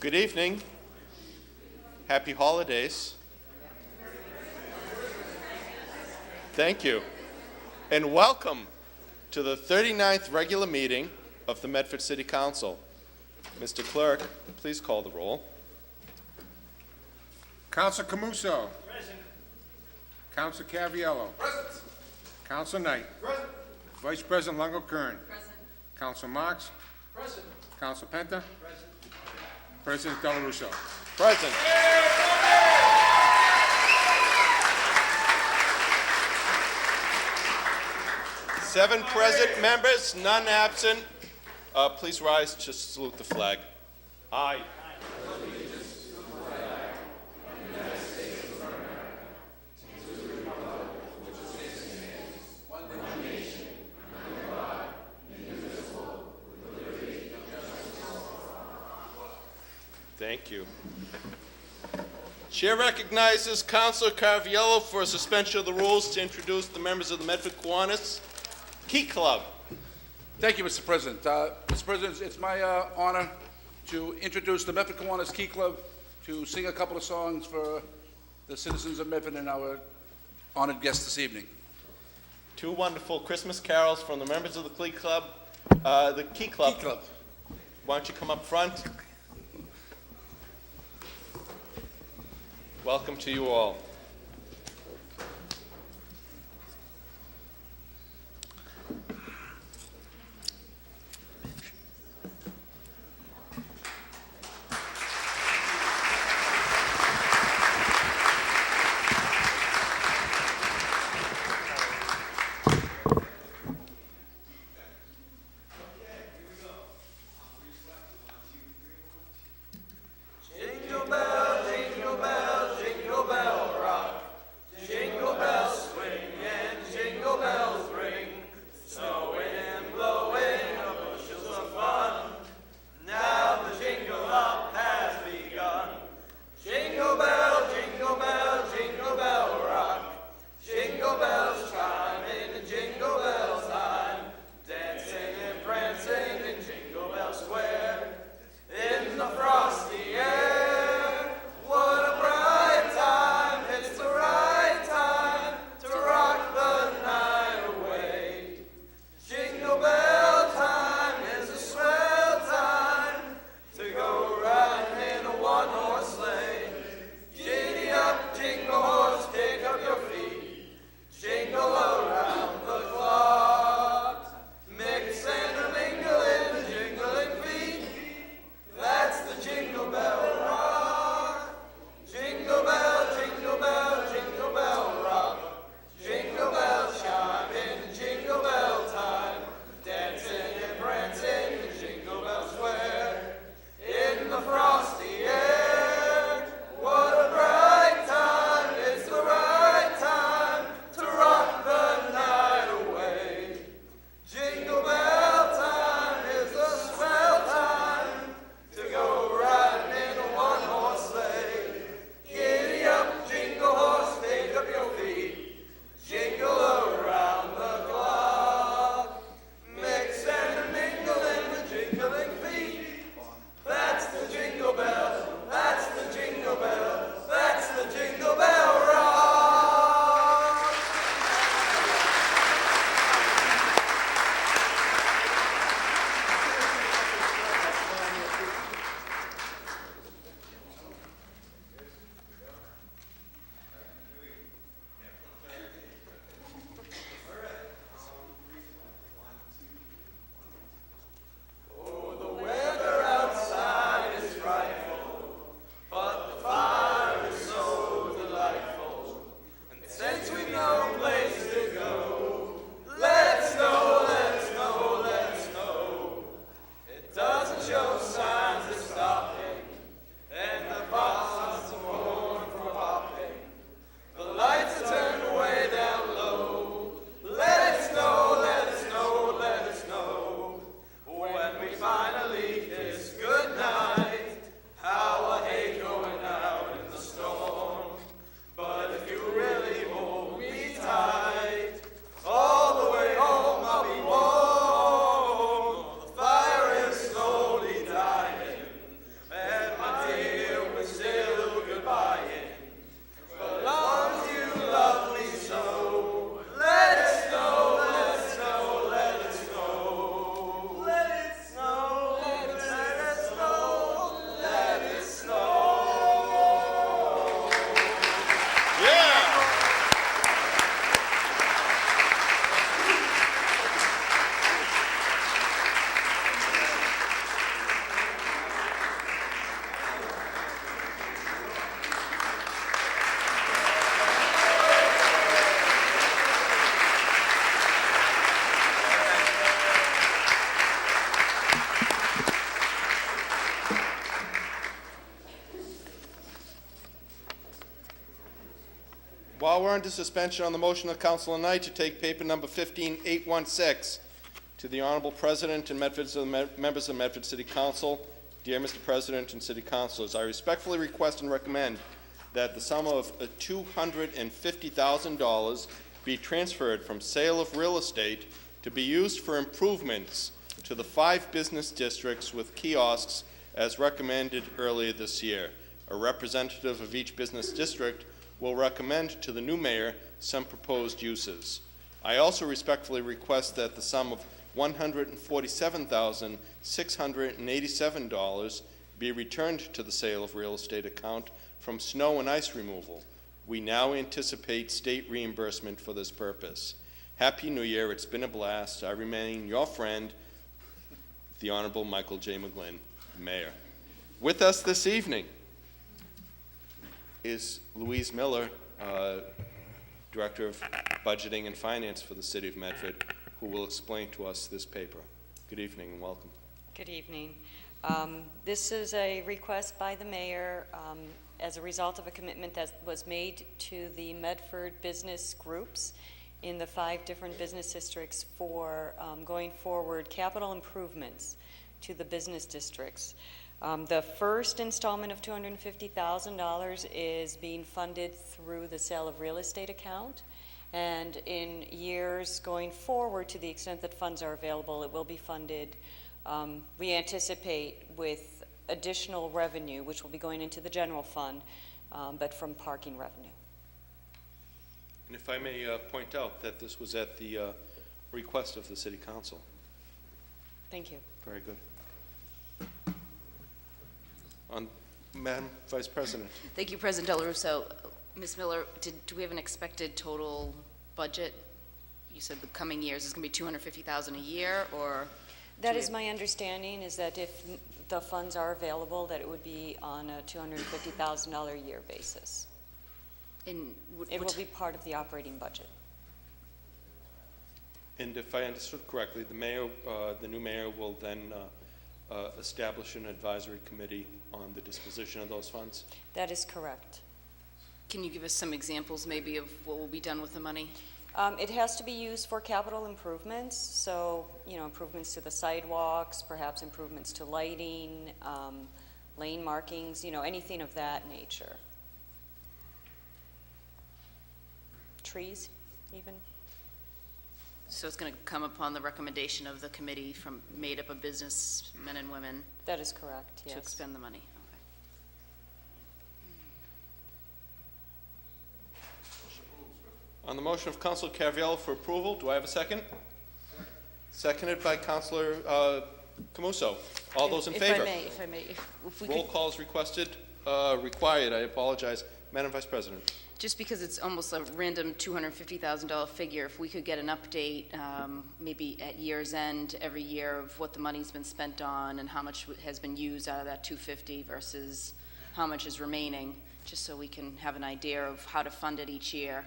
Good evening. Happy holidays. Thank you. And welcome to the 39th regular meeting of the Medford City Council. Mr. Clerk, please call the roll. Council Camuso. Present. Council Caviello. Present. Council Knight. Present. Vice President Longo Kern. Present. Council Marks. Present. Council Penta. Present. President Del Russo. Present. Seven present members, none absent. Please rise to salute the flag. Aye. Thank you. Chair recognizes Councilor Carviello for a suspension of the rules to introduce the members of the Medford Kiwanis Key Club. Thank you, Mr. President. Mr. President, it's my honor to introduce the Medford Kiwanis Key Club to sing a couple of songs for the citizens of Medford and our honored guests this evening. Two wonderful Christmas carols from the members of the Key Club. The Key Club. Key Club. Why don't you come up front? Welcome to you all. Jingle bell, jingle bell, jingle bell While we're under suspension on the motion of Councilor Knight to take paper number 15816 to the Honorable President and members of the Medford City Council, dear Mr. President and City Councilors, I respectfully request and recommend that the sum of $250,000 be transferred from sale of real estate to be used for improvements to the 5 business districts with kiosks as recommended earlier this year. A representative of each business district will recommend to the new mayor some proposed uses. I also respectfully request that the sum of $147,687 be returned to the sale of real estate account from snow and ice removal. We now anticipate state reimbursement for this purpose. Happy New Year. It's been a blast. I remain your friend, the Honorable Michael J. McGlynn, Mayor. With us this evening is Louise Miller, Director of Budgeting and Finance for the City of Medford, who will explain to us this paper. Good evening and welcome. Good evening. This is a request by the mayor as a result of a commitment that was made to the Medford business groups in the 5 different business districts for going forward capital improvements to the business districts. The first installment of $250,000 is being funded through the sale of real estate account. And in years going forward, to the extent that funds are available, it will be funded, we anticipate, with additional revenue, which will be going into the general fund, but from parking revenue. And if I may point out that this was at the request of the City Council. Thank you. Very good. Madam Vice President. Thank you, President Del Russo. Ms. Miller, do we have an expected total budget? You said the coming years is going to be $250,000 a year, or? That is my understanding, is that if the funds are available, that it would be on a $250,000 a year basis. It will be part of the operating budget. And if I understood correctly, the mayor, the new mayor will then establish an advisory committee on the disposition of those funds? That is correct. Can you give us some examples maybe of what will be done with the money? It has to be used for capital improvements, so, improvements to the sidewalks, perhaps improvements to lighting, lane markings, anything of that nature. Trees, even. So it's going to come upon the recommendation of the committee made up of businessmen and women That is correct, yes. to expend the money. Okay. On the motion of Councilor Caraviello for approval, do I have a second? Seconded by Councilor Camuso. All those in favor? If I may, if we Roll could, call is required. I apologize. Madam Vice President. just because it's almost a random $250,000 figure, if we could get an update, maybe at year's end, every year, of what the money's been spent on and how much has been used out of that $250 versus how much is remaining, just so we can have an idea of how to fund it each year.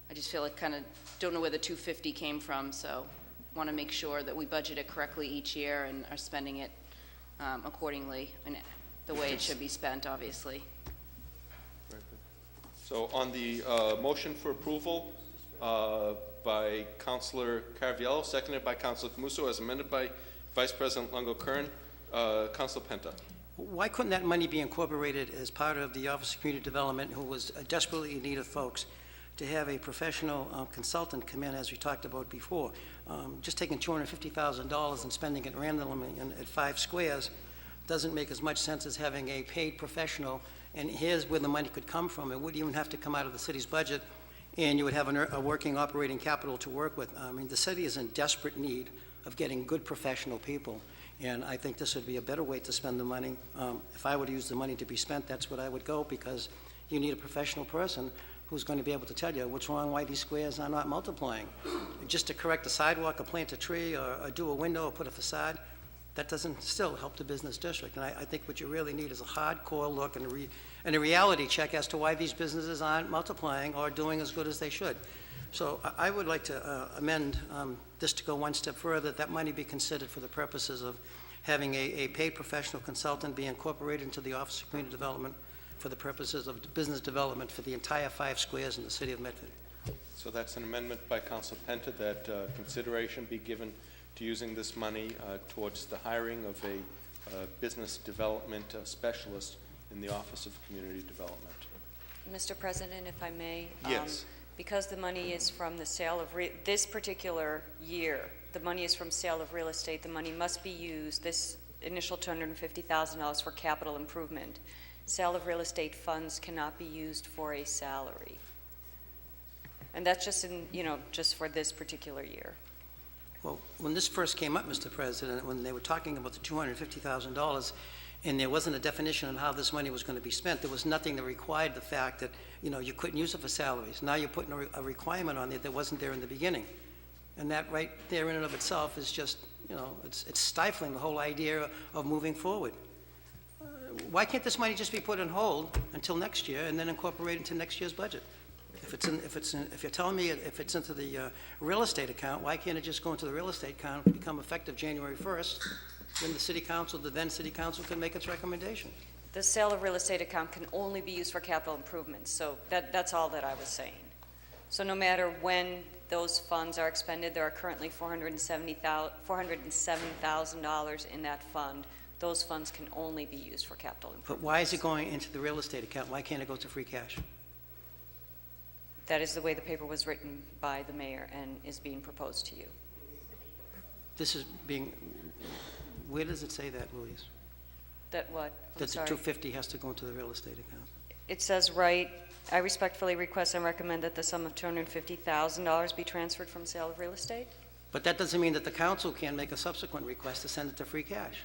I just feel like don't know where the $250 came from, so want to make sure that we budget it correctly each year and are spending it accordingly and the way it should be spent, obviously. So on the motion for approval by Councilor Caraviello, seconded by Councilor Camuso, as amended by Vice President Longo-Kern, Councilor Penta. Why couldn't that money be incorporated as part of the Office of Community Development, who was desperately in need of folks, to have a professional consultant come in, as we talked about before? Just taking $250,000 and spending it randomly at 5 squares doesn't make as much sense as having a paid professional. And here's where the money could come from. It wouldn't even have to come out of the city's budget, and you would have a working operating capital to work with. I mean, the city is in desperate need of getting good professional people, and I think this would be a better way to spend the money. If I were to use the money to be spent, that's what I would go, because you need a professional person who's going to be able to tell you what's wrong, why these squares are not multiplying. Just to correct a sidewalk or plant a tree or do a window or put a facade, that doesn't still help the business district. And I think what you really need is a hardcore look and a reality check as to why these businesses aren't multiplying or doing as good as they should. So I would like to amend this to go one step further, that money be considered for the purposes of having a paid professional consultant be incorporated into the Office of Community Development for the purposes of business development for the entire 5 squares in the city of Medford. So that's an amendment by Council Penta that consideration be given to using this money towards the hiring of a business development specialist in the Office of Community Development. Mr. President, if I may? Yes. Because the money is from the sale of, this particular year, the money is from sale of real estate, the money must be used, this initial $250,000 for capital improvement. Sale of real estate funds cannot be used for a salary. And that's just in, just for this particular year. Well, when this first came up, Mr. President, when they were talking about the $250,000, and there wasn't a definition on how this money was going to be spent, there was nothing that required the fact that, you couldn't use it for salaries. Now you're putting a requirement on it that wasn't there in the beginning. And that right there in and of itself is just, it's stifling the whole idea of moving forward. Why can't this money just be put on hold until next year and then incorporated into next year's budget? If you're telling me if it's into the real estate account, why can't it just go into the real estate account and become effective January 1st? Then the then city council can make its recommendation. The sale of real estate account can only be used for capital improvements, so that's all that I was saying. So no matter when those funds are expended, there are currently $407,000 in that fund. Those funds can only be used for capital improvements. But why is it going into the real estate account? Why can't it go to free cash? That is the way the paper was written by the mayor and is being proposed to you. This is being, where does it say that, Louise? That what? I'm That the sorry. 250 has to go into the real estate account? It says, I respectfully request and recommend that the sum of $250,000 be transferred from sale of real estate. But that doesn't mean that the council can make a subsequent request to send it to free cash.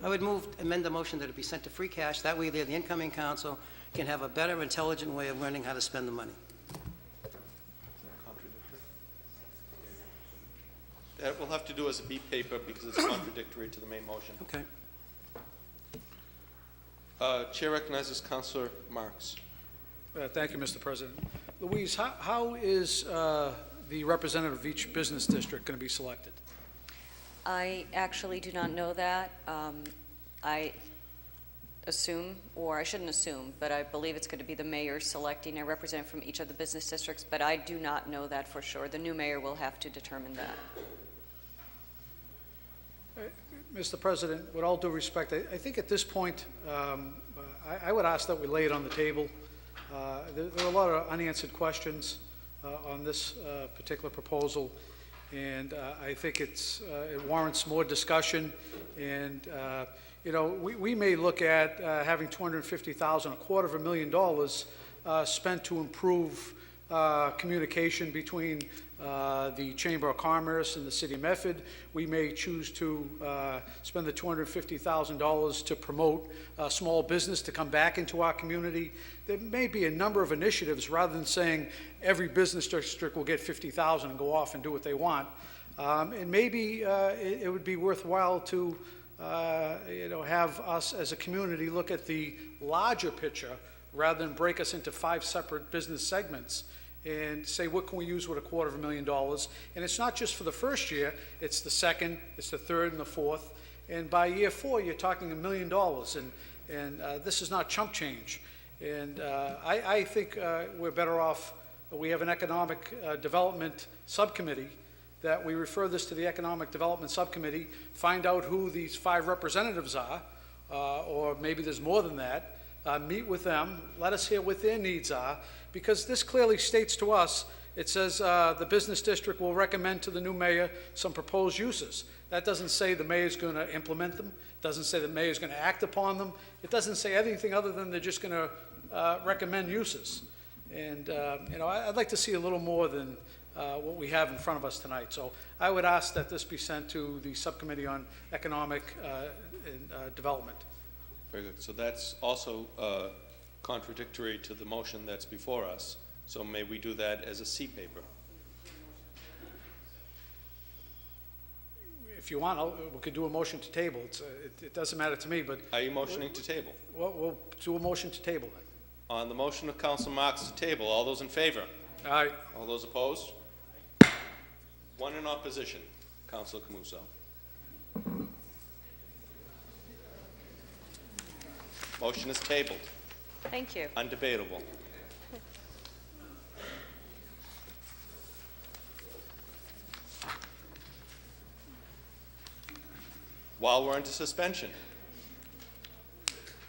I would amend the motion that it be sent to free cash. That way the incoming council can have a better, intelligent way of learning how to spend the money. That we'll have to do as a B paper because it's contradictory to the main motion. Okay. Chair recognizes Councilor Marks. Thank you, Mr. President. Louise, how is the representative of each business district going to be selected? I actually do not know that. I assume, or I shouldn't assume, but I believe it's going to be the mayor selecting a representative from each of the business districts, but I do not know that for sure. The new mayor will have to determine that. Mr. President, with all due respect, I think at this point, I would ask that we lay it on the table. There are a lot of unanswered questions on this particular proposal, and I think it warrants more discussion. And we may look at having $250,000, $250,000 spent to improve communication between the Chamber of Commerce and the City of Medford. We may choose to spend the $250,000 to promote small business to come back into our community. There may be a number of initiatives rather than saying every business district will get $50,000 and go off and do what they want. And maybe it would be worthwhile to have us as a community look at the larger picture rather than break us into 5 separate business segments and say, what can we use with $250,000? And it's not just for the first year, it's the second, it's the third and the fourth. And by year 4, you're talking $1 million. And this is not chump change. And I think we're better off, we have an economic development subcommittee, that we refer this to the Economic Development Subcommittee, find out who these 5 representatives are, or maybe there's more than that, meet with them, let us hear what their needs are, because this clearly states to us, it says the business district will recommend to the new mayor some proposed uses. That doesn't say the mayor's going to implement them, doesn't say the mayor's going to act upon them, it doesn't say anything other than they're just going to recommend uses. And I'd like to see a little more than what we have in front of us tonight. So I would ask that this be sent to the Subcommittee on Economic Development. Very good. So that's also contradictory to the motion that's before us. So may we do that as a C paper? If you want, we could do a motion to table. It doesn't matter to me, but Are you motioning to table? we'll do a motion to table then. On the motion of Council Marks to table, all those in favor? All right. All those opposed? 1 in opposition. Councilor Camuso. Motion is tabled. Thank you. Undebatable. While we're under suspension,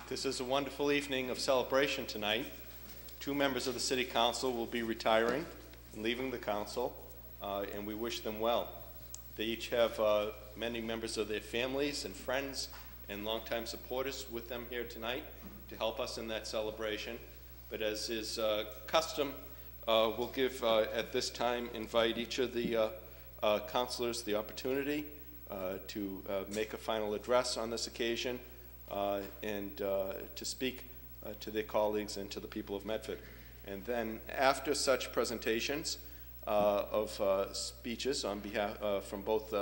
this is a wonderful evening of celebration tonight. 2 members of the City Council will be retiring and leaving the council, and we wish them well. They each have many members of their families and friends and longtime supporters with them here tonight to help us in that celebration. But as is custom, we'll give, at this time, invite each of the councilors the opportunity to make a final address on this occasion and to speak to their colleagues and to the people of Medford. And then after such presentations of speeches on behalf from both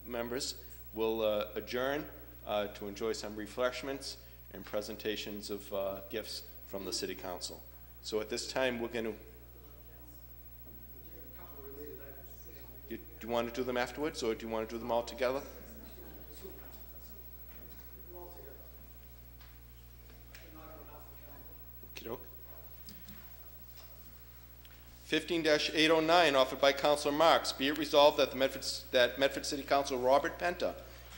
members, we'll adjourn to enjoy some refreshments and presentations of gifts from the City Council. So at this time, we're going to... Do you want to do them afterwards, or do you want to do them all together? Okey-doke. 15-809, offered by Councilor Marks. Be it resolved that Medford City Council Robert Penta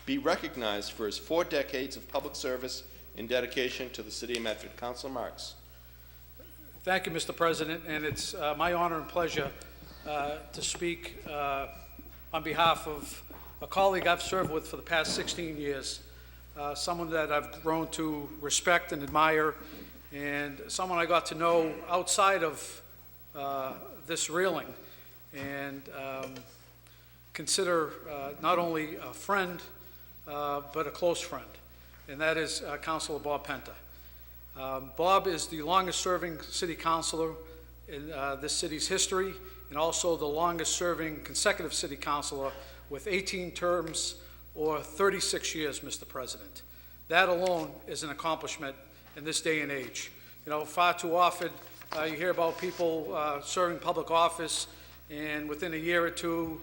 be recognized for his 4 decades of public service in dedication to the City of Medford. Councilor Marks. Thank you, Mr. President, and it's my honor and pleasure to speak on behalf of a colleague I've served with for the past 16 years, someone that I've grown to respect and admire, and someone I got to know outside of this railing, and consider not only a friend, but a close friend, and that is Councilor Bob Penta. Bob is the longest-serving city councilor in this city's history, and also the longest-serving consecutive city councilor with 18 terms or 36 years, Mr. President. That alone is an accomplishment in this day and age. You know, far too often you hear about people serving public office, and within a year or two,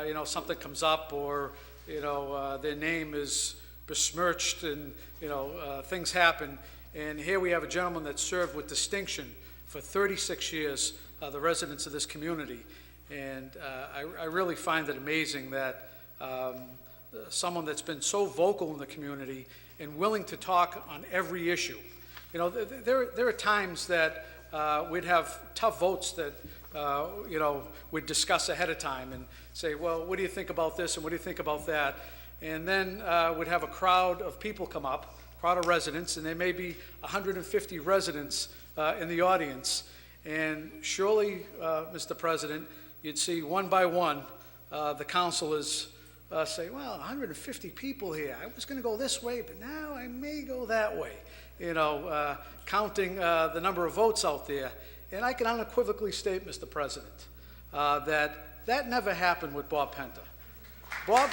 you know, something comes up, or you know, their name is besmirched, and you know, things happen. And here we have a gentleman that served with distinction for 36 years, the residents of this community. And I really find it amazing that someone that's been so vocal in the community and willing to talk on every issue. You know, there are times that we'd have tough votes that, you know, we'd discuss ahead of time and say, well, what do you think about this and what do you think about that? And then we'd have a crowd of people come up, crowd of residents, and there may be 150 residents in the audience. And surely, Mr. President, you'd see one by one the councilors say, well, 150 people here. I was going to go this way, but now I may go that way. You know, counting the number of votes out there. And I can unequivocally state, Mr. President, that never happened with Bob Penta. Bob...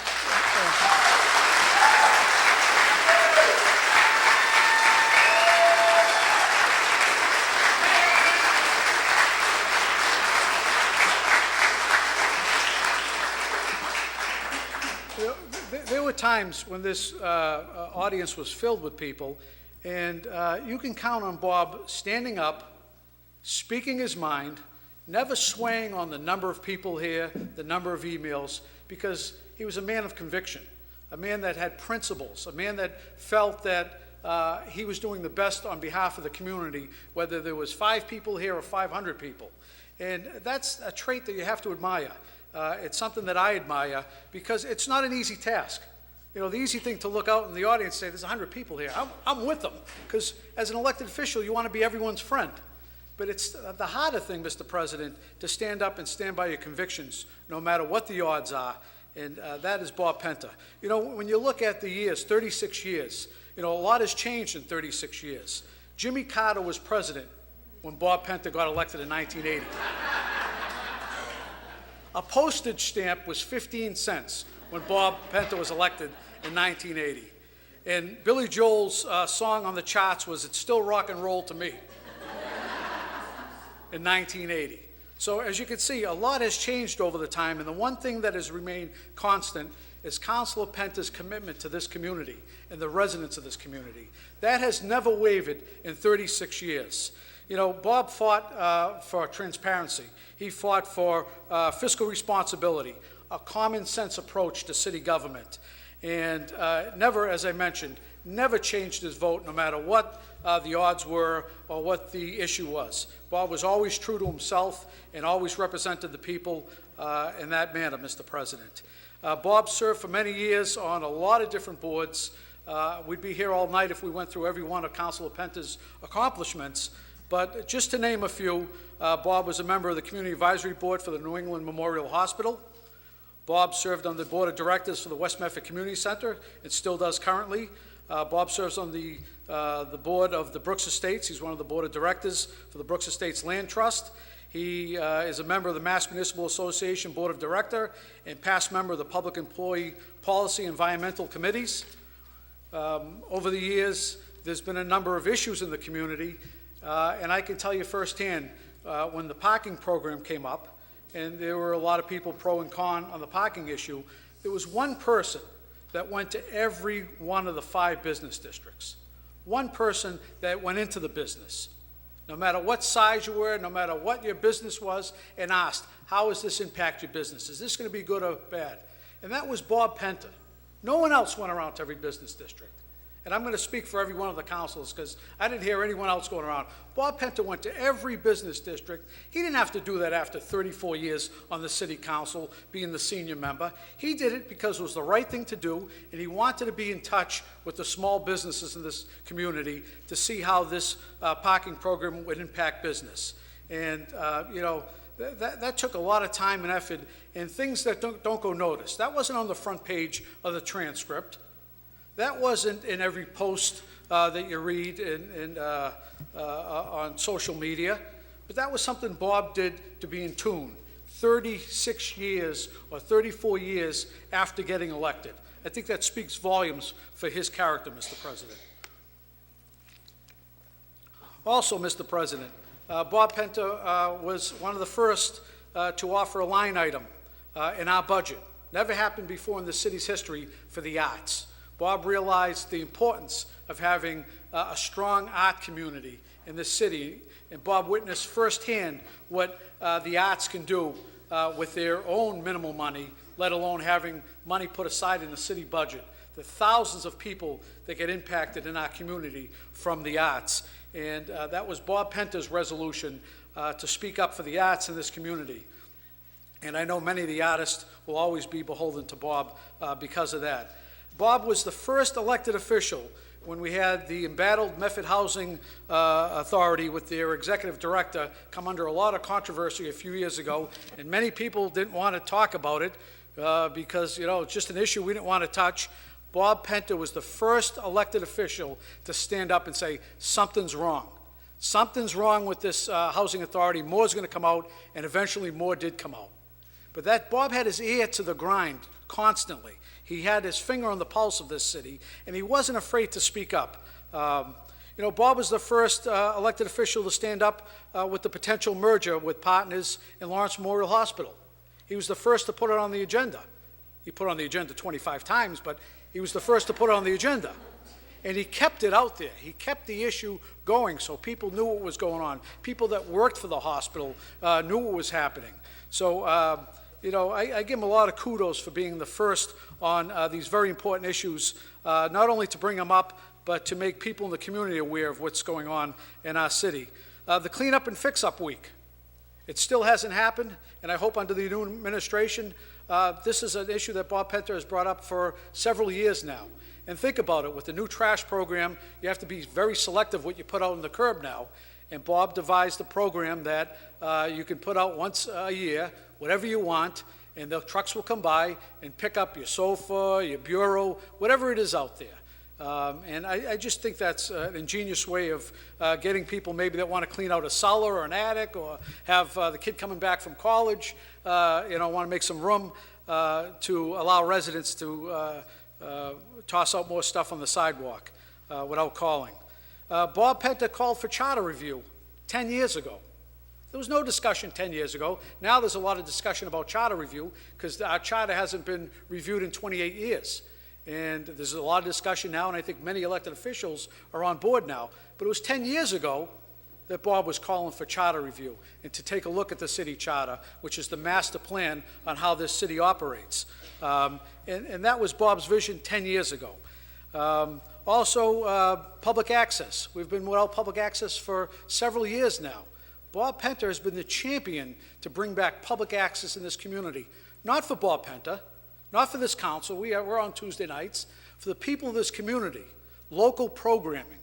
There were times when this audience was filled with people, and you can count on Bob standing up, speaking his mind, never swaying on the number of people here, the number of emails, because he was a man of conviction, a man that had principles, a man that felt that he was doing the best on behalf of the community, whether there was 5 people here or 500 people. And that's a trait that you have to admire. It's something that I admire, because it's not an easy task. You know, the easy thing to look out in the audience and say, there's 100 people here. I'm with them, because as an elected official, you want to be everyone's friend. But it's the harder thing, Mr. President, to stand up and stand by your convictions, no matter what the odds are, and that is Bob Penta. You know, when you look at the years, 36 years, you know, a lot has changed in 36 years. Jimmy Carter was president when Bob Penta got elected in 1980. A postage stamp was 15 cents when Bob Penta was elected in 1980. And Billy Joel's song on the charts was "It's Still Rock and Roll to Me" in 1980. So as you can see, a lot has changed over the time, and the one thing that has remained constant is Councilor Penta's commitment to this community and the residents of this community. That has never wavered in 36 years. You know, Bob fought for transparency. He fought for fiscal responsibility, a common sense approach to city government, and never, as I mentioned, never changed his vote no matter what the odds were or what the issue was. Bob was always true to himself and always represented the people in that manner, Mr. President. Bob served for many years on a lot of different boards. We'd be here all night if we went through every one of Councilor Penta's accomplishments, but just to name a few, Bob was a member of the Community Advisory Board for the New England Memorial Hospital. Bob served on the Board of Directors for the West Medford Community Center, and still does currently. Bob serves on the board of the Brooks Estates. He's one of the Board of Directors for the Brooks Estates Land Trust. He is a member of the Mass Municipal Association Board of Director and past member of the Public Employee Policy and Environmental Committees. Over the years, there's been a number of issues in the community, and I can tell you firsthand, when the parking program came up, and there were a lot of people pro and con on the parking issue, there was one person that went to every one of the 5 business districts. One person that went into the business, no matter what size you were, no matter what your business was, and asked, how does this impact your business? Is this going to be good or bad? And that was Bob Penta. No one else went around to every business district. And I'm going to speak for every one of the councils because I didn't hear anyone else going around. Bob Penta went to every business district. He didn't have to do that after 34 years on the city council, being the senior member. He did it because it was the right thing to do, and he wanted to be in touch with the small businesses in this community to see how this parking program would impact business. And, you know, that took a lot of time and effort, and things that don't go noticed. That wasn't on the front page of the transcript. That wasn't in every post that you read on social media, but that was something Bob did to be in tune 36 years or 34 years after getting elected. I think that speaks volumes for his character, Mr. President. Also, Mr. President, Bob Penta was one of the first to offer a line item in our budget. Never happened before in the city's history for the arts. Bob realized the importance of having a strong art community in this city, and Bob witnessed firsthand what the arts can do with their own minimal money, let alone having money put aside in the city budget. The thousands of people that get impacted in our community from the arts, and that was Bob Penta's resolution to speak up for the arts in this community. And I know many of the artists will always be beholden to Bob because of that. Bob was the first elected official when we had the embattled Medford Housing Authority with their executive director come under a lot of controversy a few years ago, and many people didn't want to talk about it because, you know, it's just an issue we didn't want to touch. Bob Penta was the first elected official to stand up and say, something's wrong. Something's wrong with this housing authority. More is going to come out, and eventually more did come out. But that Bob had his ear to the grind constantly. He had his finger on the pulse of this city, and he wasn't afraid to speak up. You know, Bob was the first elected official to stand up with the potential merger with partners in Lawrence Memorial Hospital. He was the first to put it on the agenda. He put it on the agenda 25 times, but he was the first to put it on the agenda. And he kept it out there. He kept the issue going so people knew what was going on. People that worked for the hospital knew what was happening. So, you know, I give him a lot of kudos for being the first on these very important issues, not only to bring them up, but to make people in the community aware of what's going on in our city. The cleanup and fix-up week. It still hasn't happened, and I hope under the new administration, this is an issue that Bob Penta has brought up for several years now. And think about it, with the new trash program, you have to be very selective what you put out on the curb now. And Bob devised a program that you can put out once a year, whatever you want, and the trucks will come by and pick up your sofa, your bureau, whatever it is out there. And I just think that's an ingenious way of getting people maybe that want to clean out a cellar or an attic, or have the kid coming back from college, you know, want to make some room to allow residents to toss out more stuff on the sidewalk without calling. Bob Penta called for charter review 10 years ago. There was no discussion 10 years ago. Now there's a lot of discussion about charter review because our charter hasn't been reviewed in 28 years. And there's a lot of discussion now, and I think many elected officials are on board now. But it was 10 years ago that Bob was calling for charter review and to take a look at the city charter, which is the master plan on how this city operates. And that was Bob's vision 10 years ago. Also, public access. We've been without public access for several years now. Bob Penta has been the champion to bring back public access in this community. Not for Bob Penta, not for this council, we're on Tuesday nights, for the people of this community, local programming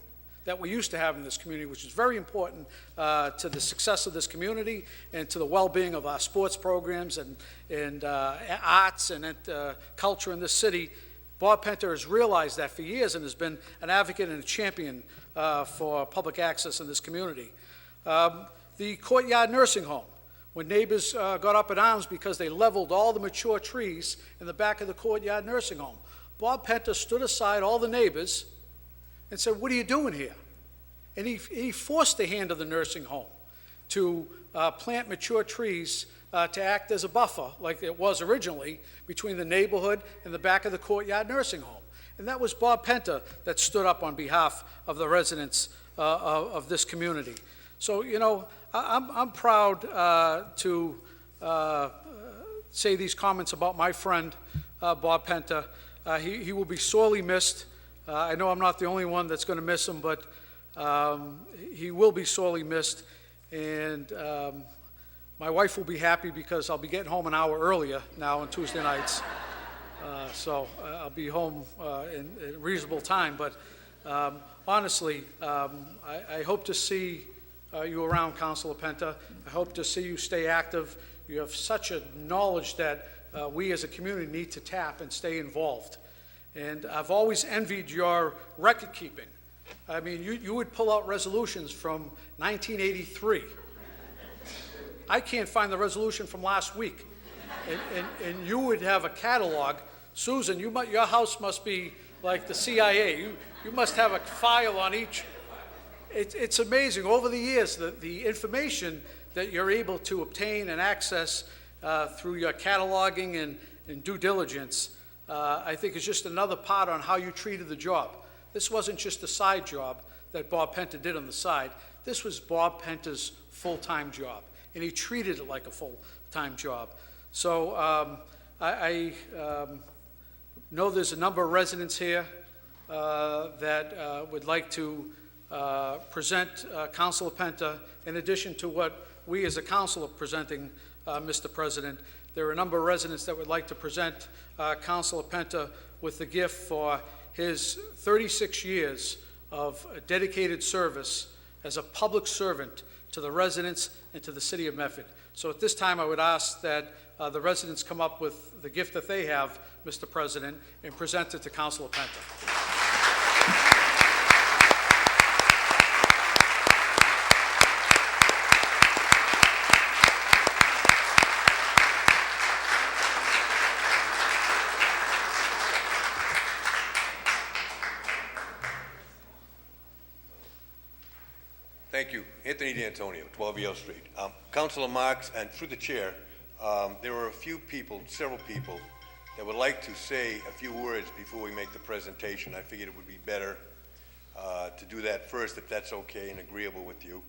that we used to have in this community, which is very important to the success of this community and to the well-being of our sports programs and arts and culture in this city. Bob Penta has realized that for years and has been an advocate and a champion for public access in this community. The Courtyard Nursing Home, when neighbors got up in arms because they leveled all the mature trees in the back of the Courtyard Nursing Home, Bob Penta stood aside all the neighbors and said, "What are you doing here?" And he forced the hand of the nursing home to plant mature trees to act as a buffer, like it was originally, between the neighborhood and the back of the Courtyard Nursing Home. And that was Bob Penta that stood up on behalf of the residents of this community. So, you know, I'm proud to say these comments about my friend, Bob Penta. He will be sorely missed. I know I'm not the only one that's going to miss him, but he will be sorely missed. And my wife will be happy because I'll be getting home an hour earlier now on Tuesday nights. So I'll be home in reasonable time. But honestly, I hope to see you around, Councilor Penta. I hope to see you stay active. You have such a knowledge that we as a community need to tap and stay involved. And I've always envied your record keeping. I mean, you would pull out resolutions from 1983. I can't find the resolution from last week. And you would have a catalog. Susan, your house must be like the CIA. You must have a file on each. It's amazing. Over the years, the information that you're able to obtain and access through your cataloging and due diligence, I think is just another part on how you treated the job. This wasn't just a side job that Bob Penta did on the side. This was Bob Penta's full-time job, and he treated it like a full-time job. So I know there's a number of residents here that would like to present Councilor Penta, in addition to what we as a council are presenting, Mr. President. There are a number of residents that would like to present Councilor Penta with the gift for his 36 years of dedicated service as a public servant to the residents and to the city of Medford. So at this time, I would ask that the residents come up with the gift that they have, Mr. President, and present it to Councilor Penta. Thank you. Anthony D'Antonio, 12 Yale Street. Councilor Marks, and through the chair, there are several people that would like to say a few words before we make the presentation. I figured it would be better to do that first, if that's okay and agreeable with you.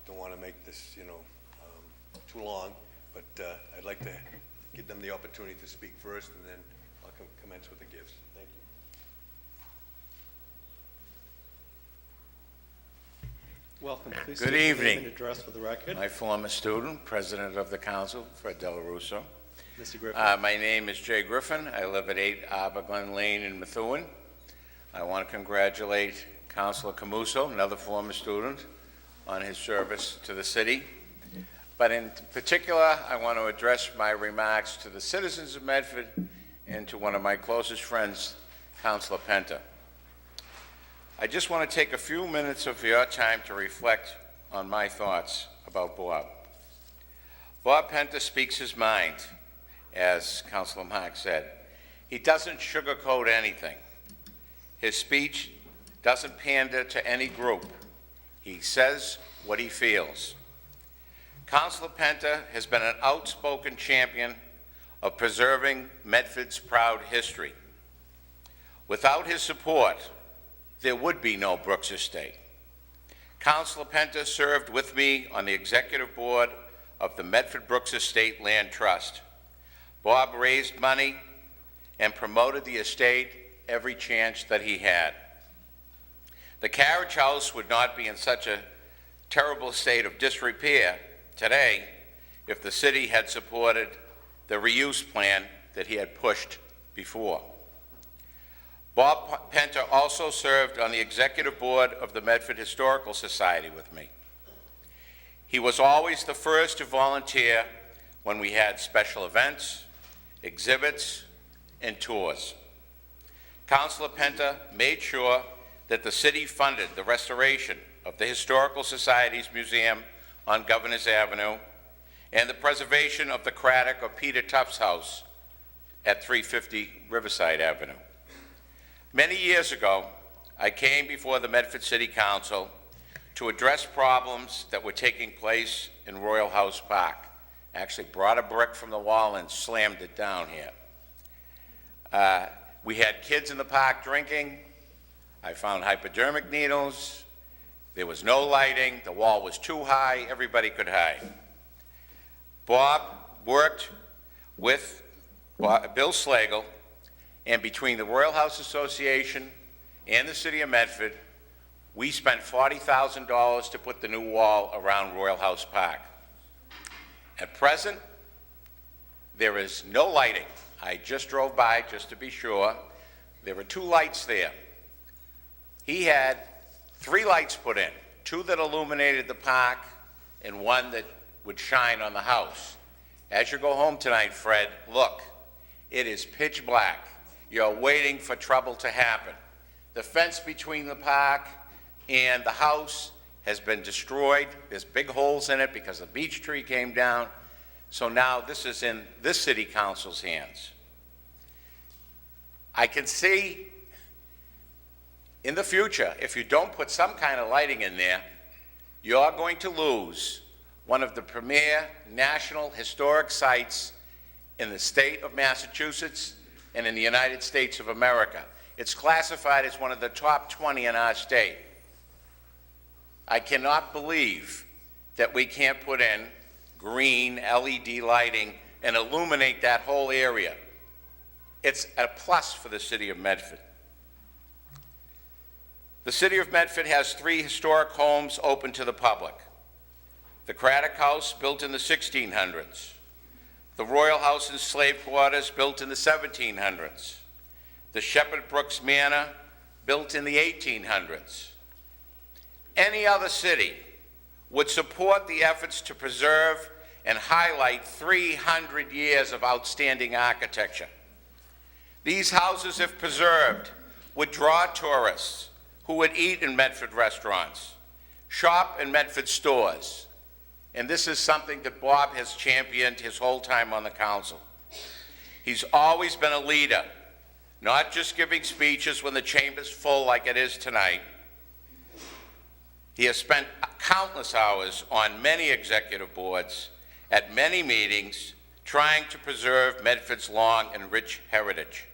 Don't want to make this, too long, but I'd like to give them the opportunity to speak first, and then I'll commence with the gifts. Thank you. Welcome. Please Good state your name evening. and address for the record. My former student, president of the council, Fred Delarusso. Mr. Griffin. My name is Jay Griffin. I live at 8 Arbor Glen Lane in Methuen. I want to congratulate Councilor Camuso, another former student, on his service to the city. But in particular, I want to address my remarks to the citizens of Medford and to one of my closest friends, Councilor Penta. I just want to take a few minutes of your time to reflect on my thoughts about Bob. Bob Penta speaks his mind, as Councilor Marks said. He doesn't sugarcoat anything. His speech doesn't pander to any group. He says what he feels. Councilor Penta has been an outspoken champion of preserving Medford's proud history. Without his support, there would be no Brooks Estate. Councilor Penta served with me on the executive board of the Medford Brooks Estate Land Trust. Bob raised money and promoted the estate every chance that he had. The carriage house would not be in such a terrible state of disrepair today if the city had supported the reuse plan that he had pushed before. Bob Penta also served on the executive board of the Medford Historical Society with me. He was always the first to volunteer when we had special events, exhibits, and tours. Councilor Penta made sure that the city funded the restoration of the Historical Society's museum on Governor's Avenue and the preservation of the Craddock or Peter Tufts house at 350 Riverside Avenue. Many years ago, I came before the Medford City Council to address problems that were taking place in Royal House Park. Actually brought a brick from the wall and slammed it down here. We had kids in the park drinking. I found hypodermic needles. There was no lighting. The wall was too high. Everybody could hide. Bob worked with Bill Slagle, and between the Royal House Association and the City of Medford, we spent $40,000 to put the new wall around Royal House Park. At present, there is no lighting. I just drove by just to be sure. There were 2 lights there. He had 3 lights put in, 2 that illuminated the park and 1 that would shine on the house. As you go home tonight, Fred, look, it is pitch black. You're waiting for trouble to happen. The fence between the park and the house has been destroyed. There's big holes in it because the beech tree came down. So now this is in this city council's hands. I can see in the future, if you don't put some kind of lighting in there, you're going to lose one of the premier national historic sites in the state of Massachusetts and in the United States of America. It's classified as one of the top 20 in our state. I cannot believe that we can't put in green LED lighting and illuminate that whole area. It's a plus for the city of Medford. The city of Medford has 3 historic homes open to the public. The Craddock House, built in the 1600s. The Royal House and Slave Quarters, built in the 1700s. The Shepherd Brooks Manor, built in the 1800s. Any other city would support the efforts to preserve and highlight 300 years of outstanding architecture. These houses, if preserved, would draw tourists who would eat in Medford restaurants, shop in Medford stores, and this is something that Bob has championed his whole time on the council. He's always been a leader, not just giving speeches when the chamber's full like it is tonight. He has spent countless hours on many executive boards, at many meetings, trying to preserve Medford's long and rich heritage.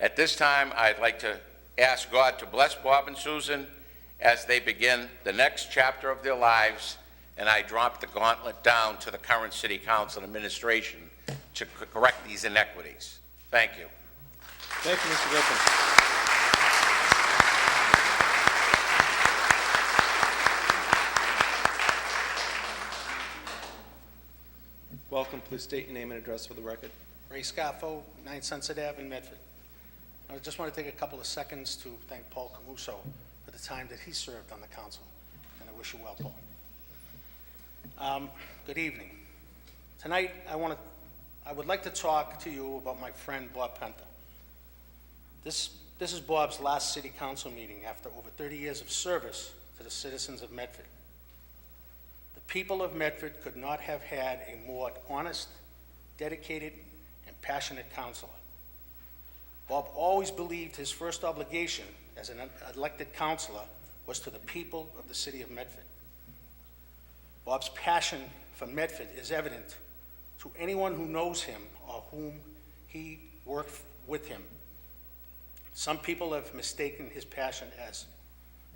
At this time, I'd like to ask God to bless Bob and Susan as they begin the next chapter of their lives, and I drop the gauntlet down to the current City Council administration to correct these inequities. Thank you. Thank you, Mr. Griffin. Welcome. Please state your name and address for the record. Ray Scaffo, 9 Sunset Ave in Medford. I just want to take a couple of seconds to thank Paul Camuso for the time that he served on the council, and I wish you well, Paul. Good evening. Tonight, I would like to talk to you about my friend Bob Penta. This is Bob's last city council meeting after over 30 years of service to the citizens of Medford. The people of Medford could not have had a more honest, dedicated, and passionate councilor. Bob always believed his first obligation as an elected councilor was to the people of the city of Medford. Bob's passion for Medford is evident to anyone who knows him or whom he worked with him. Some people have mistaken his passion as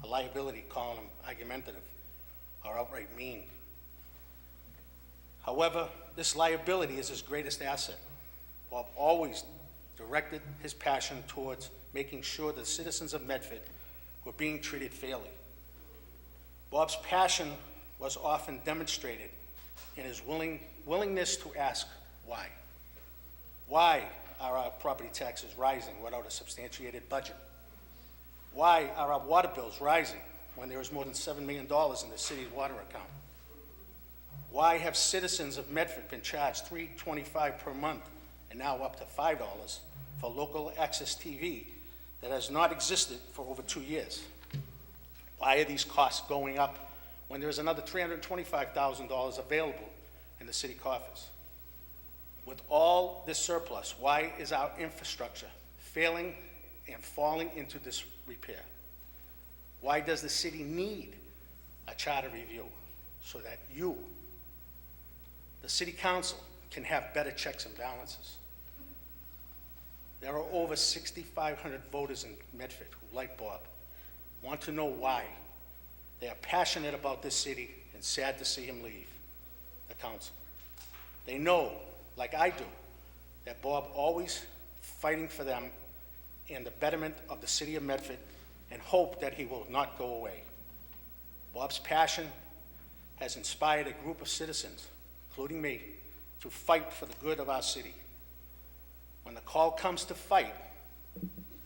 a liability, calling him argumentative or outright mean. However, this liability is his greatest asset. Bob always directed his passion towards making sure the citizens of Medford were being treated fairly. Bob's passion was often demonstrated in his willingness to ask why. Why are our property taxes rising without a substantiated budget? Why are our water bills rising when there is more than $7 million in the city's water account? Why have citizens of Medford been charged $3.25 per month and now up to $5 for local access TV that has not existed for over 2 years? Why are these costs going up when there's another $325,000 available in the city coffers? With all this surplus, why is our infrastructure failing and falling into disrepair? Why does the city need a charter review so that you, the city council, can have better checks and balances? There are over 6,500 voters in Medford who, like Bob, want to know why. They are passionate about this city and sad to see him leave the council. They know, like I do, that Bob always fighting for them and the betterment of the city of Medford, and hope that he will not go away. Bob's passion has inspired a group of citizens, including me, to fight for the good of our city. When the call comes to fight,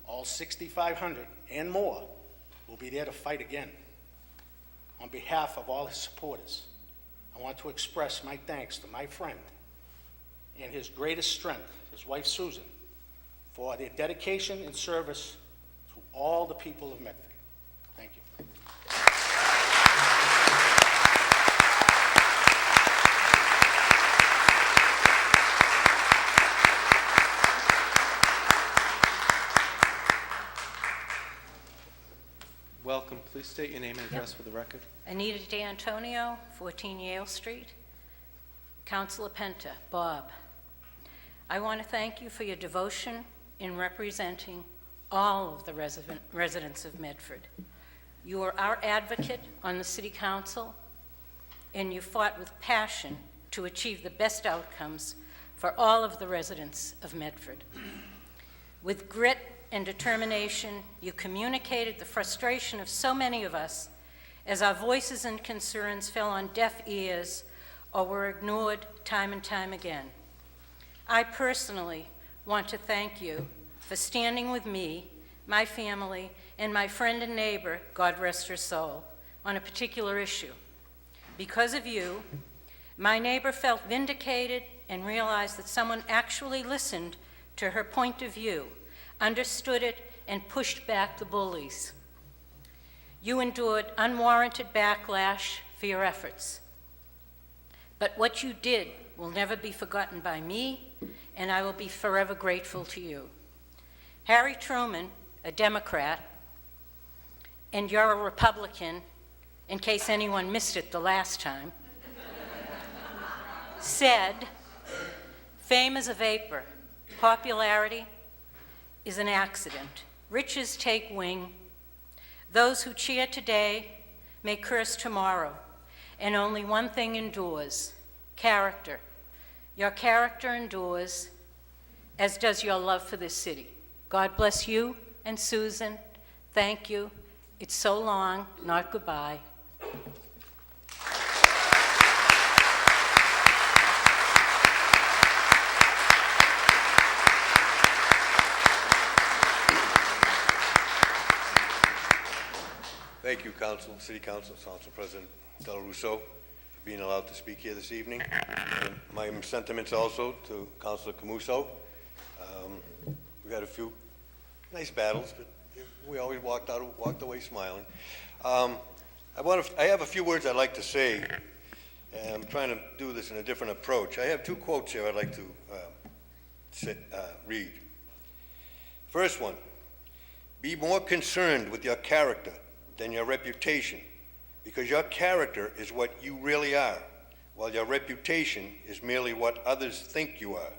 all 6,500 and more will be there to fight again. On behalf of all his supporters, I want to express my thanks to my friend and his greatest strength, his wife Susan, for their dedication and service to all the people of Medford. Thank you. Welcome. Please state your name and address for the record. Anita D'Antonio, 14 Yale Street. Councilor Penta, Bob, I want to thank you for your devotion in representing all of the residents of Medford. You are our advocate on the City Council, and you fought with passion to achieve the best outcomes for all of the residents of Medford. With grit and determination, you communicated the frustration of so many of us as our voices and concerns fell on deaf ears or were ignored time and time again. I personally want to thank you for standing with me, my family, and my friend and neighbor, God rest her soul, on a particular issue. Because of you, my neighbor felt vindicated and realized that someone actually listened to her point of view, understood it, and pushed back the bullies. You endured unwarranted backlash for your efforts. But what you did will never be forgotten by me, and I will be forever grateful to you. Harry Truman, a Democrat, and you're a Republican, in case anyone missed it the last time, said, "Fame is a vapor. Popularity is an accident. Riches take wing. Those who cheer today may curse tomorrow, and only one thing endures: character. Your character endures, as does your love for this city. God bless you and Susan. Thank you. It's so long, not goodbye." Thank you, City Council President Del Russo, for being allowed to speak here this evening. And my sentiments also to Councilor Camuso. We had a few nice battles, but we always walked away smiling. I have a few words I'd like to say, and I'm trying to do this in a different approach. I have two quotes here I'd like to read. First one: be more concerned with your character than your reputation. because your character is what you really are, while your reputation is merely what others think you are.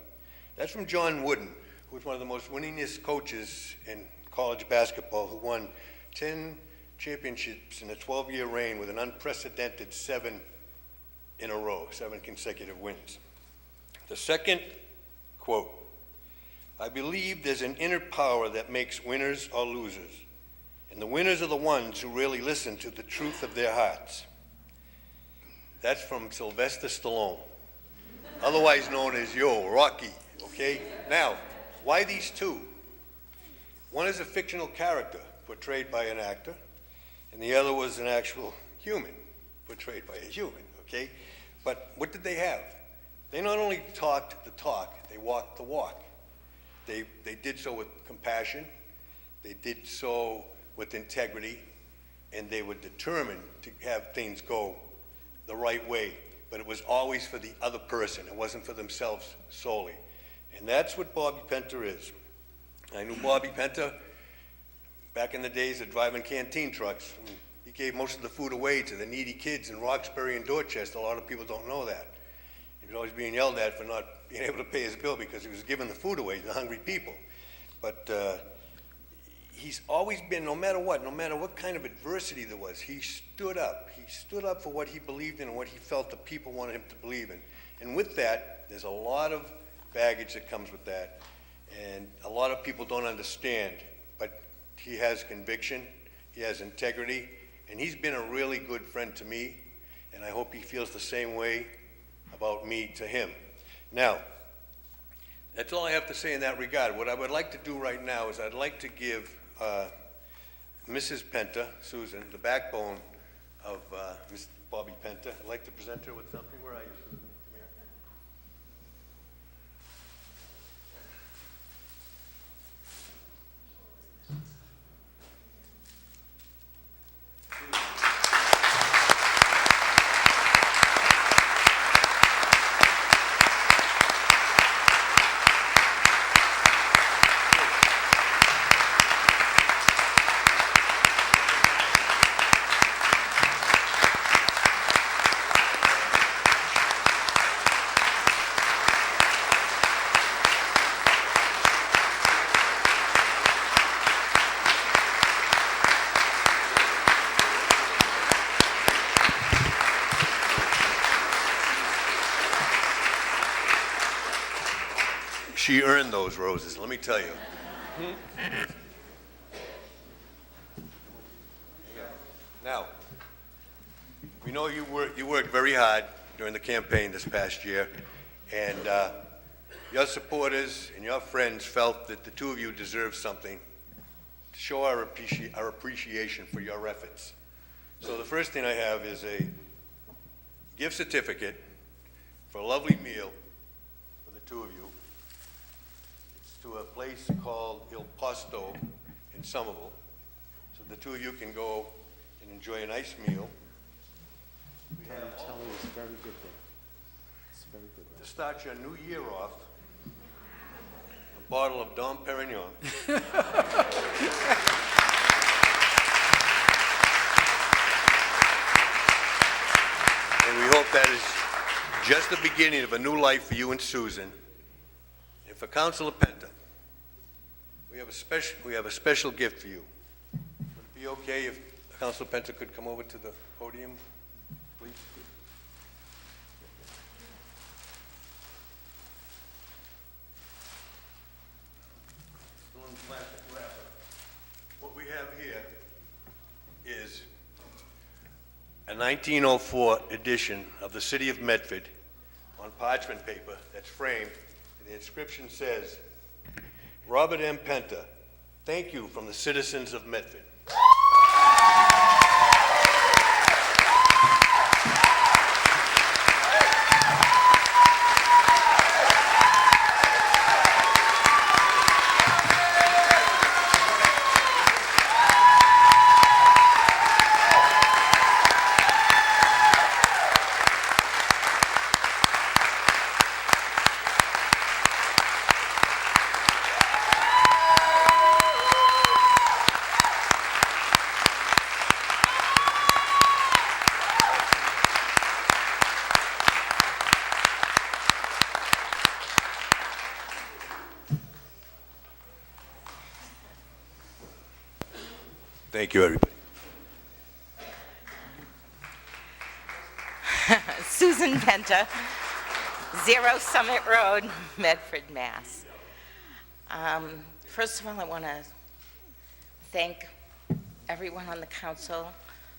That's from John Wooden, who was one of the most winningest coaches in college basketball, who won 10 championships in a 12-year reign with an unprecedented 7 in a row, 7 consecutive wins. The second quote, I believe there's an inner power that makes winners or losers, and the winners are the ones who really listen to the truth of their hearts. That's from Sylvester Stallone, otherwise known as Rocky, okay? Now, why these two? One is a fictional character portrayed by an actor, and the other was an actual human portrayed by a human, okay? But what did they have? They not only talked the talk, they walked the walk. They did so with compassion, they did so with integrity, and they were determined to have things go the right way, but it was always for the other person. It wasn't for themselves solely. And that's what Bobby Penta is. I knew Bobby Penta back in the days of driving canteen trucks. He gave most of the food away to the needy kids in Roxbury and Dorchester. A lot of people don't know that. He was always being yelled at for not being able to pay his bill because he was giving the food away to the hungry people. But he's always been, no matter what kind of adversity there was, he stood up. He stood up for what he believed in and what he felt the people wanted him to believe in. And with that, there's a lot of baggage that comes with that. And a lot of people don't understand, but he has conviction, he has integrity, and he's been a really good friend to me, and I hope he feels the same way about me to him. Now, that's all I have to say in that regard. What I would like to do right now is I'd like to give Mrs. Penta, Susan, the backbone of Mr. Bobby Penta. I'd like to present her with something. Where are you, Susan? Come here. She earned those roses, let me tell you. Now, we know you worked very hard during the campaign this past year, and your supporters and your friends felt that the two of you deserve something to show our appreciation for your efforts. So the first thing I have is a gift certificate for a lovely meal for the two of you. To a place called Il Posto in Somerville. So the two of you can go and enjoy a nice meal. We have, I'm telling you, it's very good there. It's very good there. to start your new year off, a bottle of Dom Perignon. And we hope that is just the beginning of a new life for you and Susan. And for Councilor Penta, we have a special gift for you. Would it be okay if Councilor Penta could come over to the podium, please? Still in the plastic wrapper. What we have here is a 1904 edition of the City of Medford on parchment paper that's framed. The inscription says, Robert M. Penta, thank you from the citizens of Medford. Thank you, everybody. Susan Penta, 0 Summit Road, Medford, Mass. First of all, I want to thank everyone on the council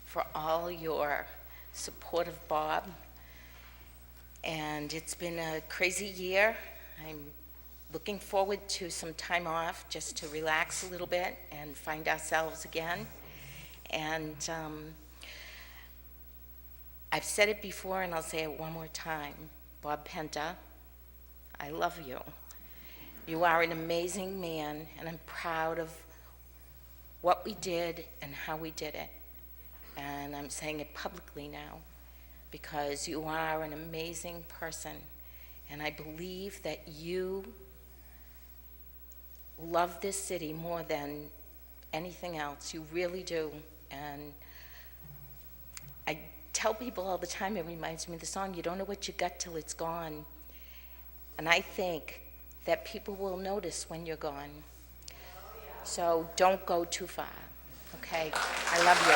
for all your support of Bob. And it's been a crazy year. I'm looking forward to some time off just to relax a little bit and find ourselves again. And I've said it before and I'll say it one more time. Bob Penta, I love you. You are an amazing man, and I'm proud of what we did and how we did it. And I'm saying it publicly now because you are an amazing person. And I believe that you love this city more than anything else. You really do. And I tell people all the time, it reminds me of the song, you don't know what you got till it's gone. And I think that people will notice when you're gone. So don't go too far, okay? I love you.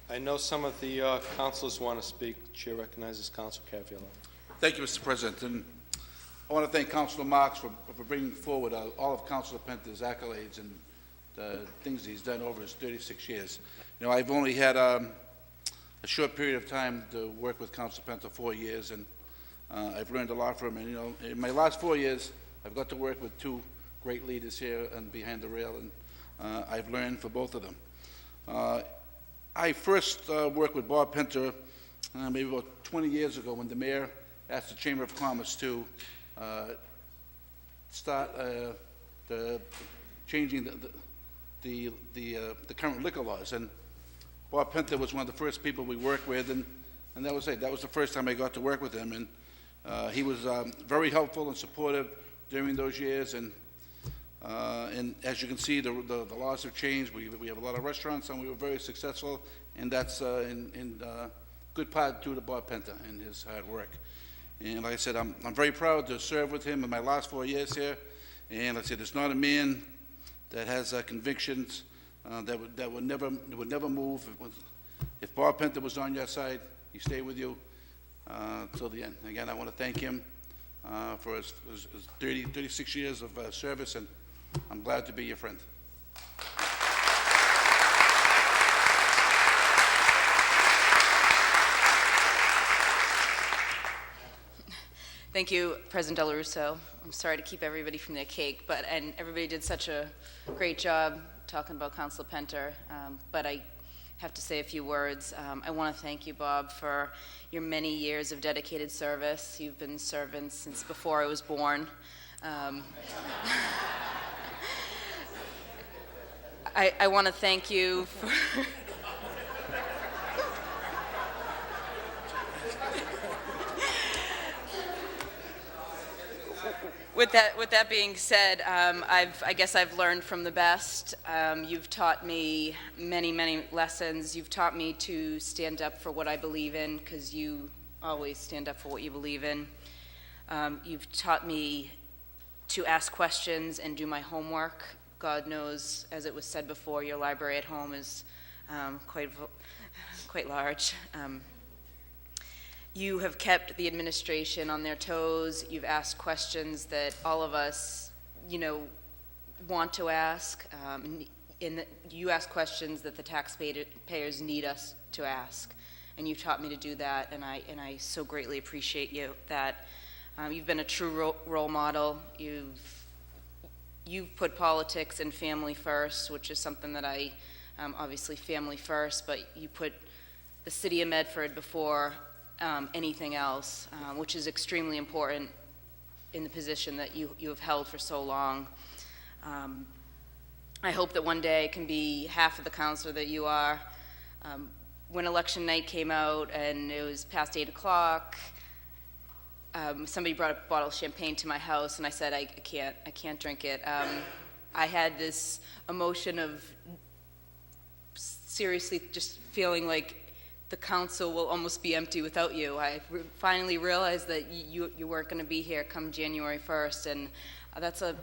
I know some of the councilors want to speak. Chair recognizes Council Caviello. Thank you, Mr. President. And I want to thank Councilor Marks for bringing forward all of Councilor Penta's accolades and the things he's done over his 36 years. You know, I've only had a short period of time to work with Councilor Penta, 4 years, and I've learned a lot from him. And, you know, in my last 4 years, I've got to work with 2 great leaders here and behind the rail, and I've learned from both of them. I first worked with Bob Penta maybe about 20 years ago when the mayor asked the Chamber of Commerce to start changing the current liquor laws. And Bob Penta was one of the first people we worked with, and that was it. That was the first time I got to work with him. And he was very helpful and supportive during those years. And as you can see, the laws have changed. We have a lot of restaurants, and we were very successful, and that's in good part due to Bob Penta and his hard work. And like I said, I'm very proud to serve with him in my last 4 years here. And like I said, there's not a man that has convictions that would never move. If Bob Penta was on your side, he stayed with you till the end. Again, I want to thank him for his 36 years of service, and I'm glad to be your friend. Thank you, President Del Russo. I'm sorry to keep everybody from their cake, and everybody did such a great job talking about Councilor Penta, but I have to say a few words. I want to thank you, Bob, for your many years of dedicated service. You've been serving since before I was born. I want to thank you for With that being said, I guess I've learned from the best. You've taught me many lessons. You've taught me to stand up for what I believe in, because you always stand up for what you believe in. You've taught me to ask questions and do my homework. God knows, as it was said before, your library at home is quite large. You have kept the administration on their toes. You've asked questions that all of us, want to ask. You ask questions that the taxpayers need us to ask, and you've taught me to do that. And I so greatly appreciate you that. You've been a true role model. You've put politics and family first, which is something that I obviously family first, but you put the city of Medford before anything else, which is extremely important in the position that you have held for so long. I hope that one day I can be half of the counselor that you are. When election night came out and it was past 8 o'clock, somebody brought a bottle of champagne to my house, and I said, I can't drink it. I had this emotion of seriously just feeling like the council will almost be empty without you. I finally realized that you weren't going to be here come January 1st, and that's a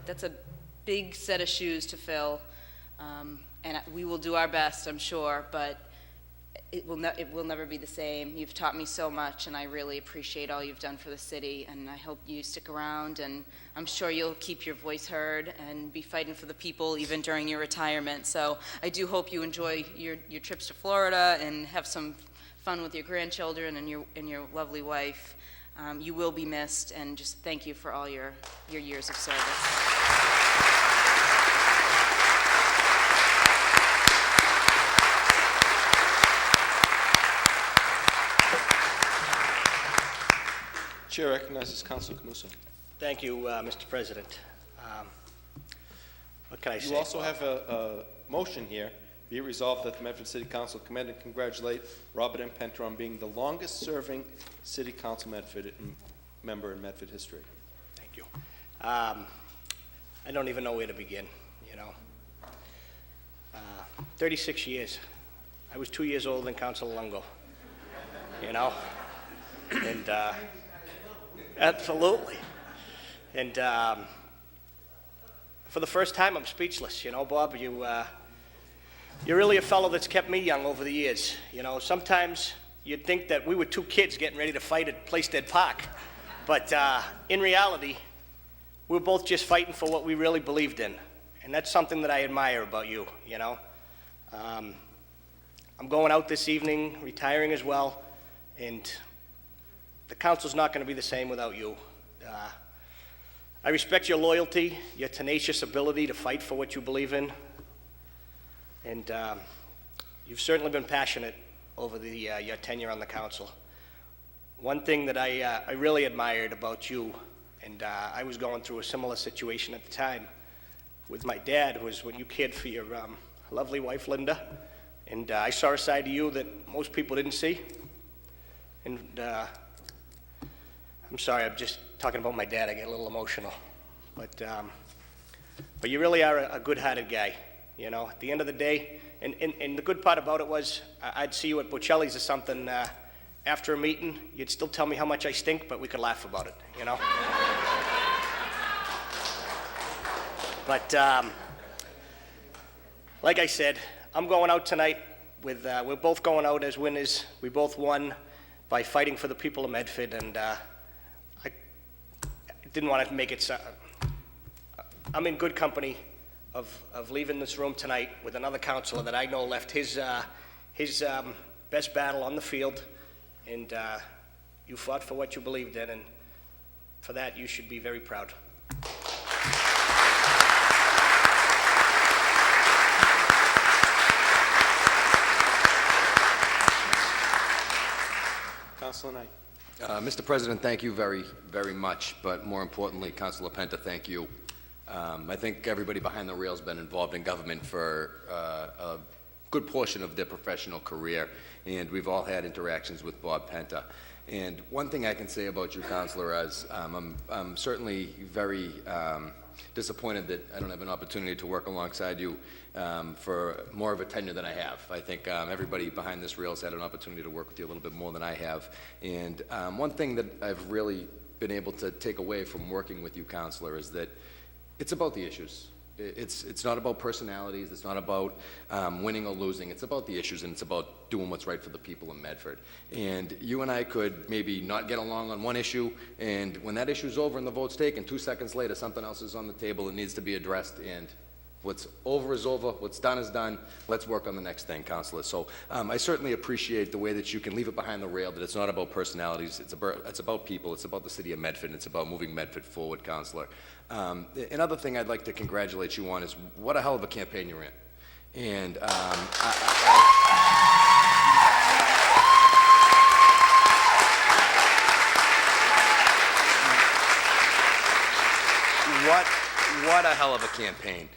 big set of shoes to fill, and we will do our best, I'm sure, but it will never be the same. You've taught me so much, and I really appreciate all you've done for the city, and I hope you stick around, and I'm sure you'll keep your voice heard and be fighting for the people even during your retirement. So I do hope you enjoy your trips to Florida and have some fun with your grandchildren and your lovely wife. You will be missed, and just thank you for all your years of service. Chair recognizes Councilor Camuso. Thank you, Mr. President. What can I say? You also have a motion here. Be it resolved that the Medford City Council commend and congratulate Robert M. Penter on being the longest-serving City Council member in Medford history. Thank you. I don't even know where to begin, you know. 36 years. I was 2 years older than Councilor Lungo, you know. And absolutely. And for the first time, I'm speechless. You know, Bob, you're really a fellow that's kept me young over the years. You know, sometimes you'd think that we were two kids getting ready to fight at Plaisted Park. But in reality, we were both just fighting for what we really believed in. And that's something that I admire about you, you know. I'm going out this evening, retiring as well, and the council's not going to be the same without you. I respect your loyalty, your tenacious ability to fight for what you believe in, and you've certainly been passionate over your tenure on the council. One thing that I really admired about you, and I was going through a similar situation at the time with my dad, was when you cared for your lovely wife, Linda, and I saw a side of you that most people didn't see. And I'm sorry, I'm just talking about my dad. I get a little emotional. But you really are a good-hearted guy, you know. At the end of the day, and the good part about it was I'd see you at Bocelli's or something after a meeting. You'd still tell me how much I stink, but we could laugh about it, you know. But like I said, I'm going out tonight with, we're both going out as winners. We both won by fighting for the people of Medford, and I didn't want to make it so. I'm in good company of leaving this room tonight with another councilor that I know left his best battle on the field, and you fought for what you believed in, and for that you should be very proud. Councilor Knight. Mr. President, thank you very, very much, but more importantly, Councilor Penta, thank you. I think everybody behind the rail has been involved in government for a good portion of their professional career, and we've all had interactions with Bob Penta. And one thing I can say about you, Councilor, is I'm certainly very disappointed that I don't have an opportunity to work alongside you for more of a tenure than I have. I think everybody behind this rail has had an opportunity to work with you a little bit more than I have. And one thing that I've really been able to take away from working with you, Councilor, is that it's about the issues. It's not about personalities. It's not about winning or losing. It's about the issues, and it's about doing what's right for the people in Medford. And you and I could maybe not get along on one issue, and when that issue's over and the vote's taken, 2 seconds later, something else is on the table and needs to be addressed, and what's over is over, what's done is done. Let's work on the next thing, Councilor. So I certainly appreciate the way that you can leave it behind the rail, that it's not about personalities, it's about people, it's about the city of Medford, and it's about moving Medford forward, Councilor. Another thing I'd like to congratulate you on is what a hell of a campaign you're in. And what a hell of a campaign.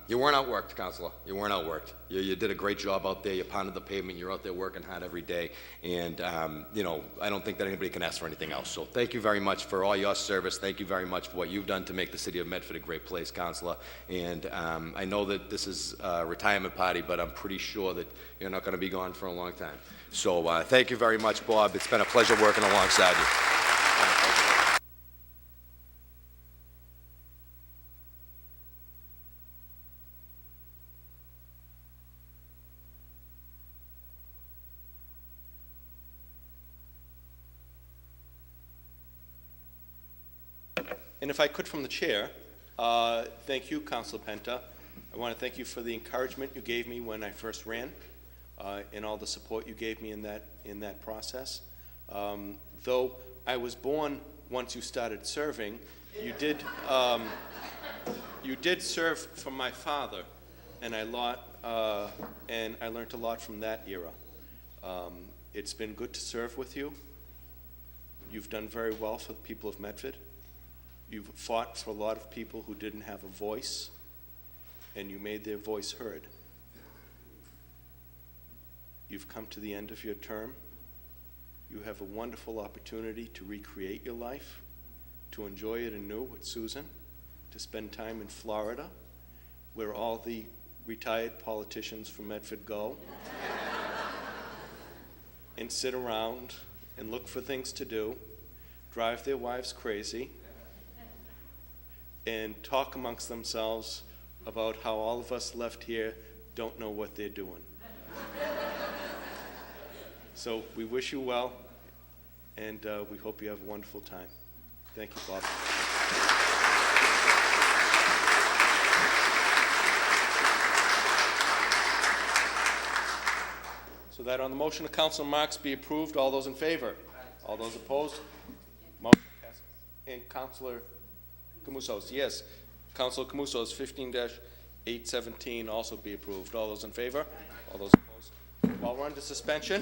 You weren't outworked, Counselor. You weren't outworked. You did a great job out there. You pounded the pavement. You're out there working hard every day. And, you know, I don't think that anybody can ask for anything else. So thank you very much for all your service. Thank you very much for what you've done to make the city of Medford a great place, Counselor. And I know that this is a retirement party, but I'm pretty sure that you're not going to be gone for a long time. So thank you very much, Bob. It's been a pleasure working alongside you. And if I could from the chair, thank you, Councilor Penta. I want to thank you for the encouragement you gave me when I first ran, and all the support you gave me in that process. Though I was born once you started serving, you did serve from my father, and I learned a lot from that era. It's been good to serve with you. You've done very well for the people of Medford. You've fought for a lot of people who didn't have a voice, and you made their voice heard. You've come to the end of your term. You have a wonderful opportunity to recreate your life, to enjoy it anew with Susan, to spend time in Florida, where all the retired politicians from Medford go, and sit around and look for things to do, drive their wives crazy, and talk amongst themselves about how all of us left here don't know what they're doing. So we wish you well, and we hope you have a wonderful time. Thank you, Bob. So that on the motion of Councilor Marks be approved, all those in favor? All those opposed? Motion passes. And Councilor Camusos, yes. Councilor Camusos, 15-817 also be approved. All those in favor? All those opposed? While we're under suspension,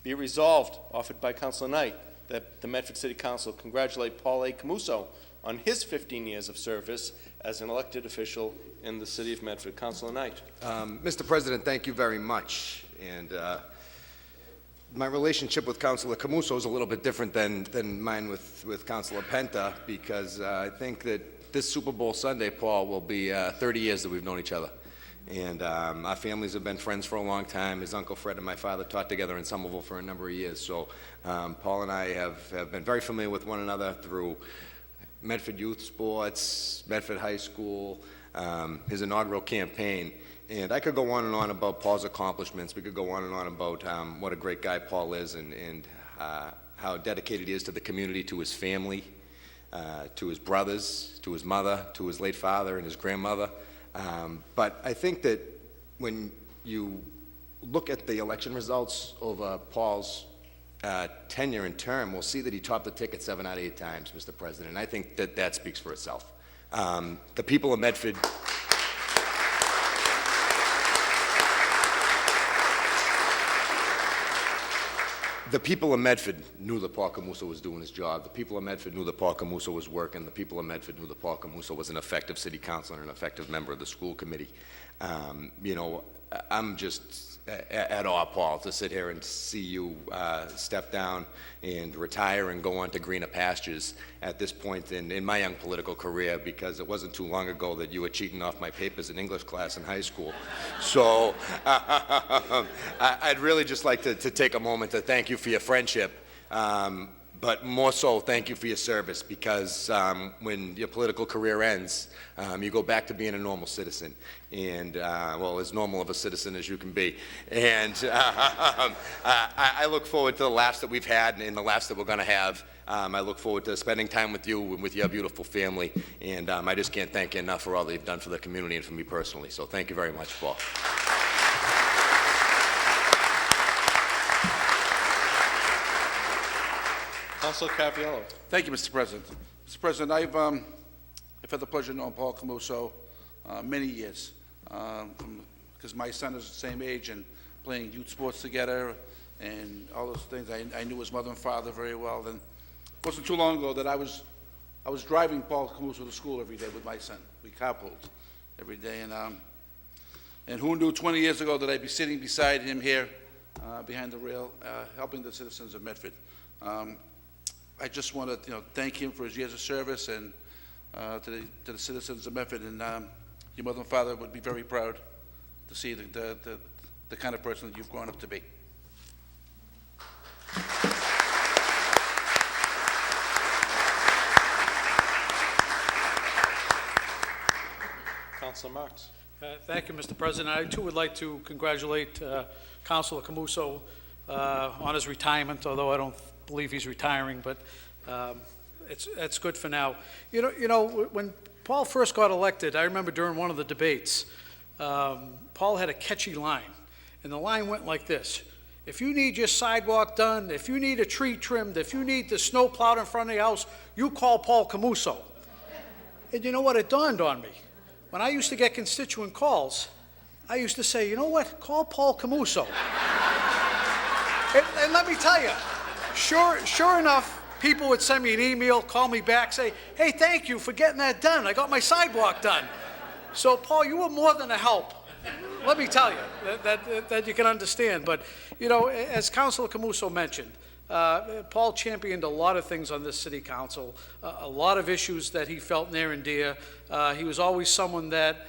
be resolved, offered by Councilor Knight, that the Medford City Council congratulate Paul A. Camuso on his 15 years of service as an elected official in the city of Medford. Councilor Knight. Mr. President, thank you very much. And my relationship with Councilor Camuso is a little bit different than mine with Councilor Penta, because I think that this Super Bowl Sunday, Paul, will be 30 years that we've known each other. And our families have been friends for a long time. His Uncle Fred and my father taught together in Somerville for a number of years. So Paul and I have been very familiar with one another through Medford Youth Sports, Medford High School, his inaugural campaign. And I could go on and on about Paul's accomplishments. We could go on and on about what a great guy Paul is, and how dedicated he is to the community, to his family, to his brothers, to his mother, to his late father and his grandmother. But I think that when you look at the election results over Paul's tenure and term, we'll see that he topped the ticket 7 out of 8 times, Mr. President. And I think that that speaks for itself. The people of Medford... The people of Medford knew that Paul Camuso was doing his job. The people of Medford knew that Paul Camuso was working. The people of Medford knew that Paul Camuso was an effective city councilor and an effective member of the school committee. You know, I'm just at awe, Paul, to sit here and see you step down and retire and go on to greener pastures at this point in my young political career, because it wasn't too long ago that you were cheating off my papers in English class in high school. So I'd really just like to take a moment to thank you for your friendship, but more so, thank you for your service, because when your political career ends, you go back to being a normal citizen, and, well, as normal of a citizen as you can be. And I look forward to the laughs that we've had and the laughs that we're going to have. I look forward to spending time with you and with your beautiful family, and I just can't thank you enough for all that you've done for the community and for me personally. So thank you very much, Paul. Councilor Caraviello. Thank you, Mr. President. Mr. President, I've had the pleasure of knowing Paul Camuso many years, because my son is the same age and playing youth sports together and all those things. I knew his mother and father very well. And it wasn't too long ago that I was driving Paul Camuso to school every day with my son. We carpooled. every day. And who knew 20 years ago that I'd be sitting beside him here, behind the rail, helping the citizens of Medford. I just want to, thank him for his years of service and to the citizens of Medford. And your mother and father would be very proud to see the kind of person that you've grown up to be. Councilor Marks. Thank you, Mr. President. I, too, would like to congratulate Councilor Camuso on his retirement, although I don't believe he's retiring, but it's good for now. You know, when Paul first got elected, I remember during one of the debates, Paul had a catchy line, and the line went like this: if you need your sidewalk done, if you need a tree trimmed, if you need the snow plowed in front of your house, you call Paul Camuso. And you know what? It dawned on me. When I used to get constituent calls, I used to say, you know what? Call Paul Camuso. And let me tell you, sure enough, people would send me an email, call me back, say, hey, thank you for getting that done. I got my sidewalk done. So, Paul, you were more than a help. Let me tell you, that you can understand. But, as Councilor Camuso mentioned, Paul championed a lot of things on this city council, a lot of issues that he felt near and dear. He was always someone that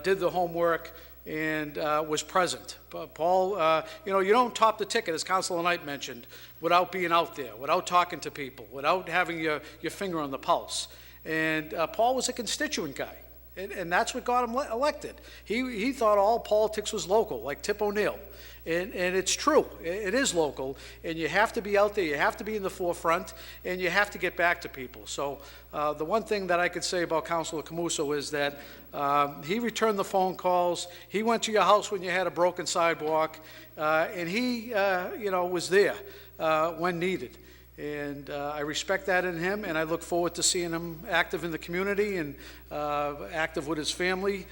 did the homework and was present. Paul, you don't top the ticket, as Councilor Knight mentioned, without being out there, without talking to people, without having your finger on the pulse. And Paul was a constituent guy. And that's what got him elected. He thought all politics was local, like Tip O'Neill. And it's true. It is local. And you have to be out there. You have to be in the forefront. And you have to get back to people. So the one thing that I could say about Councilor Camuso is that he returned the phone calls. He went to your house when you had a broken sidewalk. And he, was there when needed. And I respect that in him, and I look forward to seeing him active in the community and active with his family,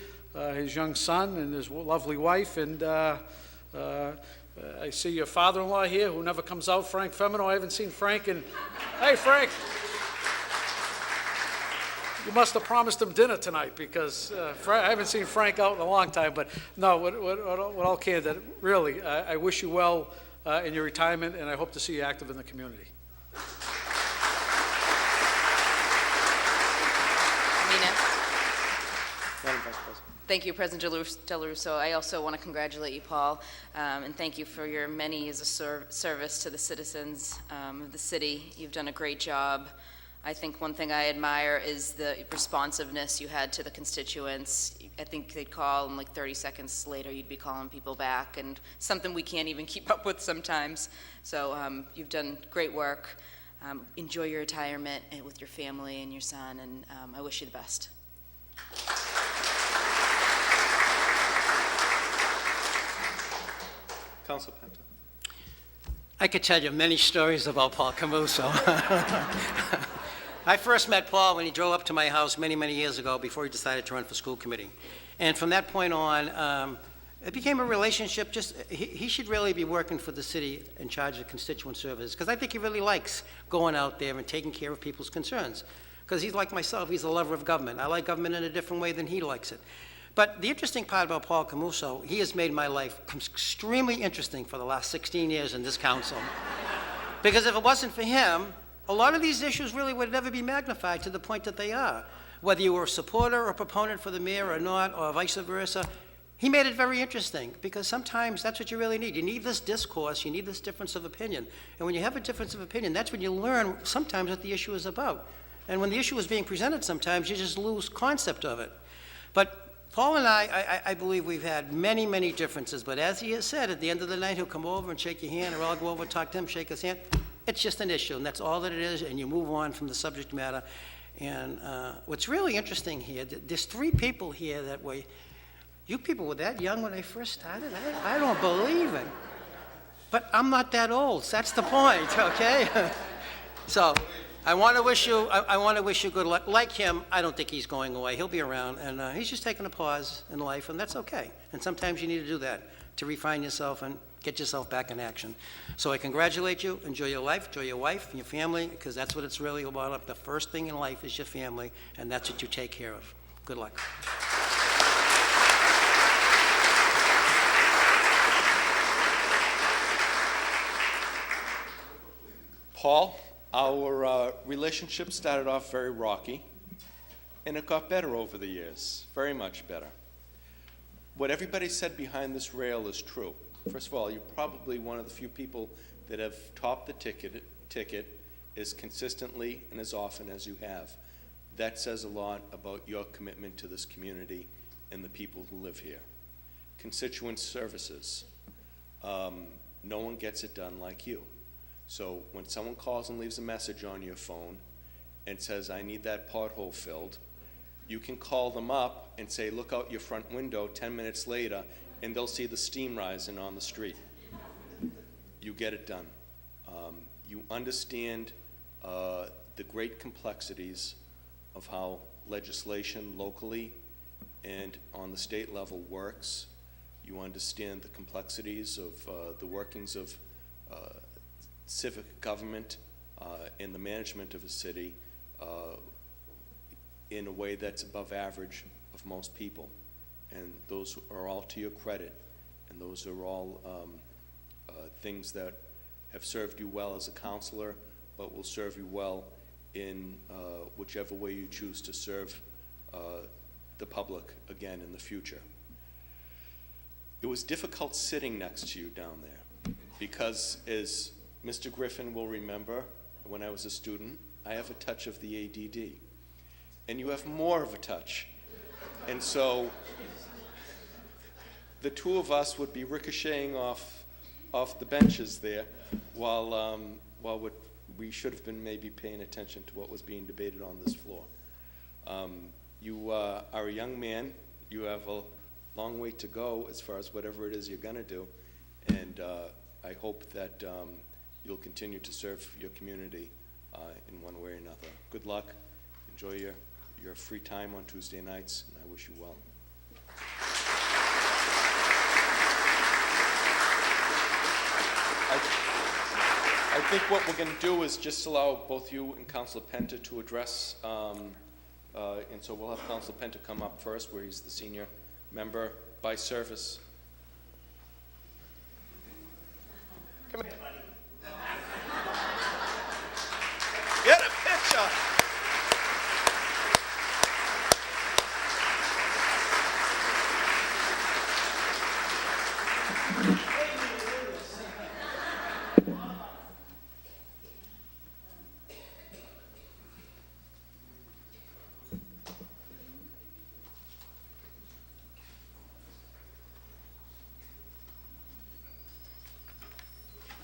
his young son and his lovely wife. And I see your father-in-law here, who never comes out, Frank Femino. I haven't seen Frank in... Hey, Frank! You must have promised him dinner tonight, because I haven't seen Frank out in a long time. But no, what all candid, really, I wish you well in your retirement, and I hope to see you active in the community. Madam Vice President. Thank you, President Del Russo. I also want to congratulate you, Paul, and thank you for your many years of service to the citizens of the city. You've done a great job. I think one thing I admire is the responsiveness you had to the constituents. I think they'd call, and like 30 seconds later, you'd be calling people back, and something we can't even keep up with sometimes. So you've done great work. Enjoy your retirement with your family and your son, and I wish you the best. Councilor Penta. I could tell you many stories about Paul Camuso. I first met Paul when he drove up to my house many, many years ago before he decided to run for school committee. And from that point on, it became a relationship. He should really be working for the city in charge of constituent services, because I think he really likes going out there and taking care of people's concerns. Because he's like myself, he's a lover of government. I like government in a different way than he likes it. But the interesting part about Paul Camuso, he has made my life extremely interesting for the last 16 years in this council. Because if it wasn't for him, a lot of these issues really would never be magnified to the point that they are. Whether you were a supporter or proponent for the mayor or not, or vice versa, he made it very interesting, because sometimes that's what you really need. You need this discourse, you need this difference of opinion. And when you have a difference of opinion, that's when you learn sometimes what the issue is about. And when the issue is being presented, sometimes you just lose concept of it. But Paul and I believe we've had many, many differences, but as he has said, at the end of the night, he'll come over and shake your hand, or I'll go over and talk to him, shake his hand. It's just an issue, and that's all that it is, and you move on from the subject matter. And what's really interesting here, there's 3 people here that were, you people were that young when I first started? I don't believe it. But I'm not that old, so that's the point, okay? So, I want to wish you good luck. Like him, I don't think he's going away. He'll be around, and he's just taking a pause in life, and that's okay. And sometimes you need to do that to refine yourself and get yourself back in action. So I congratulate you. Enjoy your life. Enjoy your wife and your family, because that's what it's really about. The first thing in life is your family, and that's what you take care of. Good luck. Paul, our relationship started off very rocky, and it got better over the years, very much better. What everybody said behind this rail is true. First of all, you're probably one of the few people that have topped the ticket as consistently and as often as you have. That says a lot about your commitment to this community and the people who live here. Constituent services. No one gets it done like you. So when someone calls and leaves a message on your phone and says, I need that pothole filled, you can call them up and say, look out your front window 10 minutes later, and they'll see the steam rising on the street. You get it done. You understand the great complexities of how legislation locally and on the state level works. You understand the complexities of the workings of civic government and the management of a city in a way that's above average of most people. And those are all to your credit, and those are all things that have served you well as a counselor, but will serve you well in whichever way you choose to serve the public again in the future. It was difficult sitting next to you down there because, as Mr. Griffin will remember, when I was a student, I have a touch of the ADD, and you have more of a touch. And so the two of us would be ricocheting off the benches there while we should have been maybe paying attention to what was being debated on this floor. You are a young man. You have a long way to go as far as whatever it is you're going to do, and I hope that you'll continue to serve your community in one way or another. Good luck. Enjoy your free time on Tuesday nights, and I wish you well. I think what we're going to do is just allow both you and Councilor Penta to address, and so we'll have Councilor Penta come up first, where he's the senior member by service. Come here, buddy. Get a picture.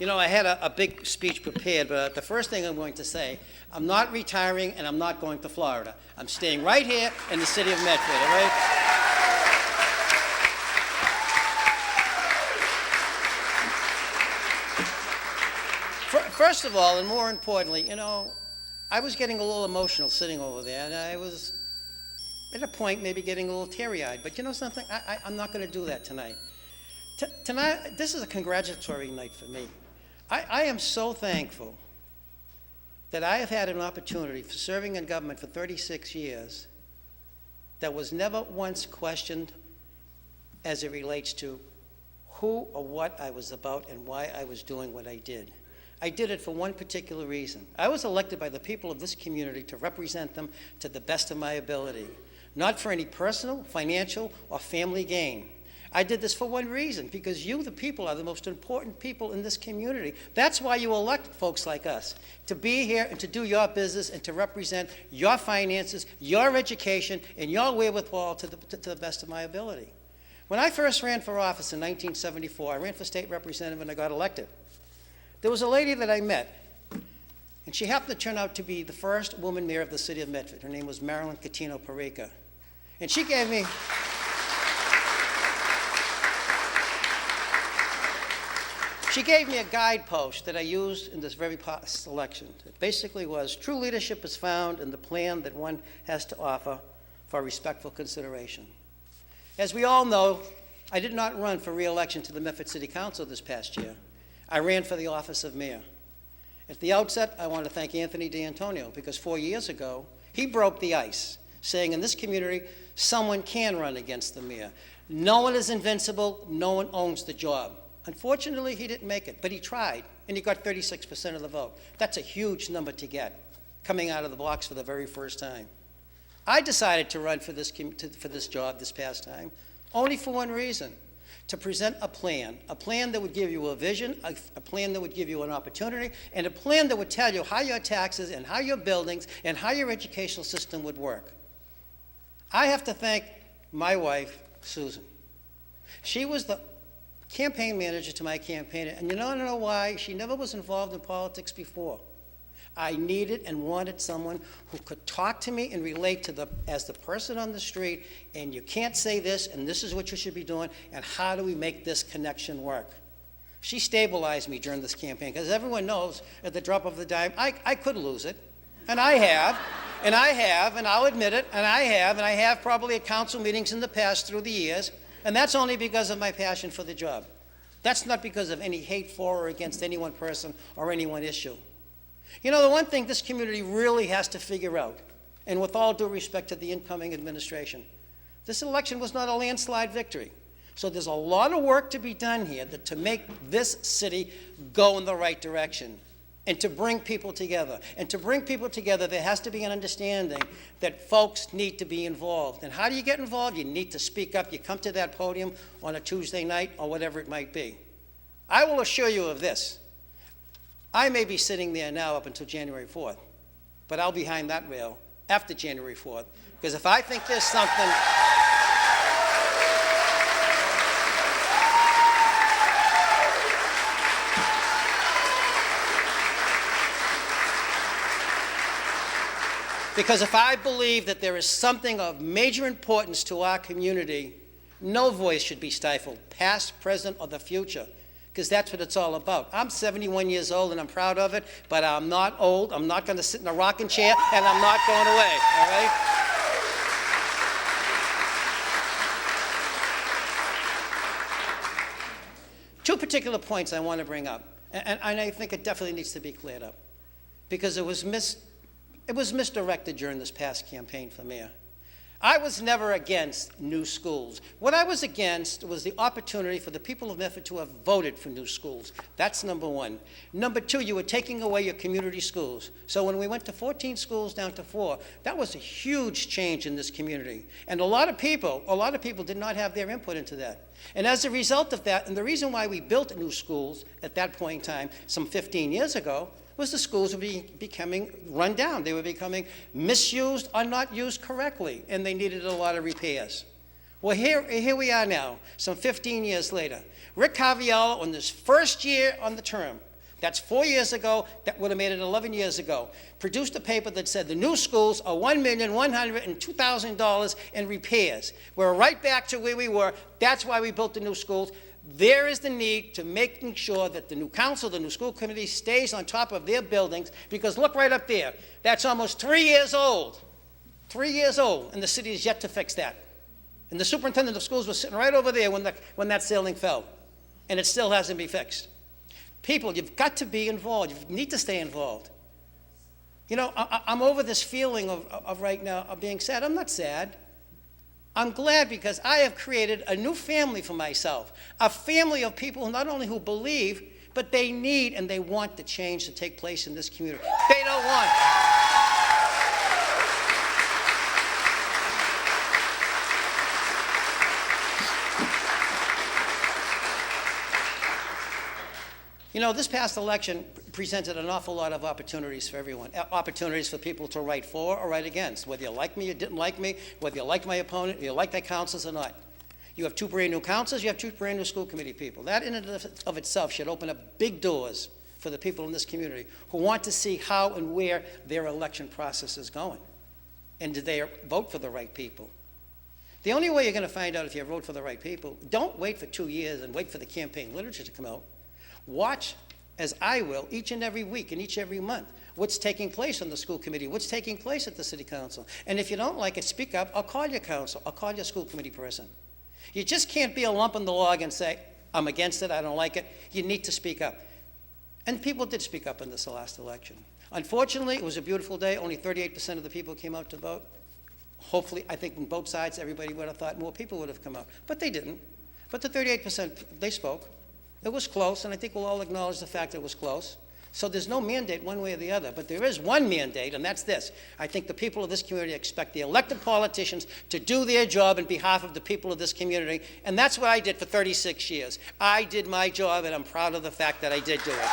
You know, I had a big speech prepared, but the first thing I'm going to say, I'm not retiring and I'm not going to Florida. I'm staying right here in the city of Medford, all right? First of all, and more importantly, you know, I was getting a little emotional sitting over there, and I was at a point maybe getting a little teary-eyed. But you know something? I'm not going to do that tonight. Tonight, this is a congratulatory night for me. I am so thankful that I have had an opportunity for serving in government for 36 years that was never once questioned as it relates to who or what I was about and why I was doing what I did. I did it for one particular reason. I was elected by the people of this community to represent them to the best of my ability, not for any personal, financial, or family gain. I did this for one reason, because you, the people, are the most important people in this community. That's why you elect folks like us, to be here and to do your business and to represent your finances, your education, and your wherewithal to the best of my ability. When I first ran for office in 1974, I ran for state representative and I got elected. There was a lady that I met, and she happened to turn out to be the first woman mayor of the city of Medford. Her name was Marilyn Catino Perica. And she gave me... She gave me a guidepost that I used in this very past election. It basically was, true leadership is found in the plan that one has to offer for respectful consideration. As we all know, I did not run for re-election to the Medford City Council this past year. I ran for the office of mayor. At the outset, I want to thank Anthony D'Antonio, because 4 years ago, he broke the ice, saying in this community, someone can run against the mayor. No one is invincible, no one owns the job. Unfortunately, he didn't make it, but he tried, and he got 36% of the vote. That's a huge number to get, coming out of the blocks for the very first time. I decided to run for this job this past time, only for one reason: to present a plan that would give you a vision, a plan that would give you an opportunity, and a plan that would tell you how your taxes and how your buildings and how your educational system would work. I have to thank my wife, Susan. She was the campaign manager to my campaign, and you don't know why she never was involved in politics before. I needed and wanted someone who could talk to me and relate to as the person on the street, and you can't say this, and this is what you should be doing, and how do we make this connection work? She stabilized me during this campaign, because everyone knows at the drop of the dime, I could lose it, and I have, and I'll admit it, and I have probably at council meetings in the past through the years, and that's only because of my passion for the job. That's not because of any hate for or against any one person or any one issue. You know, the one thing this community really has to figure out, and with all due respect to the incoming administration, this election was not a landslide victory. So there's a lot of work to be done here to make this city go in the right direction, and to bring people together. And to bring people together, there has to be an understanding that folks need to be involved. And how do you get involved? You need to speak up. You come to that podium on a Tuesday night or whatever it might be. I will assure you of this. I may be sitting there now up until January 4th, but I'll be behind that rail after January 4th, because if I think there's something... Because if I believe that there is something of major importance to our community, no voice should be stifled, past, present, or the future, because that's what it's all about. I'm 71 years old, and I'm proud of it, but I'm not old. I'm not going to sit in a rocking chair, and I'm not going away, all right? Two particular points I want to bring up, and I think it definitely needs to be cleared up, because it was misdirected during this past campaign for mayor. I was never against new schools. What I was against was the opportunity for the people of Medford to have voted for new schools. That's number one. Number two, you were taking away your community schools. So when we went to 14 schools down to 4, that was a huge change in this community. And a lot of people did not have their input into that. And as a result of that, and the reason why we built new schools at that point in time, some 15 years ago, was the schools were becoming run down. They were becoming misused or not used correctly, and they needed a lot of repairs. Well, here we are now, some 15 years later. Rick Caviello, on this first year on the term, that's 4 years ago, that would have made it 11 years ago, produced a paper that said the new schools are $1,102,000 in repairs. We're right back to where we were. That's why we built the new schools. There is the need to making sure that the new council, the new school committee, stays on top of their buildings, because look right up there. That's almost 3 years old. 3 years old, and the city is yet to fix that. And the superintendent of schools was sitting right over there when that ceiling fell, and it still hasn't been fixed. People, you've got to be involved. You need to stay involved. You know, I'm over this feeling of right now of being sad. I'm not sad. I'm glad, because I have created a new family for myself, a family of people not only who believe, but they need and they want the change to take place in this community. They don't want. You know, this past election presented an awful lot of opportunities for everyone, opportunities for people to write for or write against, whether you like me or didn't like me, whether you liked my opponent, you liked their councils or not. You have 2 brand new councils, you have 2 brand new school committee people. That in and of itself should open up big doors for the people in this community who want to see how and where their election process is going. And do they vote for the right people? The only way you're going to find out if you vote for the right people, don't wait for 2 years and wait for the campaign literature to come out. Watch, as I will, each and every week and each every month, what's taking place on the school committee, what's taking place at the city council. And if you don't like it, speak up, or call your council, or call your school committee person. You just can't be a lump in the log and say, I'm against it, I don't like it. You need to speak up. And people did speak up in this last election. Unfortunately, it was a beautiful day. Only 38% of the people came out to vote. Hopefully, I think on both sides, everybody would have thought more people would have come out. But they didn't. But the 38%, they spoke. It was close, and I think we'll all acknowledge the fact that it was close. So there's no mandate one way or the other, but there is one mandate, and that's this. I think the people of this community expect the elected politicians to do their job on behalf of the people of this community, and that's what I did for 36 years. I did my job, and I'm proud of the fact that I did do it.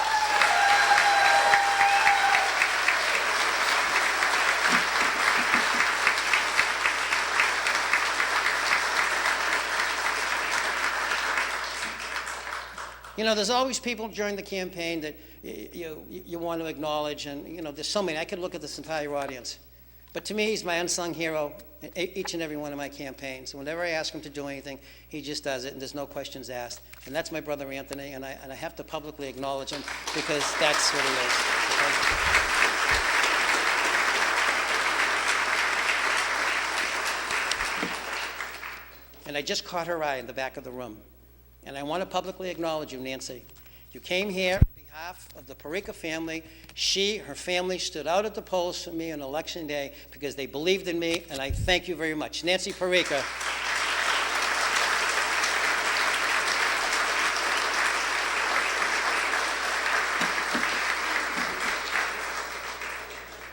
You know, there's always people during the campaign that you want to acknowledge, and, you know, there's so many. I could look at this entire audience. But to me, he's my unsung hero in each and every one of my campaigns. Whenever I ask him to do anything, he just does it, and there's no questions asked. And that's my brother Anthony, and I have to publicly acknowledge him because that's what he is. Okay? And I just caught her eye in the back of the room. And I want to publicly acknowledge you, Nancy. You came here on behalf of the Parika family. Her family stood out at the polls for me on Election Day because they believed in me, and I thank you very much. Nancy Parika.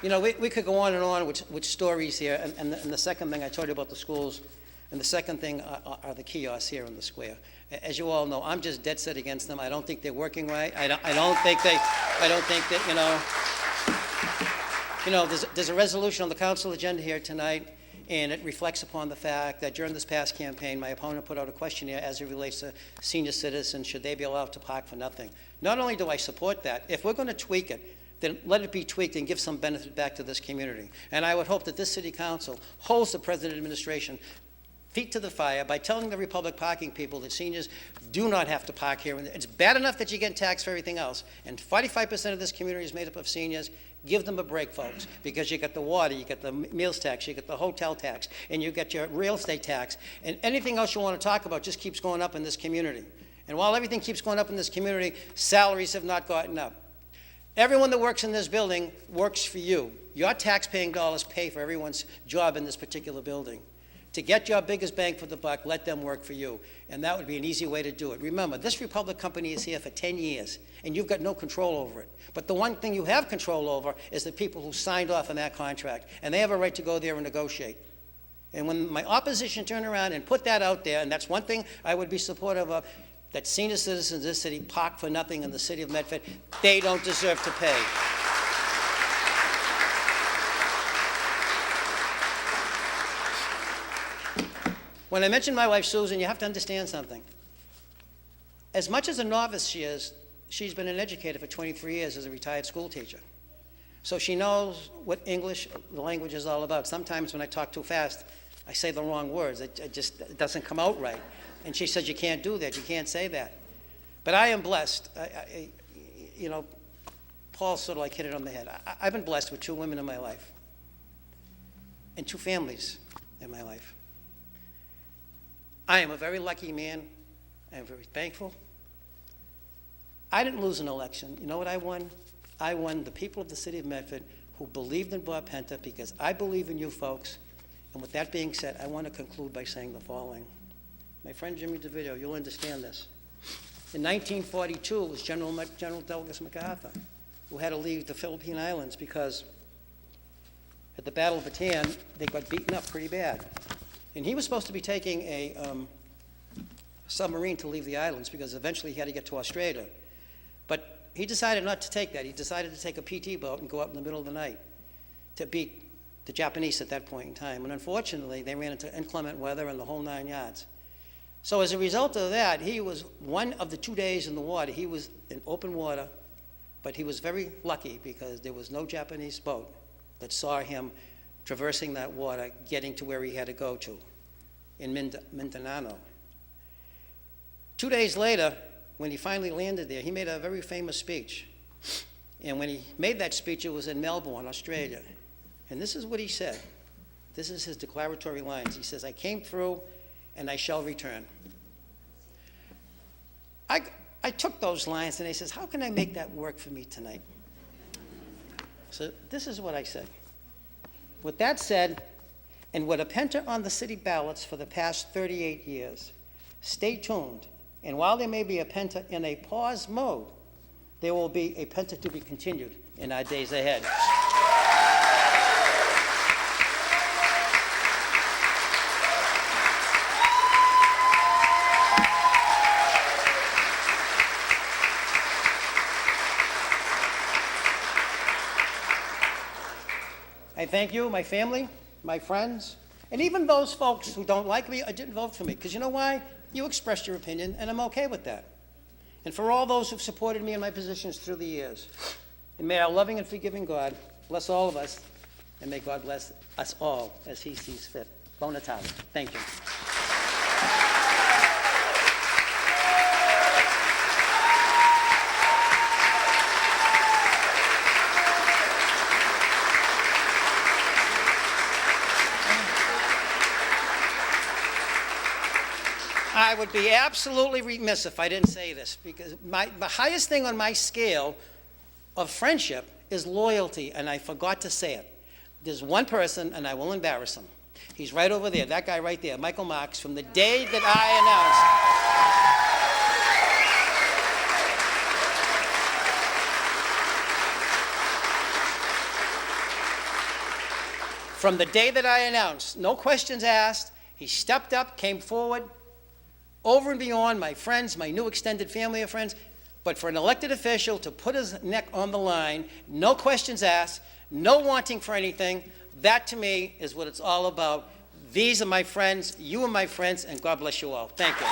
You know, we could go on and on with stories here, and the second thing I told you about the schools, and the second thing are the kiosks here in the square. As you all know, I'm just dead set against them. I don't think they're working right. I don't think that, you know, there's a resolution on the council agenda here tonight, and it reflects upon the fact that during this past campaign, my opponent put out a questionnaire as it relates to senior citizens, should they be allowed to park for nothing? Not only do I support that, if we're going to tweak it, then let it be tweaked and give some benefit back to this community. And I would hope that this city council holds the present administration feet to the fire by telling the Republic parking people that seniors do not have to park here. It's bad enough that you get taxed for everything else, and 45% of this community is made up of seniors. Give them a break, folks, because you got the water, you got the meals tax, you got the hotel tax, and you got your real estate tax, and anything else you want to talk about just keeps going up in this community. And while everything keeps going up in this community, salaries have not gotten up. Everyone that works in this building works for you. Your tax-paying dollars pay for everyone's job in this particular building. To get your biggest bang for the buck, let them work for you. And that would be an easy way to do it. Remember, this Republic company is here for 10 years, and you've got no control over it. But the one thing you have control over is the people who signed off on that contract, and they have a right to go there and negotiate. And when my opposition turned around and put that out there, and that's one thing I would be supportive of, that senior citizens in this city park for nothing in the city of Medford, they don't deserve to pay. When I mentioned my wife, Susan, you have to understand something. As much as a novice she is, she's been an educator for 23 years as a retired school teacher. So she knows what English, the language, is all about. Sometimes when I talk too fast, I say the wrong words. It doesn't come out right. And she says, you can't do that, you can't say that. But I am blessed. You know, Paul sort of like hit it on the head. I've been blessed with 2 women in my life and 2 families in my life. I am a very lucky man. I am very thankful. I didn't lose an election. You know what I won? I won the people of the city of Medford who believed in Bob Penta because I believe in you folks. And with that being said, I want to conclude by saying the following. My friend Jimmy DeVito, you'll understand this. In 1942, it was General Douglas MacArthur who had to leave the Philippine Islands because at the Battle of Bataan, they got beaten up pretty bad. And he was supposed to be taking a submarine to leave the islands because eventually he had to get to Australia. But he decided not to take that. He decided to take a PT boat and go out in the middle of the night to beat the Japanese at that point in time. And unfortunately, they ran into inclement weather and the whole 9 yards. So as a result of that, he was one of the 2 days in the water. He was in open water, but he was very lucky because there was no Japanese boat that saw him traversing that water, getting to where he had to go to, in Mindanao. 2 days later, when he finally landed there, he made a very famous speech. And when he made that speech, it was in Melbourne, Australia. And this is what he said. This is his declaratory lines. He says, I came through and I shall return. I took those lines and I says, how can I make that work for me tonight? So this is what I said. With that said, and with a Penta on the city ballots for the past 38 years, stay tuned And while there may be a Penta in a pause mode, there will be a Penta to be continued in our days ahead. I thank you, my family, my friends, and even those folks who don't like me or didn't vote for me, because you know why? You expressed your opinion, and I'm okay with that. And for all those who've supported me in my positions through the years, and may our loving and forgiving God bless all of us, and may God bless us all as he sees fit. Bona Natale. Thank you. I would be absolutely remiss if I didn't say this, because the highest thing on my scale of friendship is loyalty, and I forgot to say it. There's one person, and I will embarrass him. He's right over there, that guy right there, Michael Marks, from the day that I announced. From the day that I announced, no questions asked, he stepped up, came forward, over and beyond my friends, my new extended family of friends, but for an elected official to put his neck on the line, no questions asked, no wanting for anything, that to me is what it's all about. These are my friends, you are my friends, and God bless you all. Thank you.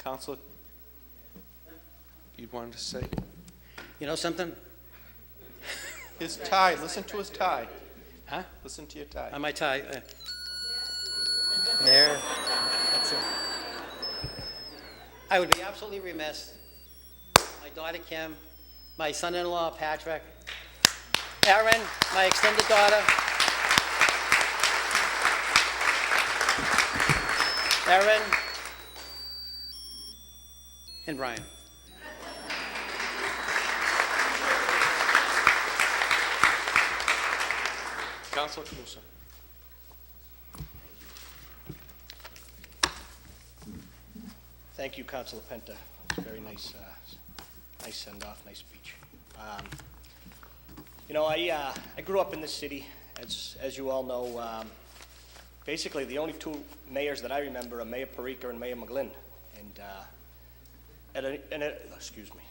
Counselor, you wanted to say? You know something? His tie, listen to his tie. Huh? Listen to your tie. On my tie. There. That's it. I would be absolutely remiss. My daughter Kim, my son-in-law Patrick, Erin, my extended daughter, Erin, and Brian. Councilor Camuso. Thank you, Councilor Penta. It's a very nice, nice send-off, nice speech. You know, I grew up in this city, as you all know. Basically, the only two mayors that I remember are Mayor Perica and Mayor McGlynn. And excuse me,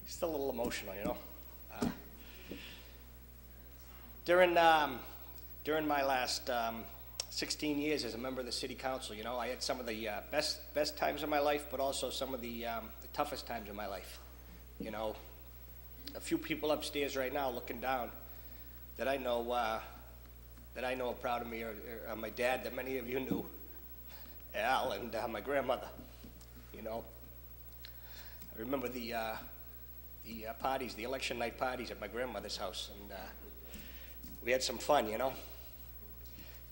still a little emotional, you know. During my last 16 years as a member of the City Council, you know, I had some of the best times of my life, but also some of the toughest times of my life. You know, a few people upstairs right now looking down that I know are proud of me are my dad, that many of you knew, Al, and my grandmother. You know, I remember the parties, the election night parties at my grandmother's house, and we had some fun, you know.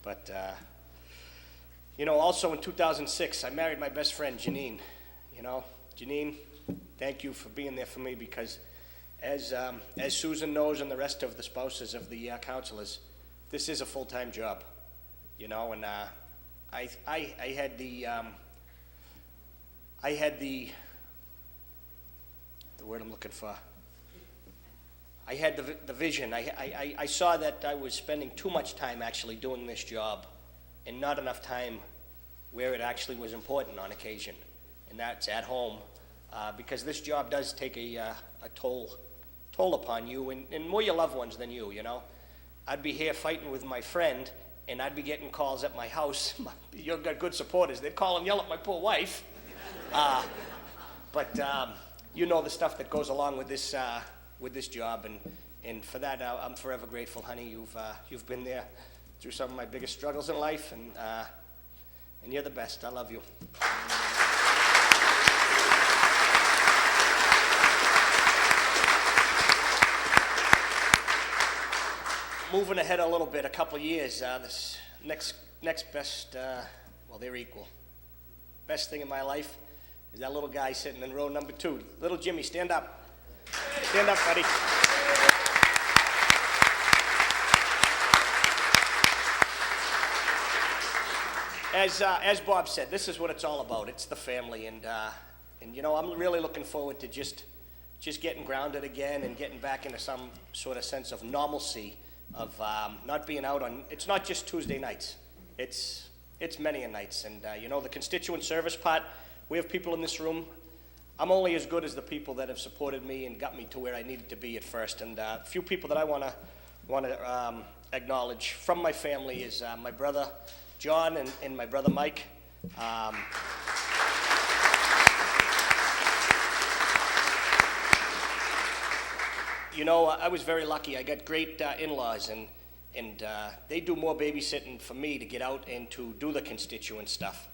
But, you know, also in 2006, I married my best friend, Janine. You know, Janine, thank you for being there for me, because as Susan knows and the rest of the spouses of the councilors, this is a full-time job, you know, and I had the the word I'm looking for. I had the vision. I saw that I was spending too much time actually doing this job and not enough time where it actually was important on occasion, and that's at home, because this job does take a toll upon you and more your loved ones than you know. I'd be here fighting with my friend, and I'd be getting calls at my house. You've got good supporters. They'd call and yell at my poor wife. But you know the stuff that goes along with this job, and for that I'm forever grateful, honey. You've been there through some of my biggest struggles in life, and you're the best. I love you. Moving ahead a little bit, a couple of years, this next best, well, they're equal. Best thing in my life is that little guy sitting in row number 2. Little Jimmy, stand up. Stand up, buddy. As Bob said, this is what it's all about. It's the family, and you know, I'm really looking forward to just getting grounded again and getting back into some sort of sense of normalcy of not being out on. It's not just Tuesday nights. It's many a nights, and you know, the constituent service part. We have people in this room. I'm only as good as the people that have supported me and got me to where I needed to be at first. And a few people that I want to acknowledge from my family is my brother John and my brother Mike. You know, I was very lucky. I got great in-laws, and they do more babysitting for me to get out and to do the constituent stuff.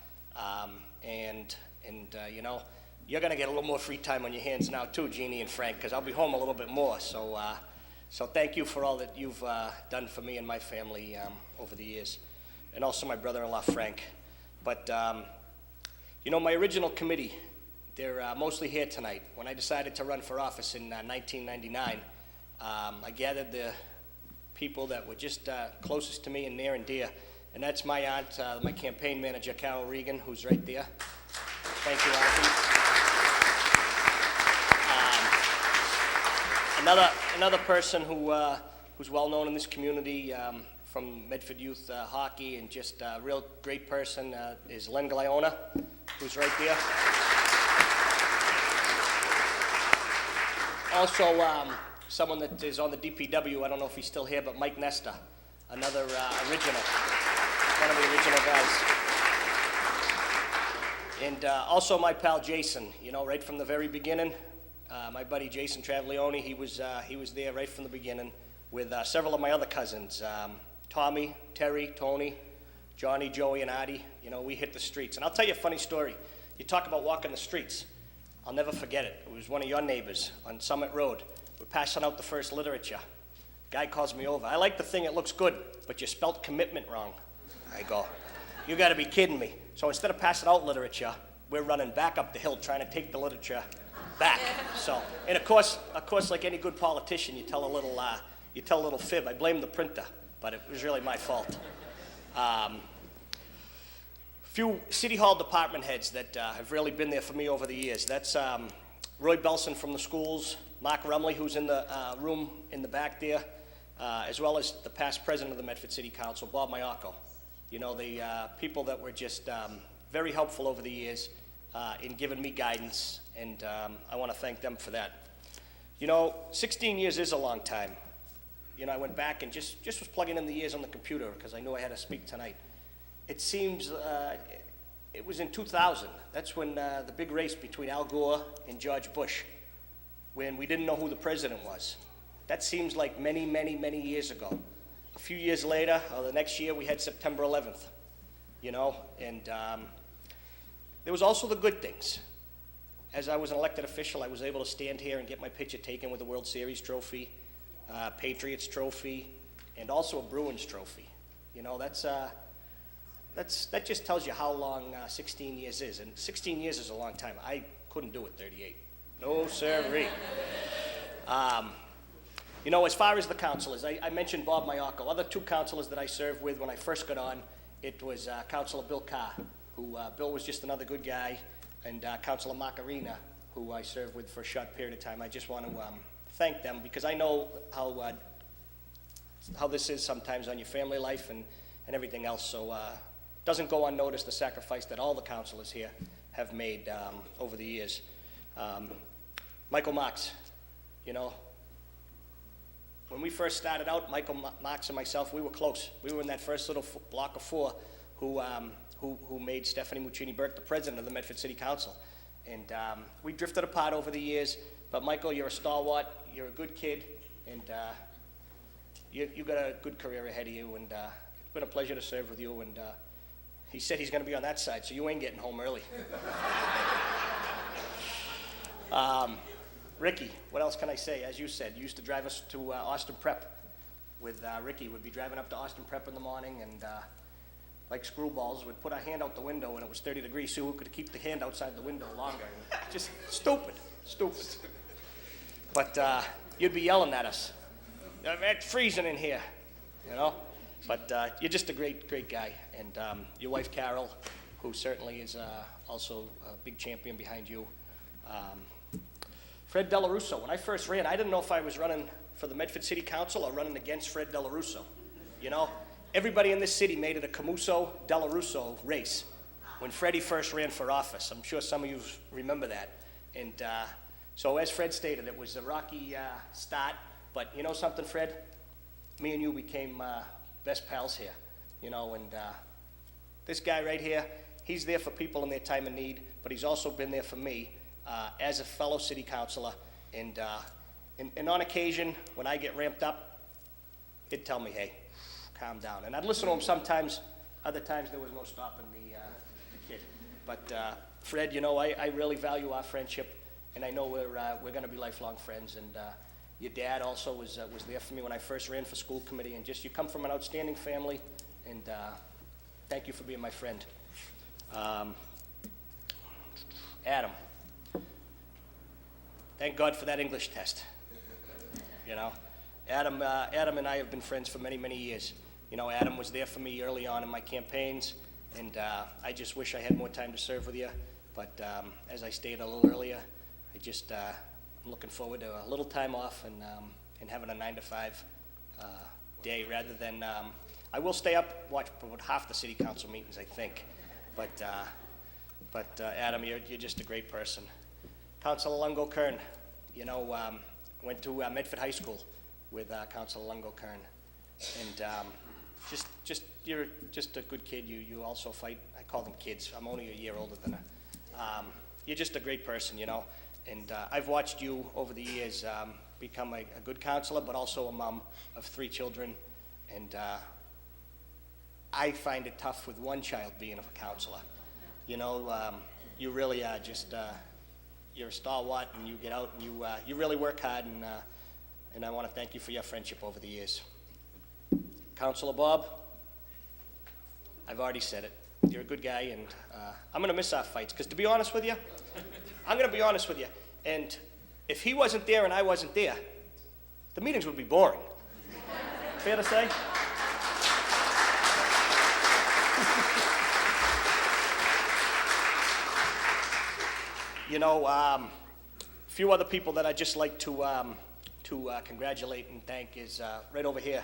You know, you're going to get a little more free time on your hands now too, Jeannie and Frank, because I'll be home a little bit more. So thank you for all that you've done for me and my family over the years, and also my brother-in-law Frank. But you know, my original committee, they're mostly here tonight. When I decided to run for office in 1999, I gathered the people that were just closest to me and near and dear, and that's my aunt, my campaign manager, Carol Regan, who's right there. Thank you, Auntie. Another person who's well known in this community from Medford Youth Hockey, and just a real great person is Len Gliona, who's right there. Also, someone that is on the DPW, I don't know if he's still here, but Mike Nesta, another original, one of the original guys. And also my pal Jason, you know, right from the very beginning. My buddy Jason Travaglione, he was there right from the beginning with several of my other cousins, Tommy, Terry, Tony, Johnny, Joey, and Artie. You know, we hit the streets. And I'll tell you a funny story. You talk about walking the streets. I'll never forget it. It was one of your neighbors on Summit Road. We're passing out the first literature. Guy calls me over. I like the thing, it looks good, but you spelt commitment wrong. I go, you gotta be kidding me. So instead of passing out literature, we're running back up the hill trying to take the literature back. So, and of course, like any good politician, you tell a little fib. I blame the printer, but it was really my fault. Few City Hall department heads that have really been there for me over the years. That's Roy Belson from the schools, Mark Rumley, who's in the room in the back there, as well as the past president of the Medford City Council, Bob Maiocco. You know, the people that were just very helpful over the years in giving me guidance, and I want to thank them for that. You know, 16 years is a long time. You know, I went back and just was plugging in the years on the computer because I knew I had to speak tonight. It seems it was in 2000. That's when the big race between Al Gore and George Bush, when we didn't know who the president was. That seems like many, many, many years ago. A few years later, or the next year, we had September 11th, you know, and there was also the good things. As I was an elected official, I was able to stand here and get my picture taken with the World Series trophy, Patriots trophy, and also a Bruins trophy. You know, that just tells you how long 16 years is, and 16 years is a long time. I couldn't do it 38. No sirree. You know, as far as the councilors, I mentioned Bob Maiocco. Other two councilors that I served with when I first got on, it was Councilor Bill Carr, who Bill was just another good guy, and Councilor Mark Arena, who I served with for a short period of time. I just want to thank them because I know how this is sometimes on your family life and everything else. So it doesn't go unnoticed the sacrifice that all the councilors here have made over the years. Michael Marks, you know, when we first started out, Michael Marks and myself, we were close. We were in that first little block of four who made Stephanie Muccini-Burke the president of the Medford City Council. And we drifted apart over the years, but Michael, you're a stalwart, you're a good kid, and you got a good career ahead of you, and it's been a pleasure to serve with you, and he said he's gonna be on that side, so you ain't getting home early. Ricky, what else can I say? As you said, you used to drive us to Austin Prep with Ricky. We'd be driving up to Austin Prep in the morning, and like screwballs, we'd put our hand out the window, and it was 30 degrees, so we could keep the hand outside the window longer. Just stupid. But you'd be yelling at us. It's freezing in here, you know? But you're just a great guy. And your wife, Carol, who certainly is also a big champion behind you. Fred Delarusso, when I first ran, I didn't know if I was running for the Medford City Council or running against Fred Delarusso. You know, everybody in this city made it a Camuso-Delarusso race when Freddie first ran for office. I'm sure some of you remember that. And so as Fred stated, it was a rocky start, but you know something, Fred? Me and you became best pals here, you know, and this guy right here, he's there for people in their time of need, but he's also been there for me as a fellow city councilor, and on occasion, when I get ramped up, he'd tell me, hey, calm down. And I'd listen to him sometimes, other times there was no stopping the kid. But Fred, you know, I really value our friendship, and I know we're gonna be lifelong friends, and your dad also was there for me when I first ran for school committee, and just, you come from an outstanding family, and thank you for being my friend. Adam. Thank God for that English test. You know, Adam and I have been friends for many, many years. You know, Adam was there for me early on in my campaigns, and I just wish I had more time to serve with you. But as I stated a little earlier, I'm looking forward to a little time off and having a 9-to-5 day rather than. I will stay up, watch about half the city council meetings, I think. But Adam, you're just a great person. Councilor Lungo Kern, you know, went to Medford High School with Councilor Lungo Kern, and you're just a good kid. You also fight. I call them kids. I'm only a year older than her. You're just a great person, you know, and I've watched you over the years become a good councilor, but also a mom of 3 children, and I find it tough with one child being a counselor. You know, you really are just. You're a stalwart, and you get out, and you really work hard, and I want to thank you for your friendship over the years. Councilor Bob, I've already said it. You're a good guy, and I'm going to miss our fights, because to be honest with you, I'm going to be honest with you, and if he wasn't there and I wasn't there, the meetings would be boring. Fair to say? You know, a few other people that I'd just like to congratulate and thank is right over here,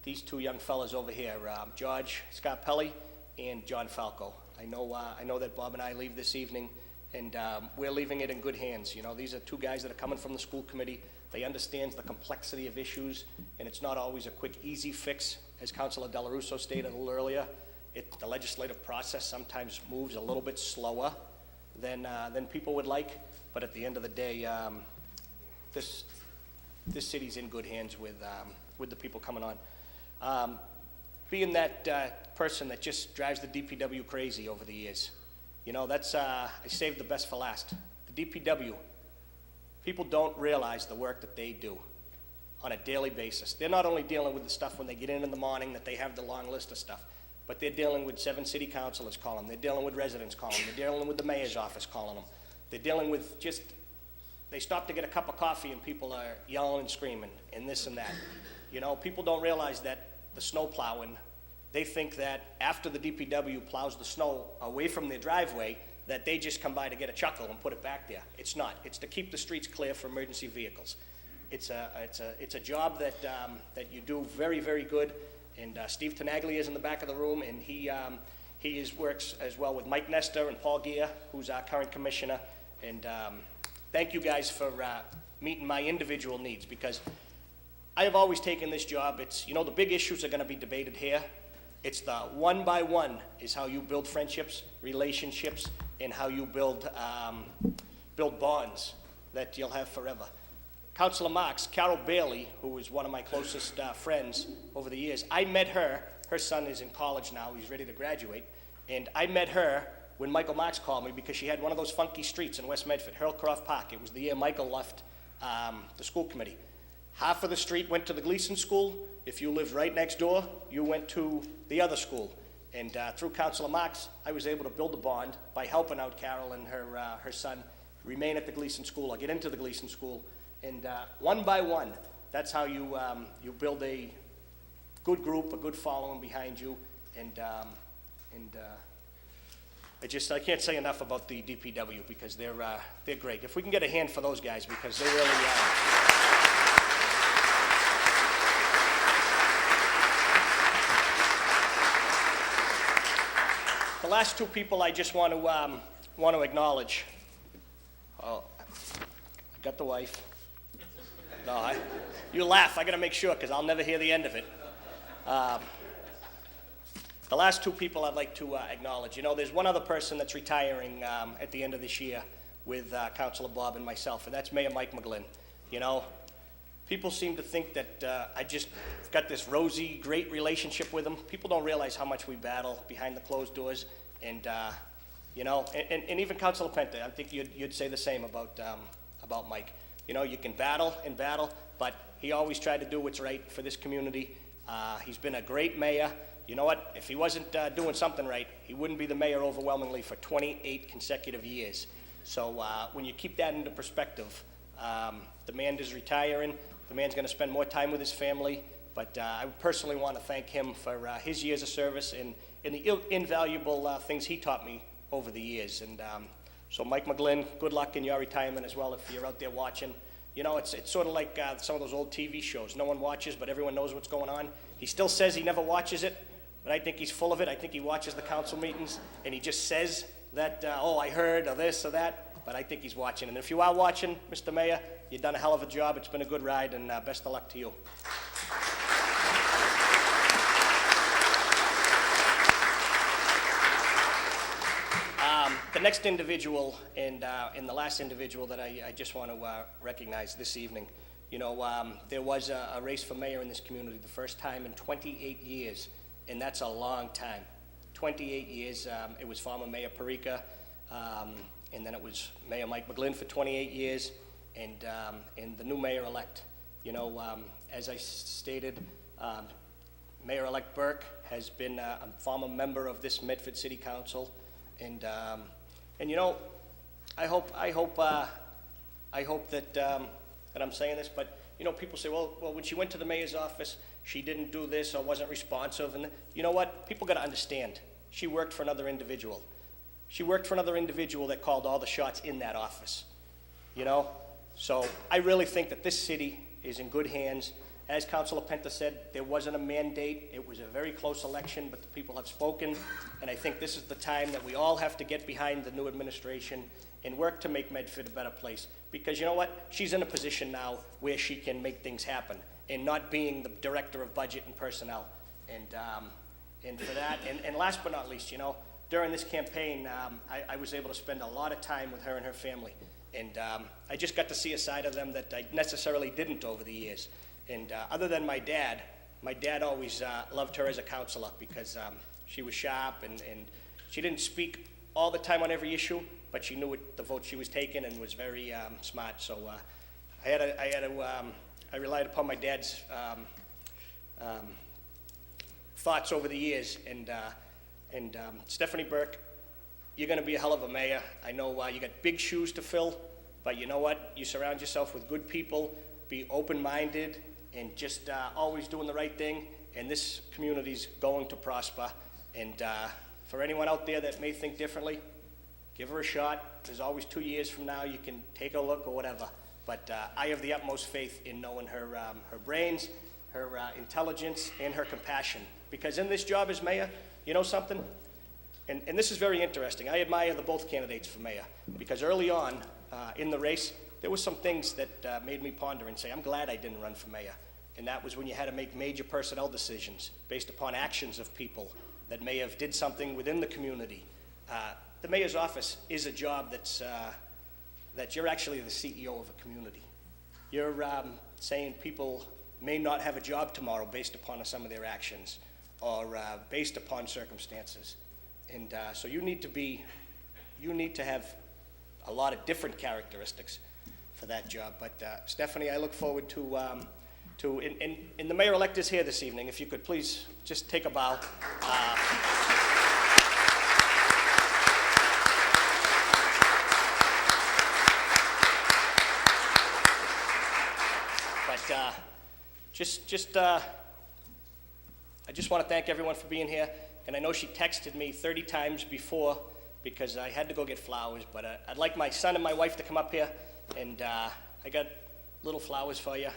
these 2 young fellas over here, George Scarpelli and John Falco. I know that Bob and I leave this evening, and we're leaving it in good hands. You know, these are 2 guys that are coming from the school committee. They understand the complexity of issues, and it's not always a quick, easy fix. As Councilor Delarusso stated a little earlier, the legislative process sometimes moves a little bit slower than people would like, but at the end of the day, this city's in good hands with the people coming on. Being that person that just drives the DPW crazy over the years, you know, that's I saved the best for last. The DPW, people don't realize the work that they do on a daily basis. They're not only dealing with the stuff when they get in the morning, that they have the long list of stuff, but they're dealing with 7 city councilors calling them. They're dealing with residents calling them. They're dealing with the mayor's office calling them. They're dealing with they stop to get a cup of coffee and people are yelling and screaming and this and that. You know, people don't realize that the snow plowing, they think that after the DPW plows the snow away from their driveway, that they just come by to get a chuckle and put it back there. It's not. It's to keep the streets clear for emergency vehicles. It's a job that you do very, very good. And Steve Tenaglia is in the back of the room, and he works as well with Mike Nestor and Paul Gia, who's our current commissioner. And thank you guys for meeting my individual needs, because I have always taken this job. It's, the big issues are going to be debated here. It's the one by one is how you build friendships, relationships, and how you build bonds that you'll have forever. Councilor Marks, Carol Bailey, who is one of my closest friends over the years, I met her. Her son is in college now. He's ready to graduate. And I met her when Michael Marks called me because she had one of those funky streets in West Medford, Hurlcroft Park. It was the year Michael left the school committee. Half of the street went to the Gleason School. If you lived right next door, you went to the other school. And through Councilor Marks, I was able to build a bond by helping out Carol and her son remain at the Gleason School or get into the Gleason School. And one by one, that's how you build a good group, a good following behind you. And I can't say enough about the DPW because they're great. If we can get a hand for those guys, because they really The last two people I just want to acknowledge. Oh, I got the wife. No, you laugh. I got to make sure because I'll never hear the end of it. The last two people I'd like to acknowledge. There's one other person that's retiring at the end of this year with Councilor Bob and myself, and that's Mayor Mike McGlynn. People seem to think that I just got this rosy, great relationship with him. People don't realize how much we battle behind the closed doors, and and even Councilor Penta, I think you'd say the same about Mike. You can battle and battle, but he always tried to do what's right for this community. He's been a great mayor. You know what? If he wasn't doing something right, he wouldn't be the mayor overwhelmingly for 28 consecutive years. So when you keep that into perspective, the man is retiring. The man's going to spend more time with his family. But I personally want to thank him for his years of service and the invaluable things he taught me over the years. And so Mike McGlynn, good luck in your retirement as well if you're out there watching. It's sort of like some of those old TV shows. No one watches, but everyone knows what's going on. He still says he never watches it, but I think he's full of it. I think he watches the council meetings, and he just says that, I heard, or this or that, but I think he's watching. And if you are watching, Mr. Mayor, you've done a hell of a job. It's been a good ride, and best of luck to you. The next individual and the last individual that I just want to recognize this evening, there was a race for mayor in this community the first time in 28 years, and that's a long time. 28 years. It was former Mayor Parika, and then it was Mayor Mike McGlynn for 28 years, and the new mayor-elect. As I stated, Mayor-elect Burke has been a former member of this Medford City Council, and I hope that I'm saying this, but people say, well, when she went to the mayor's office, she didn't do this or wasn't responsive, and you know what? People got to understand. She worked for another individual. She worked for another individual that called all the shots in that office. So I really think that this city is in good hands. As Councilor Penta said, there wasn't a mandate. It was a very close election, but the people have spoken. And I think this is the time that we all have to get behind the new administration and work to make Medford a better place. Because you know what? She's in a position now where she can make things happen and not being the director of budget and personnel. And for that, and last but not least, during this campaign, I was able to spend a lot of time with her and her family. And I just got to see a side of them that I necessarily didn't over the years. And other than my dad always loved her as a counselor because she was sharp and she didn't speak all the time on every issue, but she knew what the vote she was taking and was very smart. So I relied upon my dad's thoughts over the years. And Stephanie Burke, you're going to be a hell of a mayor. I know you got big shoes to fill, but you know what? You surround yourself with good people, be open-minded, and just always doing the right thing, and this community's going to prosper. And for anyone out there that may think differently, give her a shot. There's always 2 years from now, you can take a look or whatever. But I have the utmost faith in knowing her brains, her intelligence, and her compassion. Because in this job as mayor, you know something? And this is very interesting. I admire the both candidates for mayor, because early on in the race, there were some things that made me ponder and say, I'm glad I didn't run for mayor. And that was when you had to make major personnel decisions based upon actions of people that may have did something within the community. The mayor's office is a job that you're actually the CEO of a community. You're saying people may not have a job tomorrow based upon some of their actions or based upon circumstances. And so you need to have a lot of different characteristics for that job. But Stephanie, I look forward to and the mayor-elect is here this evening. If you could please just take a bow. I just want to thank everyone for being here. And I know she texted me 30 times before because I had to go get flowers. But I'd like my son and my wife to come up here. And I got little flowers for you.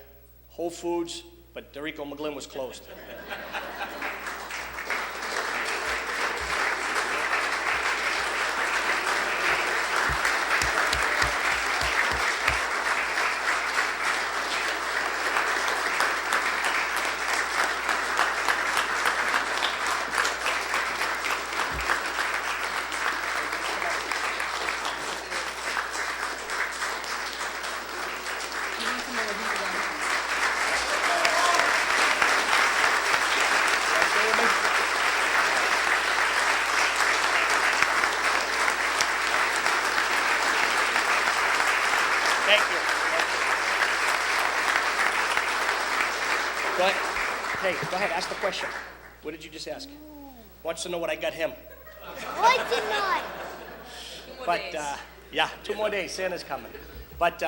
Whole Foods, but Dorico McGlynn was closed. Go ahead, ask the question. What did you just ask? Wants to know what I got him. What did not? But, yeah, 2 more days, Santa's coming. But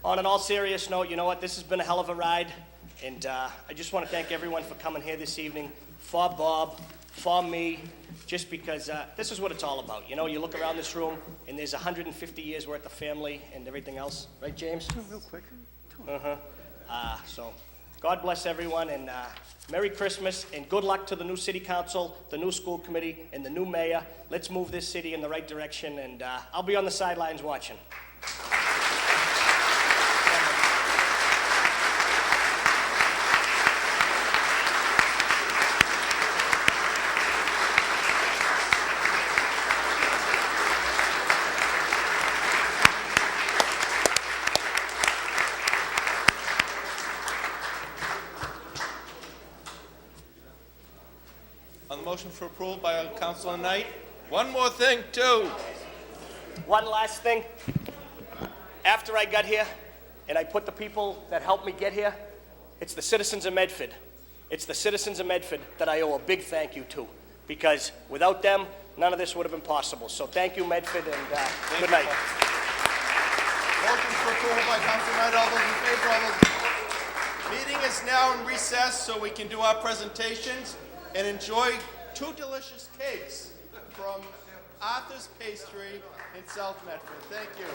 on an all serious note, you know what, this has been a hell of a ride. And I just want to thank everyone for coming here this evening, for Bob, for me, just because this is what it's all about. You know, you look around this room, and there's 150 years worth of family and everything else. Right, James? Real quick. So God bless everyone, and Merry Christmas, and good luck to the new city council, the new school committee, and the new mayor. Let's move this city in the right direction, and I'll be on the sidelines watching. On the motion for approval by Councilor Knight, one more thing, too. One last thing. After I got here, and I put the people that helped me get here, it's the citizens of Medford. It's the citizens of Medford that I owe a big thank you to, because without them, none of this would have been possible. So thank you, Medford, and good night. Motion for approval by Councilor Knight. All those in favor, all those opposed. Meeting is now in recess so we can do our presentations and enjoy 2 delicious cakes from Arthur's Pastry in South Medford. Thank you.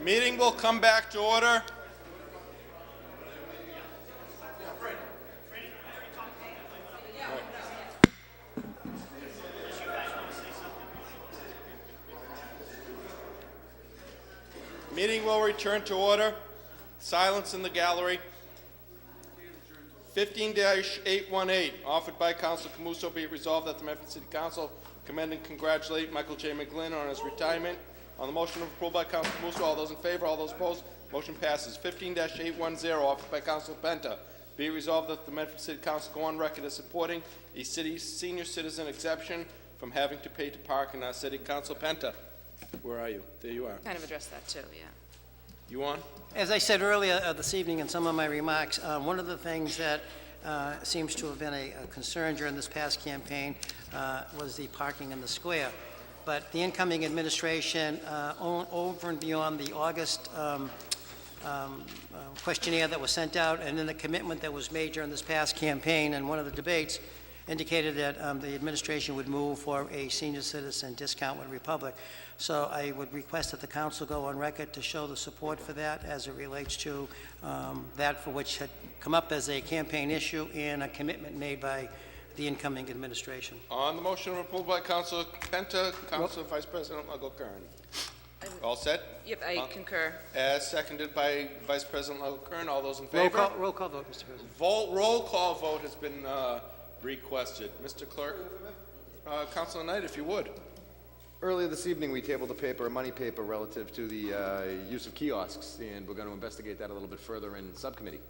Meeting will come back to order. Meeting will return to order. Silence in the gallery. 15-818, offered by Councilor Camuso, be it resolved that the Medford City Council commend and congratulate Michael J. McGlynn on his retirement. On the motion of approval by Councilor Camuso, all those in favor, all those opposed, motion passes. 15-810, offered by Councilor Penta, be it resolved that the Medford City Council go on record as supporting a city senior citizen exemption from having to pay to park in our city. Councilor Penta, where are you? There you are. Kind of addressed that too, yeah. You on? As I said earlier this evening in some of my remarks, one of the things that seems to have been a concern during this past campaign was the parking in the square. But the incoming administration, over and beyond the August questionnaire that was sent out, and then the commitment that was made during this past campaign and one of the debates, indicated that the administration would move for a senior citizen discount with Republic. So I would request that the council go on record to show the support for that as it relates to that for which had come up as a campaign issue and a commitment made by the incoming administration. On the motion of approval by Councilor Penta, Councilor Vice President Lago-Kern. All set? Yep, I concur. As seconded by Vice President Lago-Kern, all those in favor? Roll call vote, Mr. President. Roll call vote has been requested. Mr. Clerk, Councilor Knight, if you would. Earlier this evening, we tabled a money paper relative to the use of kiosks, and we're going to investigate that a little bit further in subcommittee.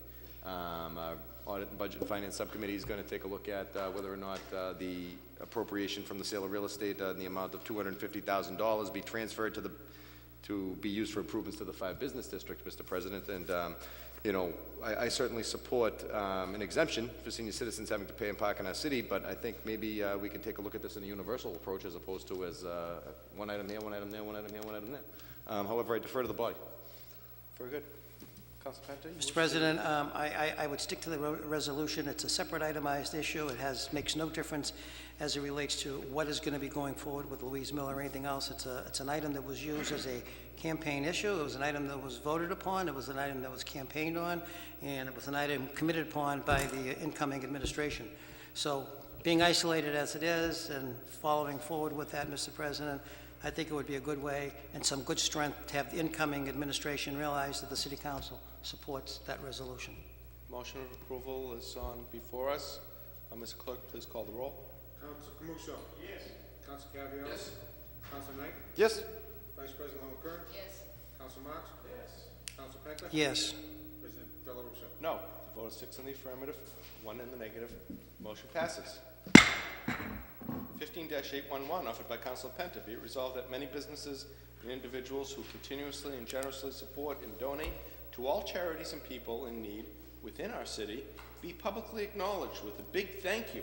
Our Audit and Budget and Finance Subcommittee is going to take a look at whether or not the appropriation from the sale of real estate in the amount of $250,000 be transferred to be used for improvements to the 5 business districts, Mr. President. And you know, I certainly support an exemption for senior citizens having to pay and park in our city, but I think maybe we can take a look at this in a universal approach as opposed to as one item here, one item there, one item here, one item there. However, I defer to the body. Very good. Councilor Penta? Mr. President, I would stick to the resolution. It's a separate itemized issue. It makes no difference as it relates to what is going to be going forward with Louise Miller or anything else. It's an item that was used as a campaign issue. It was an item that was voted upon. It was an item that was campaigned on, and it was an item committed upon by the incoming administration. So being isolated as it is and following forward with that, Mr. President, I think it would be a good way and some good strength to have the incoming administration realize that the City Council supports that resolution. Motion of approval is on before us. Mr. Clerk, please call the roll. Councilor Camuso. Yes. Councilor Caviello. Yes. Councilor Knight. Yes? Vice President Lago-Kern. Yes. Councilor Marks. Yes. Councilor Penta. Yes. President Dela Russo. No. The vote is 6 in the affirmative, 1 in the negative. Motion passes. 15-811, offered by Councilor Penta, be it resolved that many businesses and individuals who continuously and generously support and donate to all charities and people in need within our city be publicly acknowledged with a big thank you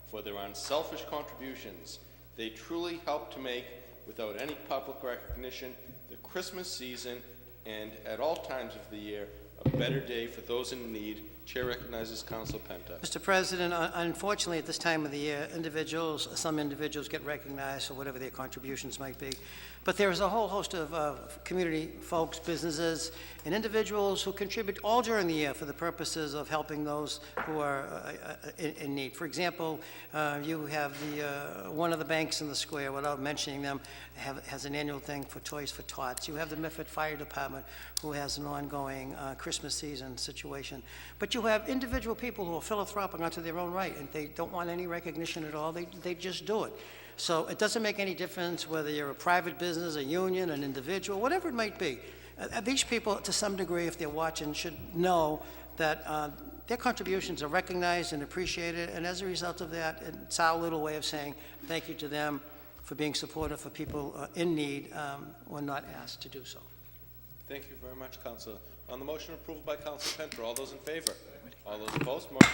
for their unselfish contributions. They truly help to make, without any public recognition, the Christmas season and at all times of the year a better day for those in need. Chair recognizes Councilor Penta. Mr. President, unfortunately, at this time of the year, some individuals get recognized for whatever their contributions might be. But there is a whole host of community folks, businesses, and individuals who contribute all during the year for the purposes of helping those who are in need. For example, you have one of the banks in the square, without mentioning them, has an annual thing for Toys for Tots. You have the Medford Fire Department, who has an ongoing Christmas season situation. But you have individual people who are philanthropic onto their own right, and they don't want any recognition at all. They just do it. So it doesn't make any difference whether you're a private business, a union, an individual, whatever it might be. These people, to some degree, if they're watching, should know that their contributions are recognized and appreciated, and as a result of that, it's our little way of saying thank you to them for being supportive for people in need when not asked to do so. Thank you very much, Councilor. On the motion approved by Councilor Penta, all those in favor? All those opposed? Motion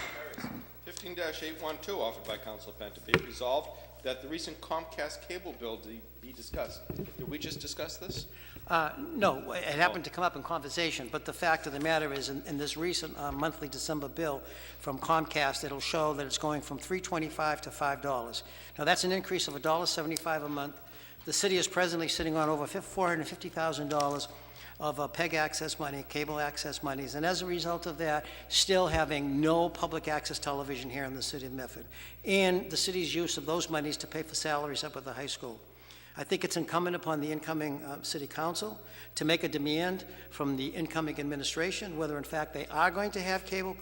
carries. 15-812, offered by Councilor Penta, be it resolved that the recent Comcast cable bill be discussed. Did we just discuss this? No, it happened to come up in conversation, but the fact of the matter is, in this recent monthly December bill from Comcast, it'll show that it's going from $3.25 to $5. Now, that's an increase of $1.75 a month. The city is presently sitting on over $450,000 of PEG access money, cable access monies, and as a result of that, still having no public access television here in the city of Medford, and the city's use of those monies to pay for salaries up at the high school. I think it's incumbent upon the incoming city council to make a demand from the incoming administration, whether in fact they are going to have cable,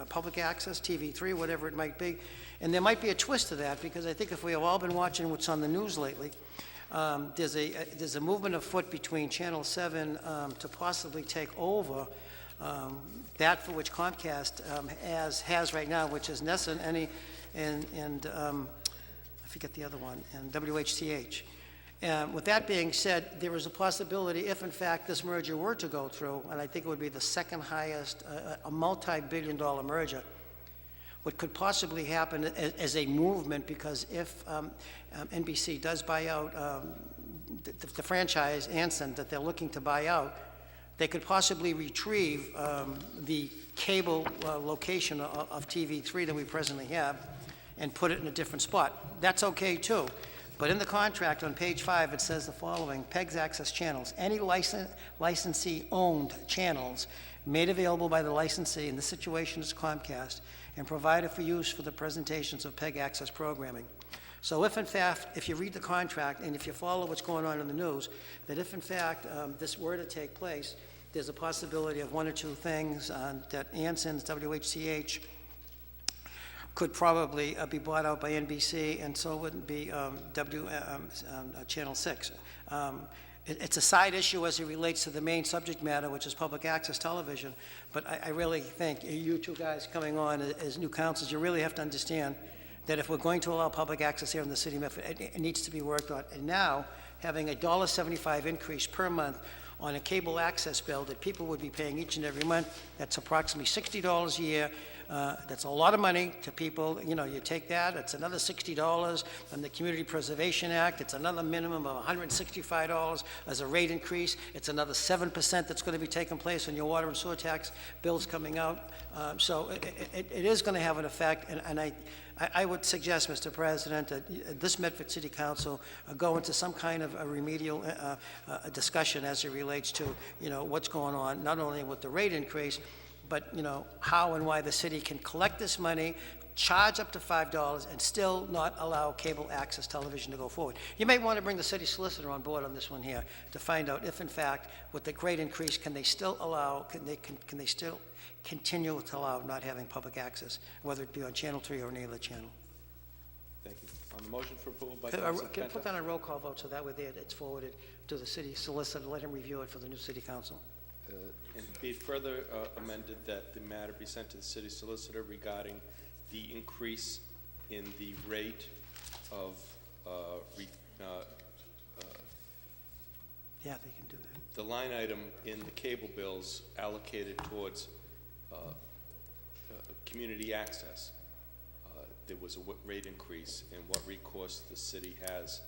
public access, TV3, whatever it might be. And there might be a twist to that, because I think if we have all been watching what's on the news lately, there's a movement afoot between Channel 7 to possibly take over that for which Comcast has right now, which is NESA and I forget the other one, and WHTH. With that being said, there is a possibility, if in fact this merger were to go through, and I think it would be the second highest, a multi-billion-dollar merger, what could possibly happen as a movement, because if NBC does buy out the franchise, Anson, that they're looking to buy out, they could possibly retrieve the cable location of TV3 that we presently have and put it in a different spot. That's okay too. But in the contract on page 5, it says the following: PEG's access channels, any licensee-owned channels made available by the licensee, in this situation is Comcast, and provided for use for the presentations of PEG access programming. So if in fact, if you read the contract and if you follow what's going on in the news, that if in fact this were to take place, there's a possibility of one or two things that Anson's, WHCH, could probably be bought out by NBC, and so wouldn't be Channel 6. It's a side issue as it relates to the main subject matter, which is public access television, but I really think you two guys coming on as new councils, you really have to understand that if we're going to allow public access here in the city of Medford, it needs to be worked on. And now, having a $1.75 increase per month on a cable access bill that people would be paying each and every month, that's approximately $60 a year. That's a lot of money to people. You know, you take that, it's another $60 from the Community Preservation Act. It's another minimum of $165 as a rate increase. It's another 7% that's going to be taking place on your water and sewer tax bills coming out. So it is going to have an effect, and I would suggest, Mr. President, that this Medford City Council go into some kind of a remedial discussion as it relates to, you know, what's going on, not only with the rate increase, but, you know, how and why the city can collect this money, charge up to $5, and still not allow cable access television to go forward. You may want to bring the city solicitor on board on this one here to find out if, in fact, with the rate increase, can they still allow, can they still continue to allow not having public access, whether it be on Channel 3 or any other channel. Thank you. On the motion for approval by Councilor Can Penta. put down a roll call vote so that way it's forwarded to the city solicitor, let him review it for the new city council. And be it further amended that the matter be sent to the city solicitor regarding the increase in the rate of, Yeah, they can do that. the line item in the cable bills allocated towards community access. There was a rate increase, and what recourse the city has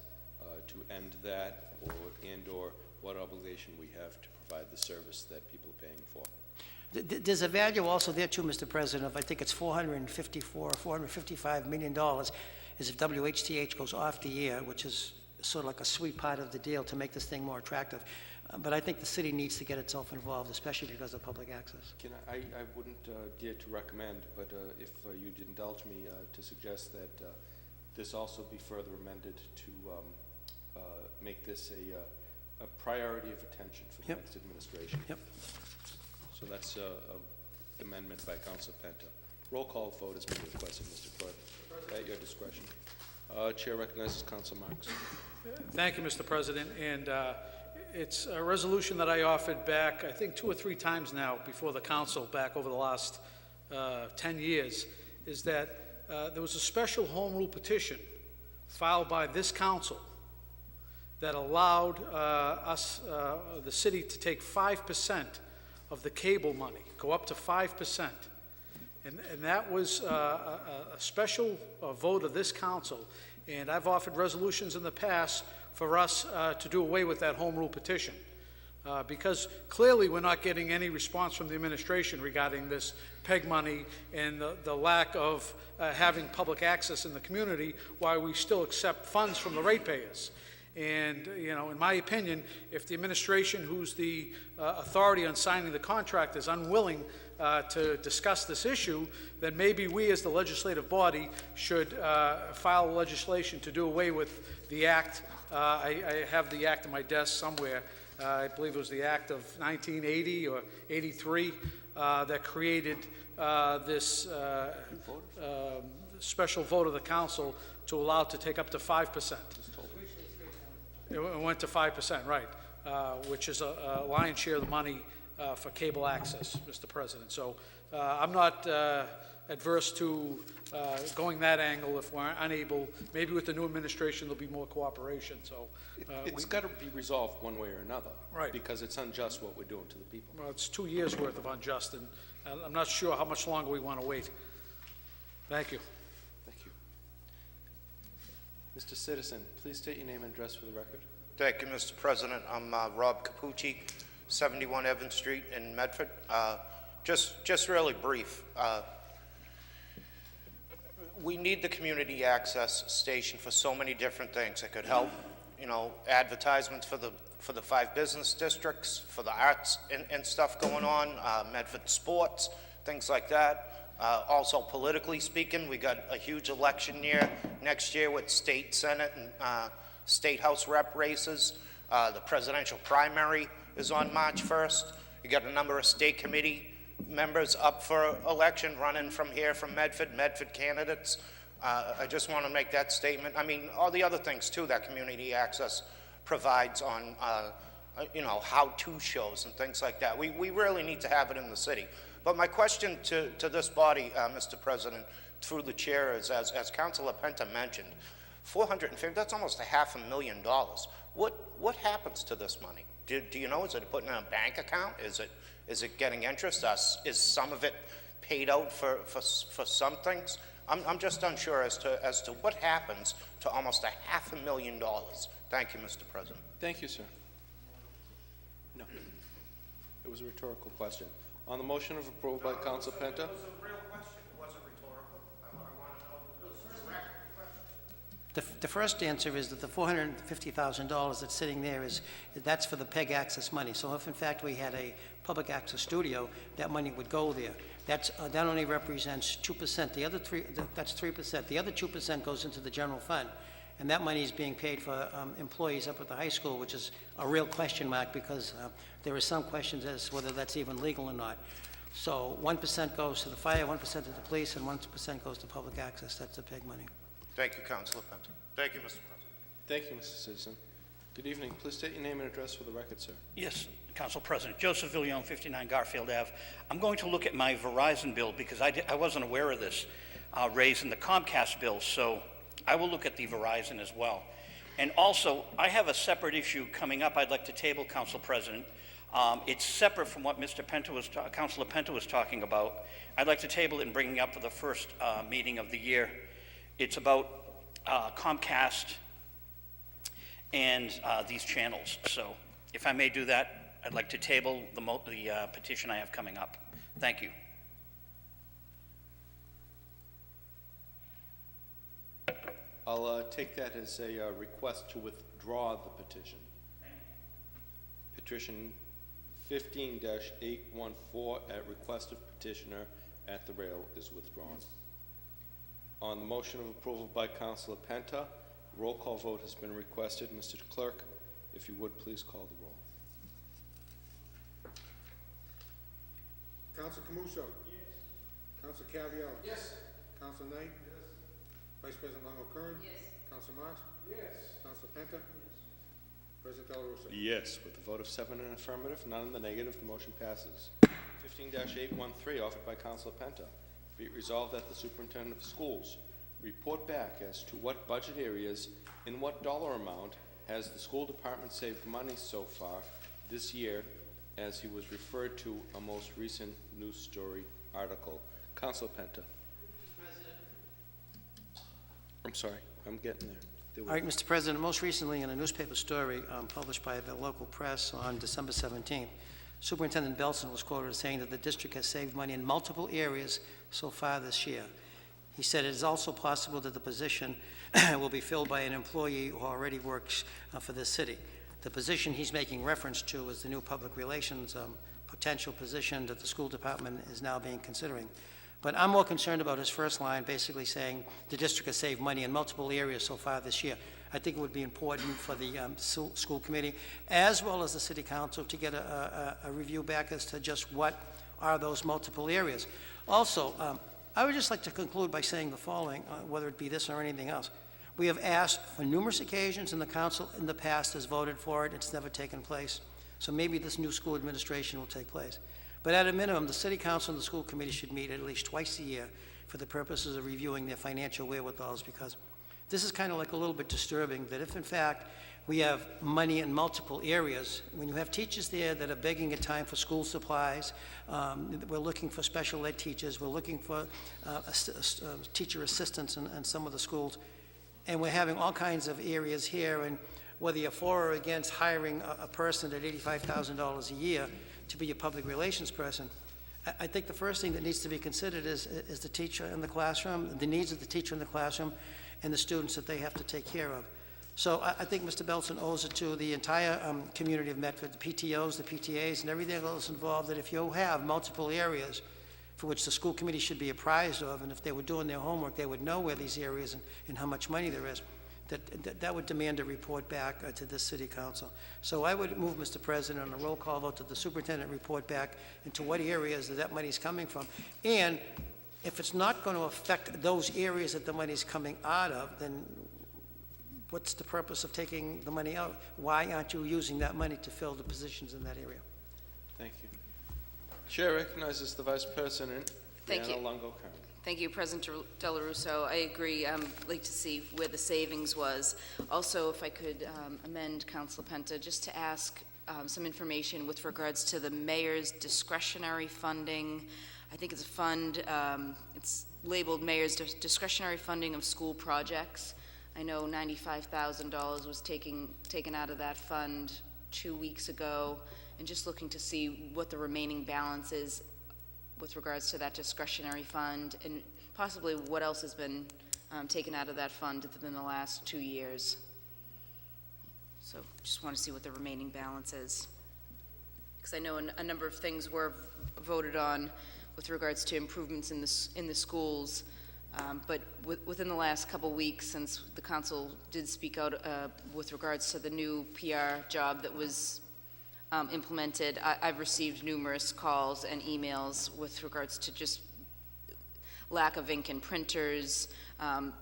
to end that, or what obligation we have to provide the service that people are paying for. There's a value also there too, Mr. President, of I think it's $455 million is if WHTH goes off the air, which is sort of like a sweet part of the deal to make this thing more attractive. But I think the city needs to get itself involved, especially because of public access. I wouldn't dare to recommend, but if you'd indulge me to suggest that this also be further amended to make this a priority of attention for the next administration. Yep. So that's an amendment by Councilor Penta. Roll call vote has been requested, Mr. Clerk, at your discretion. Chair recognizes Councilor Marks. Thank you, Mr. President. And it's a resolution that I offered back, I think 2 or 3 times now before the council back over the last 10 years, is that there was a special home rule petition filed by this council that allowed the city to take 5% of the cable money, go up to 5%. And that was a special vote of this council. And I've offered resolutions in the past for us to do away with that home rule petition. Because clearly we're not getting any response from the administration regarding this PEG money and the lack of having public access in the community while we still accept funds from the ratepayers. And, you know, in my opinion, if the administration, who's the authority on signing the contract, is unwilling to discuss this issue, then maybe we as the legislative body should file legislation to do away with the act. I have the act in my desk somewhere. I believe it was the act of 1980 or 83 that created this special vote of the council to allow it to take up to 5%. It went to 5%, right, which is a lion's share of the money for cable access, Mr. President. So I'm not adverse to going that angle if we're unable. Maybe with the new administration, there'll be more cooperation, so. It's got to be resolved one way or another. Right. Because it's unjust what we're doing to the people. Well, it's 2 years' worth of unjust, and I'm not sure how much longer we want to wait. Thank you. Thank you. Mr. Citizen, please state your name and address for the record. Thank you, Mr. President. I'm Rob Capucci, 71 Evans Street in Medford. Just really brief. We need the community access station for so many different things. It could help, you know, advertisements for the 5 business districts, for the arts and stuff going on, Medford sports, things like that. Also, politically speaking, we got a huge election year next year with state senate and state house rep races. The presidential primary is on March 1st. You got a number of state committee members up for election running from here, from Medford candidates. I just want to make that statement. I mean, all the other things too that community access provides on, you know, how-to shows and things like that. We really need to have it in the city. But my question to this body, Mr. President, through the chair is, as Councilor Penta mentioned, $450, that's almost $500,000. What happens to this money? Do you know? Is it put in a bank account? Is it getting interest? Is some of it paid out for some things? I'm just unsure as to what happens to almost $500,000. Thank you, Mr. President. Thank you, sir. No. It was a rhetorical question. On the motion of approval by Council Penta. It was a real question. It wasn't rhetorical. I want to know. It was a direct question. The first answer is that the $450,000 that's sitting there that's for the PEG access money. So if in fact we had a public access studio, that money would go there. That only represents 2%. The other that's 3%. The other 2% goes into the general fund. And that money is being paid for employees up at the high school, which is a real question mark because there are some questions as to whether that's even legal or not. So 1% goes to the fire, 1% to the police, and 1% goes to public access. That's the PEG money. Thank you, Councilor Penta. Thank you, Mr. President. Thank you, Mr. Citizen. Good evening. Please state your name and address for the record, sir. Yes, Council President. Joseph Villion, 59 Garfield Ave. I'm going to look at my Verizon bill because I wasn't aware of this raise in the Comcast bill, so I will look at the Verizon as well. And also, I have a separate issue coming up I'd like to table, Council President. It's separate from what Councilor Penta was talking about. I'd like to table it and bring it up for the first meeting of the year. It's about Comcast and these channels. So if I may do that, I'd like to table the petition I have coming up. Thank you. I'll take that as a request to withdraw the petition. Petition 15-814 at request of petitioner at the rail is withdrawn. On the motion of approval by Councilor Penta, roll call vote has been requested. Mr. Clerk, if you would please call the roll. Council Camuso. Yes. Council Caviello. Yes. Council Knight. Yes. Vice President Longo Kern. Yes. Council Marks. Yes. Council Penta. Yes. President Del Russo. Yes, with a vote of 7 in affirmative, none in the negative, the motion passes. 15-813 offered by Councilor Penta. Be it resolved that the superintendent of schools report back as to what budget areas, in what dollar amount, has the school department saved money so far this year, as he was referred to a most recent news story article. Councilor Penta. I'm sorry, I'm getting there. All right, Mr. President, most recently in a newspaper story published by the local press on December 17th, Superintendent Belson was quoted as saying that the district has saved money in multiple areas so far this year. He said it is also possible that the position will be filled by an employee who already works for this city. The position he's making reference to is the new public relations potential position that the school department is now being considering. But I'm more concerned about his first line, basically saying the district has saved money in multiple areas so far this year. I think it would be important for the school committee, as well as the city council, to get a review back as to just what are those multiple areas. Also, I would just like to conclude by saying the following, whether it be this or anything else. We have asked for numerous occasions, and the council in the past has voted for it. It's never taken place. So maybe this new school administration will take place. But at a minimum, the city council and the school committee should meet at least twice a year for the purposes of reviewing their financial wherewithals, because this is kind of like a little bit disturbing that if in fact we have money in multiple areas, when you have teachers there that are begging at time for school supplies, we're looking for special ed teachers, we're looking for teacher assistants in some of the schools, and we're having all kinds of areas here, and whether you're for or against hiring a person at $85,000 a year to be a public relations person, I think the first thing that needs to be considered is the teacher in the classroom, the needs of the teacher in the classroom, and the students that they have to take care of. So I think Mr. Belson owes it to the entire community of Medford, the PTOs, the PTAs, and everything else involved, that if you have multiple areas for which the school committee should be apprised of, and if they were doing their homework, they would know where these areas and how much money there is, that would demand a report back to this city council. So I would move, Mr. President, on a roll call vote that the superintendent report back into what areas that money is coming from. And if it's not going to affect those areas that the money is coming out of, then what's the purpose of taking the money out? Why aren't you using that money to fill the positions in that area? Thank you. Chair recognizes the Vice President, Thank you. Brianna Longo-Kern. Thank you, President Dela Russo. I agree. I'd like to see where the savings was. Also, if I could amend Councilor Penta, just to ask some information with regards to the mayor's discretionary funding. I think it's a fund, it's labeled Mayor's Discretionary Funding of School Projects. I know $95,000 was taken out of that fund 2 weeks ago, and just looking to see what the remaining balance is with regards to that discretionary fund, and possibly what else has been taken out of that fund within the last 2 years. So just want to see what the remaining balance is. Because I know a number of things were voted on with regards to improvements in the schools, but within the last couple weeks, since the council did speak out with regards to the new PR job that was implemented, I've received numerous calls and emails with regards to just lack of ink and printers,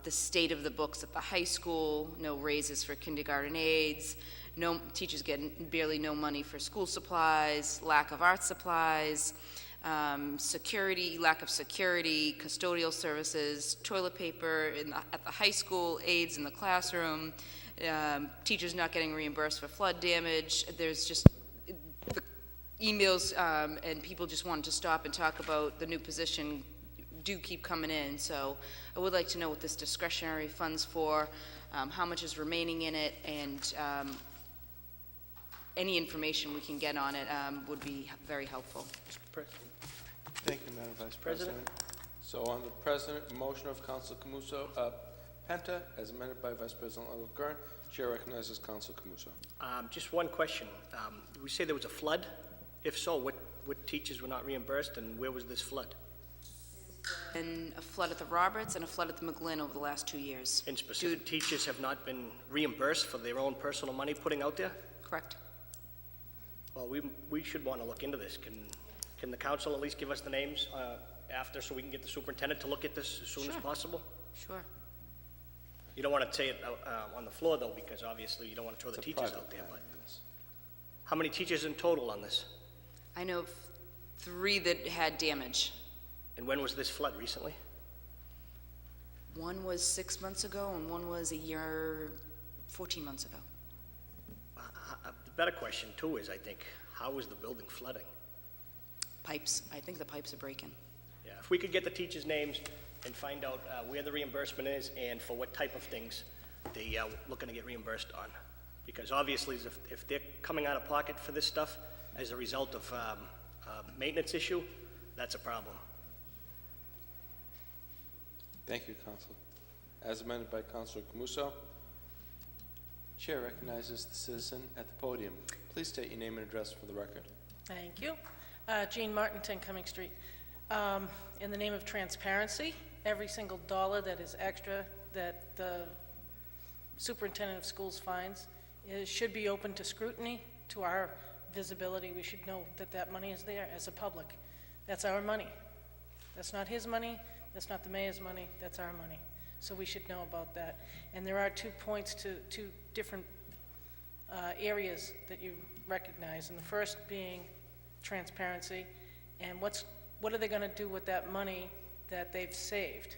the state of the books at the high school, no raises for kindergarten aides, no teachers getting barely no money for school supplies, lack of art supplies, lack of security, custodial services, toilet paper at the high school, aides in the classroom, teachers not getting reimbursed for flood damage. There's just the emails and people just wanting to stop and talk about the new position do keep coming in. So I would like to know what this discretionary fund's for, how much is remaining in it, and any information we can get on it would be very helpful. Mr. President. Thank you, Madam Vice President. So on the motion of Council Penta, as amended by Vice President Longo-Kern, Chair recognizes Council Camuso. Just one question. We say there was a flood. If so, what teachers were not reimbursed, and where was this flood? And a flood at the Roberts and a flood at the McGlynn over the last 2 years. And specific teachers have not been reimbursed for their own personal money putting out there? Correct. Well, we should want to look into this. Can the council at least give us the names after, so we can get the superintendent to look at this as soon as possible? Sure. You don't want to say it on the floor, though, because obviously you don't want to throw the teachers out there. But how many teachers in total on this? I know of 3 that had damage. And when was this flood? Recently? One was 6 months ago, and one was 14 months ago. The better question, too, is, I think, how is the building flooding? Pipes. I think the pipes are breaking. Yeah, if we could get the teachers' names and find out where the reimbursement is and for what type of things they are looking to get reimbursed on. Because obviously, if they're coming out of pocket for this stuff as a result of a maintenance issue, that's a problem. Thank you, Council. As amended by Councilor Camuso, Chair recognizes the citizen at the podium. Please state your name and address for the record. Thank you. Jean Martin, 10 Cumming Street. In the name of transparency, every single dollar that is extra that the superintendent of schools finds should be open to scrutiny, to our visibility. We should know that that money is there as a public. That's our money. That's not his money. That's not the mayor's money. That's our money. So we should know about that. And there are 2 points to 2 different areas that you recognize. And the first being transparency, and what are they going to do with that money that they've saved?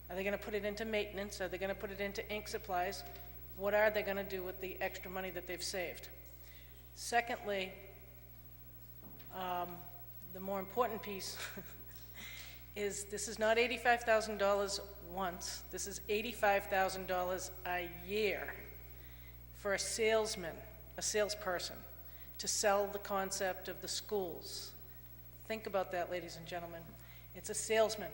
Are they going to put it into maintenance? Are they going to put it into ink supplies? What are they going to do with the extra money that they've saved? Secondly, the more important piece is this is not $85,000 once. This is $85,000 a year for a salesman, a salesperson, to sell the concept of the schools. Think about that, ladies and gentlemen. It's a salesman.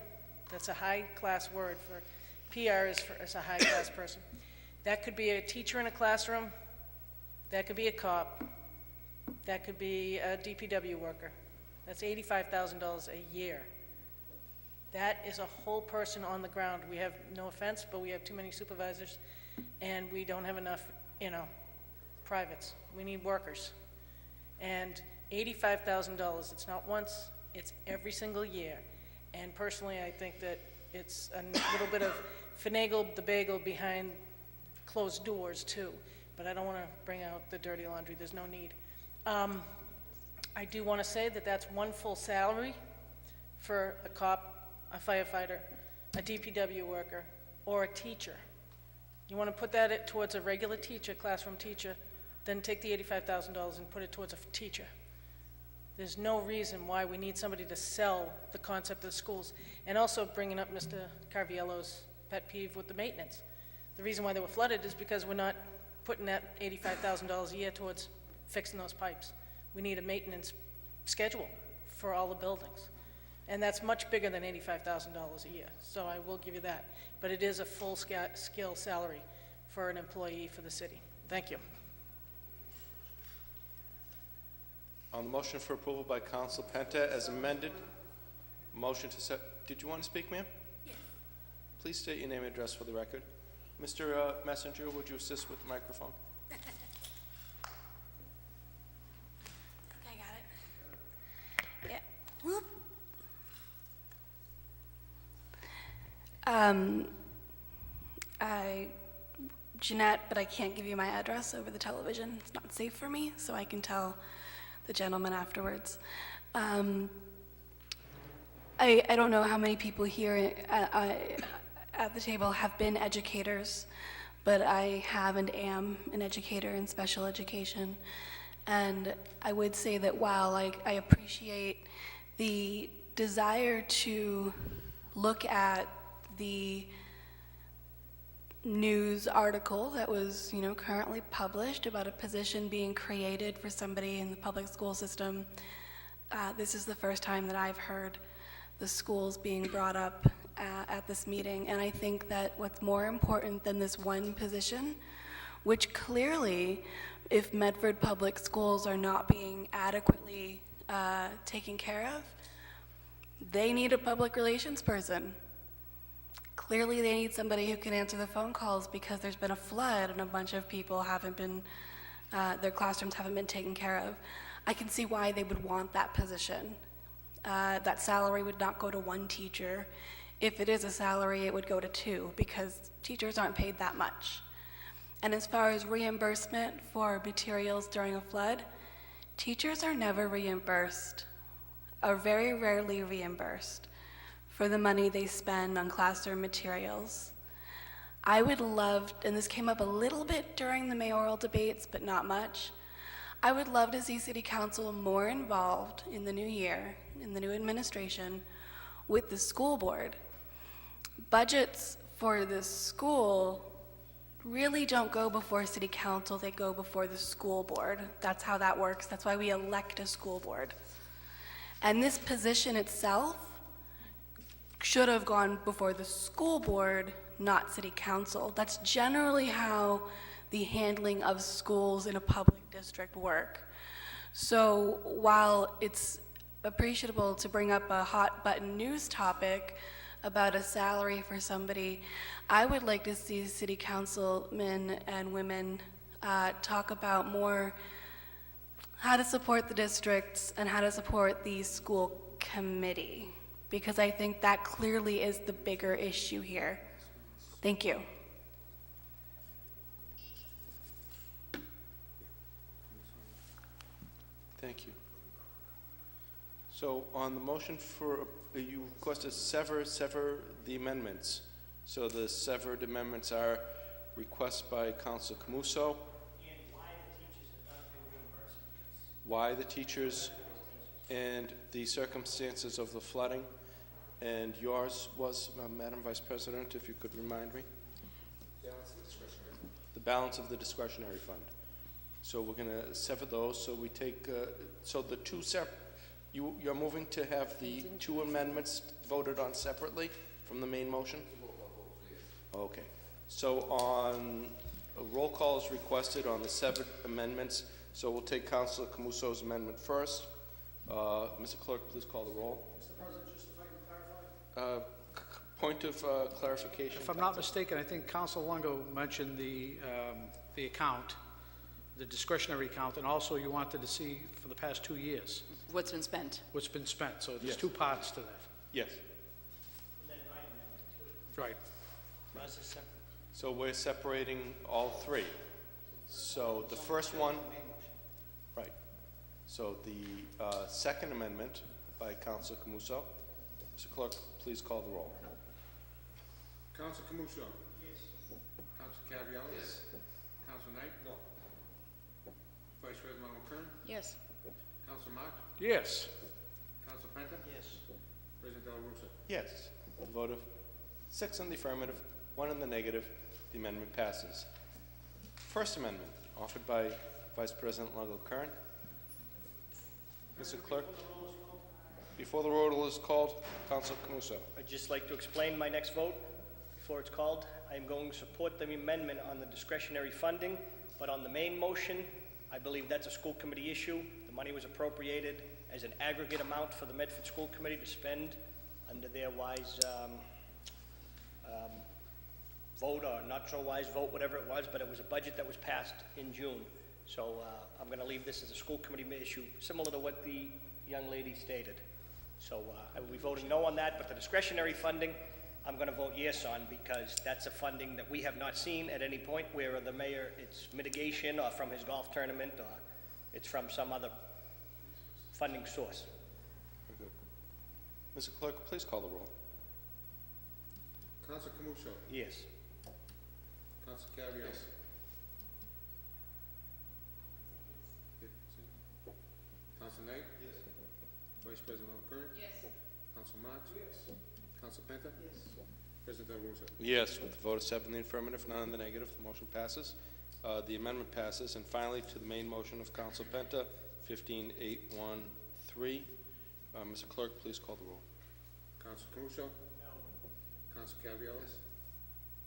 That's a high-class word for PR is a high-class person. That could be a teacher in a classroom. That could be a cop. That could be a DPW worker. That's $85,000 a year. That is a whole person on the ground. We have, no offense, but we have too many supervisors, and we don't have enough, privates. We need workers. And $85,000, it's not once, it's every single year. And personally, I think that it's a little bit of finagle the bagel behind closed doors, too. But I don't want to bring out the dirty laundry. There's no need. I do want to say that that's one full salary for a cop, a firefighter, a DPW worker, or a teacher. You want to put that towards a regular teacher, classroom teacher, then take the $85,000 and put it towards a teacher. There's no reason why we need somebody to sell the concept of the schools. And also bringing up Mr. Carviello's pet peeve with the maintenance. The reason why they were flooded is because we're not putting that $85,000 a year towards fixing those pipes. We need a maintenance schedule for all the buildings. And that's much bigger than $85,000 a year, so I will give you that. But it is a full-scale salary for an employee for the city. Thank you. On the motion for approval by Council Penta as amended, motion to set, did you want to speak, ma'am? Yes. Please state your name and address for the record. Mr. Messenger, would you assist with the microphone? I got it. Yeah. Whoop. Jeanette, but I can't give you my address over the television. It's not safe for me, so I can tell the gentleman afterwards. I don't know how many people here at the table have been educators, but I have and am an educator in special education. And I would say that while I appreciate the desire to look at the news article that was, currently published about a position being created for somebody in the public school system, this is the first time that I've heard the schools being brought up at this meeting. And I think that what's more important than this one position, which clearly, if Medford Public Schools are not being adequately taken care of, they need a public relations person. Clearly, they need somebody who can answer the phone calls because there's been a flood and a bunch of people haven't been, their classrooms haven't been taken care of. I can see why they would want that position. That salary would not go to one teacher. If it is a salary, it would go to two because teachers aren't paid that much. And as far as reimbursement for materials during a flood, teachers are never reimbursed, or very rarely reimbursed, for the money they spend on classroom materials. I would love, and this came up a little bit during the mayoral debates, but not much, I would love to see City Council more involved in the new year, in the new administration, with the school board. Budgets for the school really don't go before City Council, they go before the school board. That's how that works. That's why we elect a school board. And this position itself should have gone before the school board, not city council. That's generally how the handling of schools in a public district work. So while it's appreciable to bring up a hot button news topic about a salary for somebody, I would like to see city councilmen and women talk about more how to support the districts and how to support the school committee, because I think that clearly is the bigger issue here. Thank you. Thank you. So on the motion for, you requested sever the amendments. So the severed amendments are request by Councilor Camuso. Why the teachers and the circumstances of the flooding. And yours was, Madam Vice President, if you could remind me? The balance of the discretionary fund. So we're going to sever those. So we take, so the two you're moving to have the two amendments voted on separately from the main motion? Okay. So on a roll call is requested on the severed amendments. So we'll take Councilor Camuso's amendment first. Mr. Clerk, please call the roll. Mr. President, just if I can clarify. Point of clarification. If I'm not mistaken, I think Council Longo mentioned the account, the discretionary account, and also you wanted to see for the past 2 years. What's been spent? What's been spent, so there's Yes. two parts to that. Yes. Right. So we're separating all three. So the first one, right. So the second amendment by Councilor Camuso. Mr. Clerk, please call the roll. Council Camuso. Yes. Council Caviello. Yes. Council Knight. No. Vice President Malone Kern. Yes. Council Marks. Yes. Council Penta. Yes. President Del Russo. Yes. The vote of 6 in the affirmative, 1 in the negative, the amendment passes. First amendment, offered by Vice President Longo Kern. Mr. Clerk, before the roll is called, Councilor Camuso. I'd just like to explain my next vote before it's called. I'm going to support the amendment on the discretionary funding, but on the main motion, I believe that's a school committee issue. The money was appropriated as an aggregate amount for the Medford School Committee to spend under their wise vote, or not so wise vote, whatever it was, but it was a budget that was passed in June. So I'm going to leave this as a school committee issue, similar to what the young lady stated. So I will be voting no on that, but the discretionary funding, I'm going to vote yes on, because that's a funding that we have not seen at any point where the mayor, it's mitigation or from his golf tournament, or it's from some other funding source. Very good. Mr. Clerk, please call the roll. Council Camuso. Yes. Council Caviello. Yes. Council Knight. Yes. Vice President Malone Kern. Yes. Council Marks. Yes. Council Penta. Yes. President Del Russo. Yes, with the vote of 7 in the affirmative, none in the negative, the motion passes. The amendment passes. And finally, to the main motion of Council Penta, 15813. Mr. Clerk, please call the roll. Council Camuso. No. Council Caviello. Yes.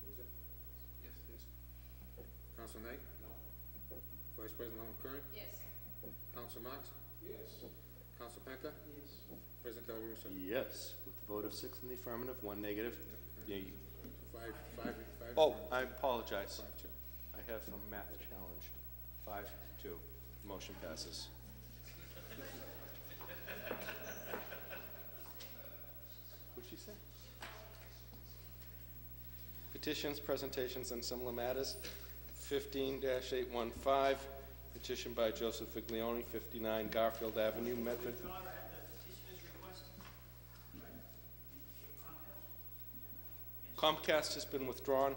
What was that? Yes. Yes. Council Knight. No. Vice President Malone Kern. Yes. Council Marks. Yes. Council Penta. Yes. President Del Russo. Yes, with the vote of 6 in the affirmative, 1 negative. Yeah, Five. oh, I apologize. 5-2. I have a math challenged. 5-2. Motion passes. What'd she say? Petitions, presentations, and similar matters. 15-815, petition by Joseph Viglione, 59 Garfield Avenue, Medford. Comcast has been withdrawn.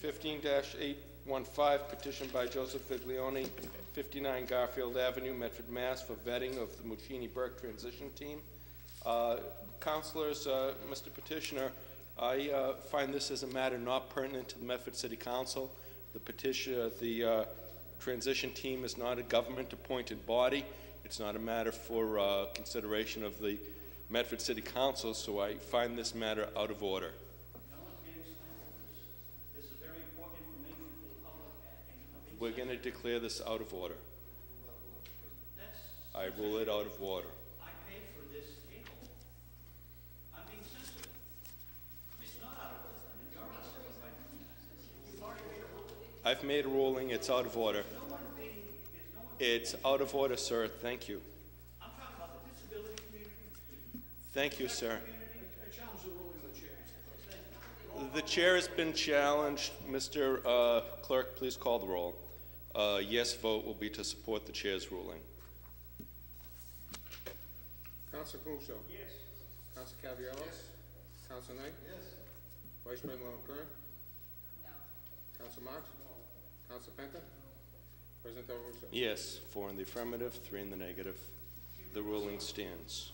15-815, petition by Joseph Viglione, 59 Garfield Avenue, Medford, Mass, for vetting of the Muccini-Burke transition team. Councilors, Mr. Petitioner, I find this as a matter not pertinent to the Medford City Council. The transition team is not a government-appointed body. It's not a matter for consideration of the Medford City Council, so I find this matter out of order. This is very important information for the public. We're going to declare this out of order. I rule it out of order. I paid for this cable. I'm being sensitive. It's not out of order. You're out of order by doing that. You've already made a ruling. I've made a ruling. It's out of order. It's out of order, sir. Thank you. I'm talking about the disability community. Thank you, sir. I challenge the ruling of the chair. The chair has been challenged. Mr. Clerk, please call the roll. Yes vote will be to support the chair's ruling. Counsel Caruso? Yes. Counsel Caviello? Yes. Counsel Knight? Yes. Vice President Curran? No. Counsel Marks? No. Counsel Penta? No. President Del Russo? Yes, 4 in the affirmative, 3 in the negative. The ruling stands.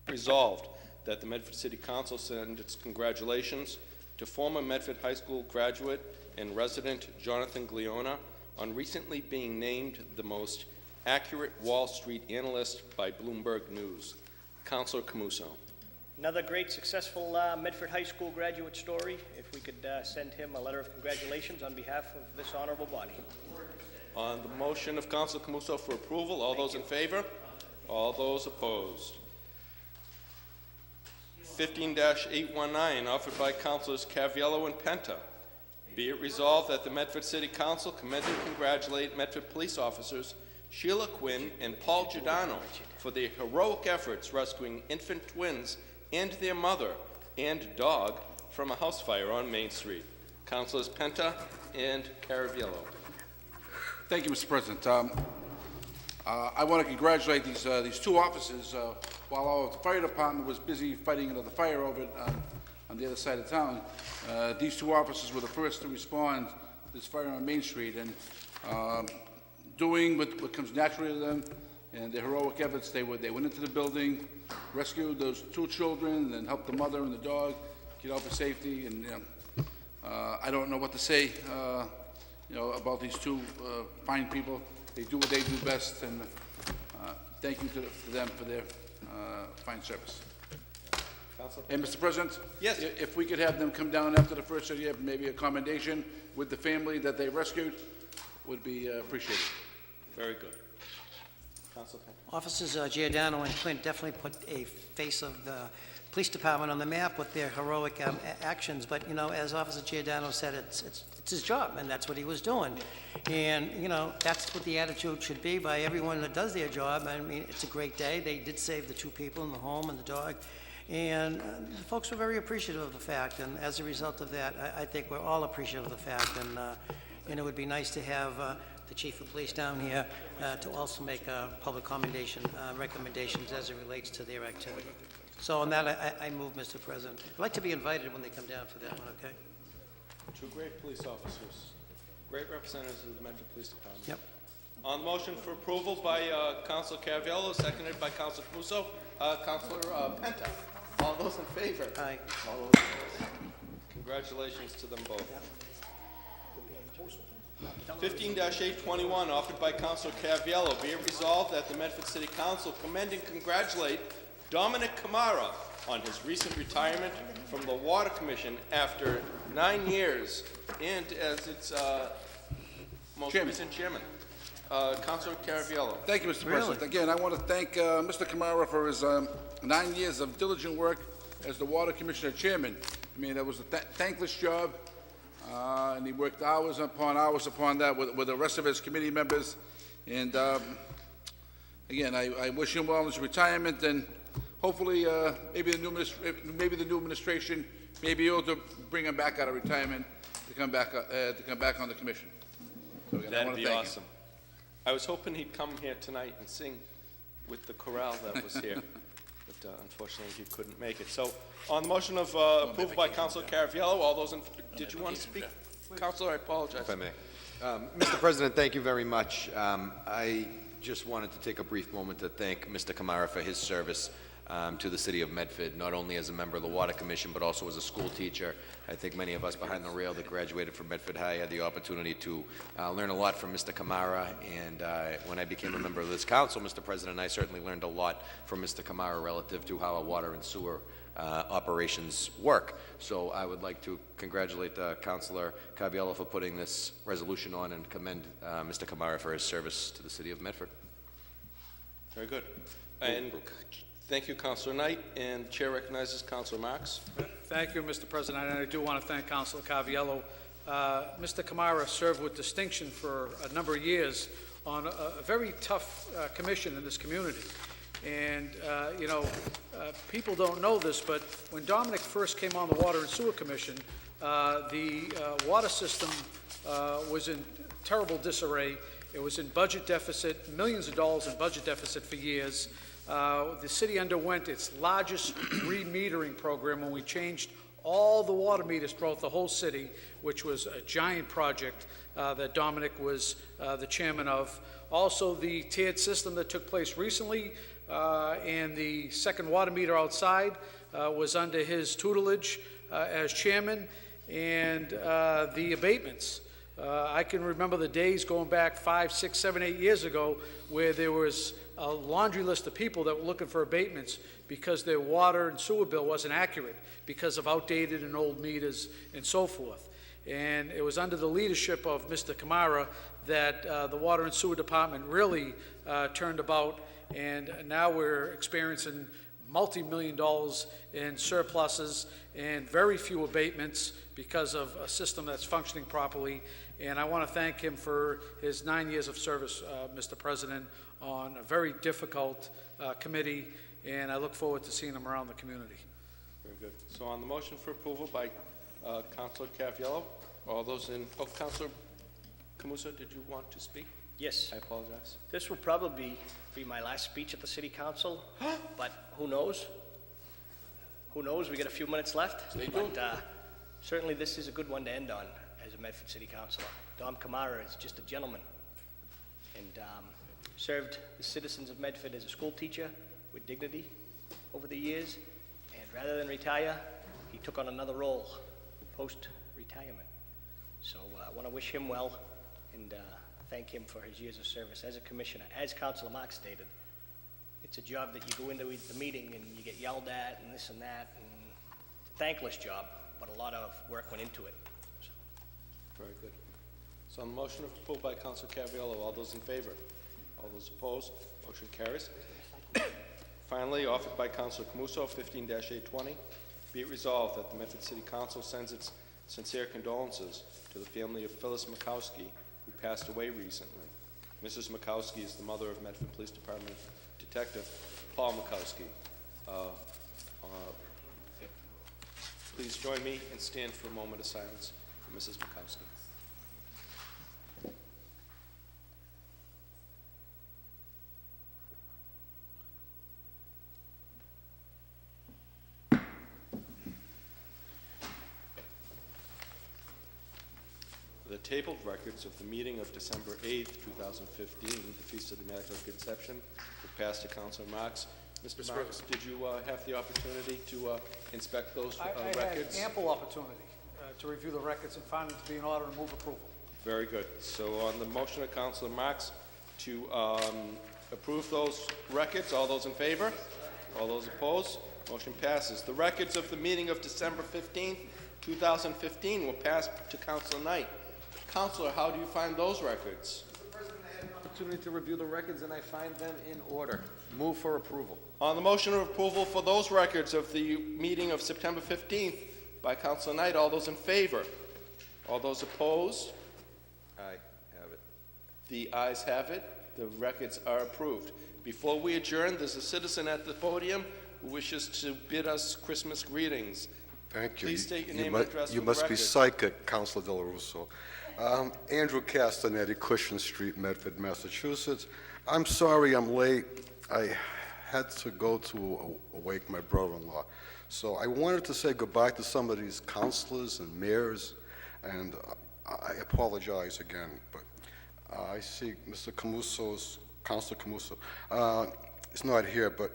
Resolved that the Medford City Council send its congratulations to former Medford High School graduate and resident Jonathan Gliona on recently being named the most accurate Wall Street analyst by Bloomberg News. Councilor Camuso. Another great, successful Medford High School graduate story. If we could send him a letter of congratulations on behalf of this honorable body. On the motion of Councilor Camuso for approval, all those in favor? All those opposed? 15-819, offered by Councilors Caviello and Penta. Be it resolved that the Medford City Council commend and congratulate Medford police officers Sheila Quinn and Paul Giordano for their heroic efforts rescuing infant twins and their mother and dog from a house fire on Main Street. Councilors Penta and Caraviello. Thank you, Mr. President. I want to congratulate these two officers. While our fire department was busy fighting another fire over on the other side of town, these two officers were the first to respond to this fire on Main Street, and doing what comes naturally to them and their heroic efforts, they went into the building, rescued those two children, and then helped the mother and the dog get out for safety. And I don't know what to say, about these two fine people. They do what they do best, and thank you to them for their fine service. And Mr. President? Yes. If we could have them come down after the first of the year, maybe a commendation with the family that they rescued, would be appreciated. Very good. Councilor Penta. Officers Giordano and Quinn definitely put a face of the police department on the map with their heroic actions. But, as Officer Giordano said, it's his job, and that's what he was doing. And, that's what the attitude should be by everyone that does their job. I mean, it's a great day. They did save the two people in the home and the dog. And the folks were very appreciative of the fact. And as a result of that, I think we're all appreciative of the fact. And it would be nice to have the chief of police down here to also make public commendation recommendations as it relates to their activity. So on that, I move, Mr. President. I'd like to be invited when they come down for that one, okay? Two great police officers, great representatives of the Medford Police Department. Yep. On the motion for approval by Councilor Caraviello, seconded by Councilor Camuso, Councilor Penta. All those in favor? Aye. All those opposed? Congratulations to them both. 15-821, offered by Councilor Caraviello. Be it resolved that the Medford City Council commend and congratulate Dominic Camara on his recent retirement from the Water Commission after 9 years, and as its most recent chairman. Councilor Caraviello. Thank you, Mr. President. Again, I want to thank Mr. Camara for his 9 years of diligent work as the Water Commissioner Chairman. I mean, it was a thankless job, and he worked hours upon that with the rest of his committee members. And again, I wish him well in his retirement, and hopefully, maybe the new administration may be able to bring him back out of retirement to come back on the commission. So again, That'd be awesome. I was hoping he'd come here tonight and sing with the chorale that was here, but unfortunately he couldn't make it. So, on the motion of approval by Councilor Caraviello, all those in, did you want to speak? Councilor, I apologize. If I may. Mr. President, thank you very much. I just wanted to take a brief moment to thank Mr. Kamara for his service to the city of Medford, not only as a member of the Water Commission, but also as a school teacher. I think many of us behind the rail that graduated from Medford High had the opportunity to learn a lot from Mr. Kamara, and when I became a member of this council, Mr. President, I certainly learned a lot from Mr. Kamara relative to how our water and sewer operations work. So I would like to congratulate Councilor Caviello for putting this resolution on and commend Mr. Kamara for his service to the city of Medford. Very good. And thank you, Councilor Knight, and the chair recognizes Councilor Marks. Thank you, Mr. President, and I do want to thank Councilor Caviello. Mr. Kamara served with distinction for a number of years on a very tough commission in this community. And, people don't know this, but when Dominic first came on the Water and Sewer Commission, the water system was in terrible disarray. It was in budget deficit, millions of dollars in budget deficit for years. The city underwent its largest remetering program when we changed all the water meters throughout the whole city, which was a giant project that Dominic was the chairman of. Also, the tiered system that took place recently and the second water meter outside was under his tutelage as chairman, and the abatements. I can remember the days going back 5, 6, 7, 8 years ago where there was a laundry list of people that were looking for abatements because their water and sewer bill wasn't accurate because of outdated and old meters and so forth. And it was under the leadership of Mr. Kamara that the Water and Sewer Department really turned about, and now we're experiencing multi-million dollars in surpluses and very few abatements because of a system that's functioning properly. And I want to thank him for his 9 years of service, Mr. President, on a very difficult committee, and I look forward to seeing him around the community. Very good. So on the motion for approval by Councilor Caviello, all those in, Councilor Camuso, did you want to speak? Yes. I apologize. This will probably be my last speech at the city council, but who knows? Who knows? We got a few minutes left. Stay tuned. But certainly this is a good one to end on as a Medford City Councilor. Dom Kamara is just a gentleman, and served the citizens of Medford as a school teacher with dignity over the years, and rather than retire, he took on another role post-retirement. So I want to wish him well and thank him for his years of service as a commissioner. As Councilor Marks stated, it's a job that you go into the meeting and you get yelled at and this and that, and it's a thankless job, but a lot of work went into it. So. Very good. So on the motion of approval by Councilor Caviello, all those in favor? All those opposed? Motion carries. Finally, offered by Councilor Camuso, 15-820, be it resolved that the Medford City Council sends its sincere condolences to the family of Phyllis Makowski, who passed away recently. Mrs. Makowski is the mother of Medford Police Department Detective Paul Makowski. Please join me and stand for a moment of silence for Mrs. Makowski. The tabled records of the meeting of December 8th, 2015, the Feast of the Immaculate Conception, were passed to Councilor Marks. Mr. Marks, did you have the opportunity to inspect those records? I had ample opportunity to review the records and find them to be in order and move approval. Very good. So on the motion of Councilor Marks to approve those records, all those in favor? All those opposed? Motion passes. The records of the meeting of December 15th, 2015 were passed to Councilor Knight. Councilor, how do you find those records? Mr. President, I had an opportunity to review the records and I find them in order. Move for approval. On the motion of approval for those records of the meeting of September 15th by Councilor Knight, all those in favor? All those opposed? Aye, have it. The ayes have it. The records are approved. Before we adjourn, there's a citizen at the podium who wishes to bid us Christmas greetings. Thank you. Please state your name and address You for the must be record. psychic, Councilor Del Russo. Andrew Castanetti, Cushing Street, Medford, Massachusetts. I'm sorry I'm late. I had to go to wake my brother-in-law. So I wanted to say goodbye to some of these councilors and mayors, and I apologize again. But I see Mr. Camuso's Councilor Camuso. He's not here, but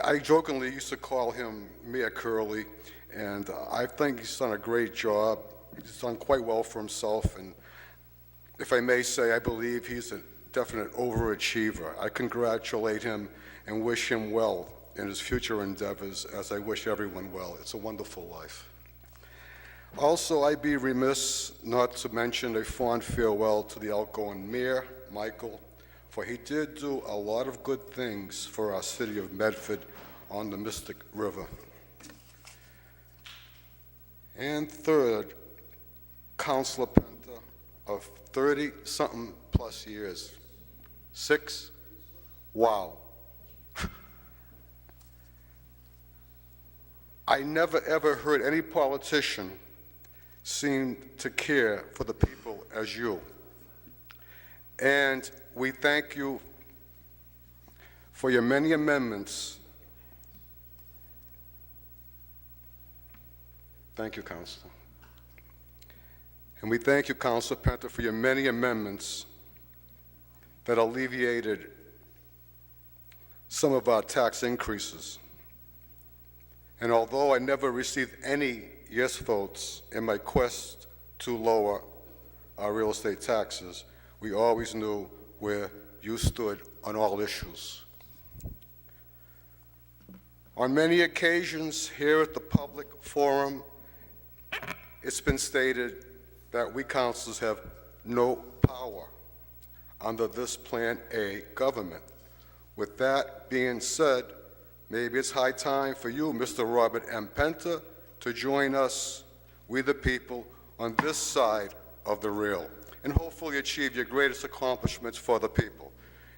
I jokingly used to call him Mayor Curley, and I think he's done a great job. He's done quite well for himself, and if I may say, I believe he's a definite overachiever. I congratulate him and wish him well in his future endeavors, as I wish everyone well. It's a wonderful life. Also, I'd be remiss not to mention a fond farewell to the outgoing mayor, Michael, for he did do a lot of good things for our city of Medford on the Mystic River. And third, Councilor Penta of 30-something plus years. 6? Wow. I never ever heard any politician seem to care for the people as you. And we thank you for your many amendments. Thank you, Councilor. And we thank you, Councilor Penta, for your many amendments that alleviated some of our tax increases. And although I never received any yes votes in my quest to lower our real estate taxes, we always knew where you stood on all issues. On many occasions here at the public forum, it's been stated that we councilors have no power under this Plan A government. With that being said, maybe it's high time for you, Mr. Robert M. Penta, to join us, we the people, on this side of the rail, and hopefully achieve your greatest accomplishments for the people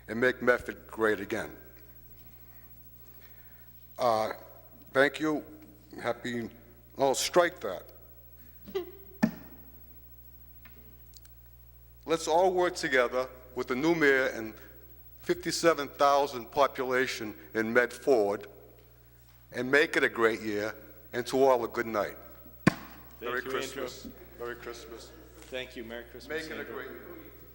and make Medford great again. Thank you. Happy, oh, strike that. Let's all work together with the new mayor and 57,000 population in Medford and make it a great year, and to all a good night. Merry Christmas. Merry Christmas. Thank you. Merry Christmas. Make it a great year.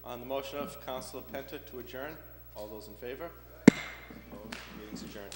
On the motion of Councilor Penta to adjourn, all those in favor? Opposed? Meeting's adjourned.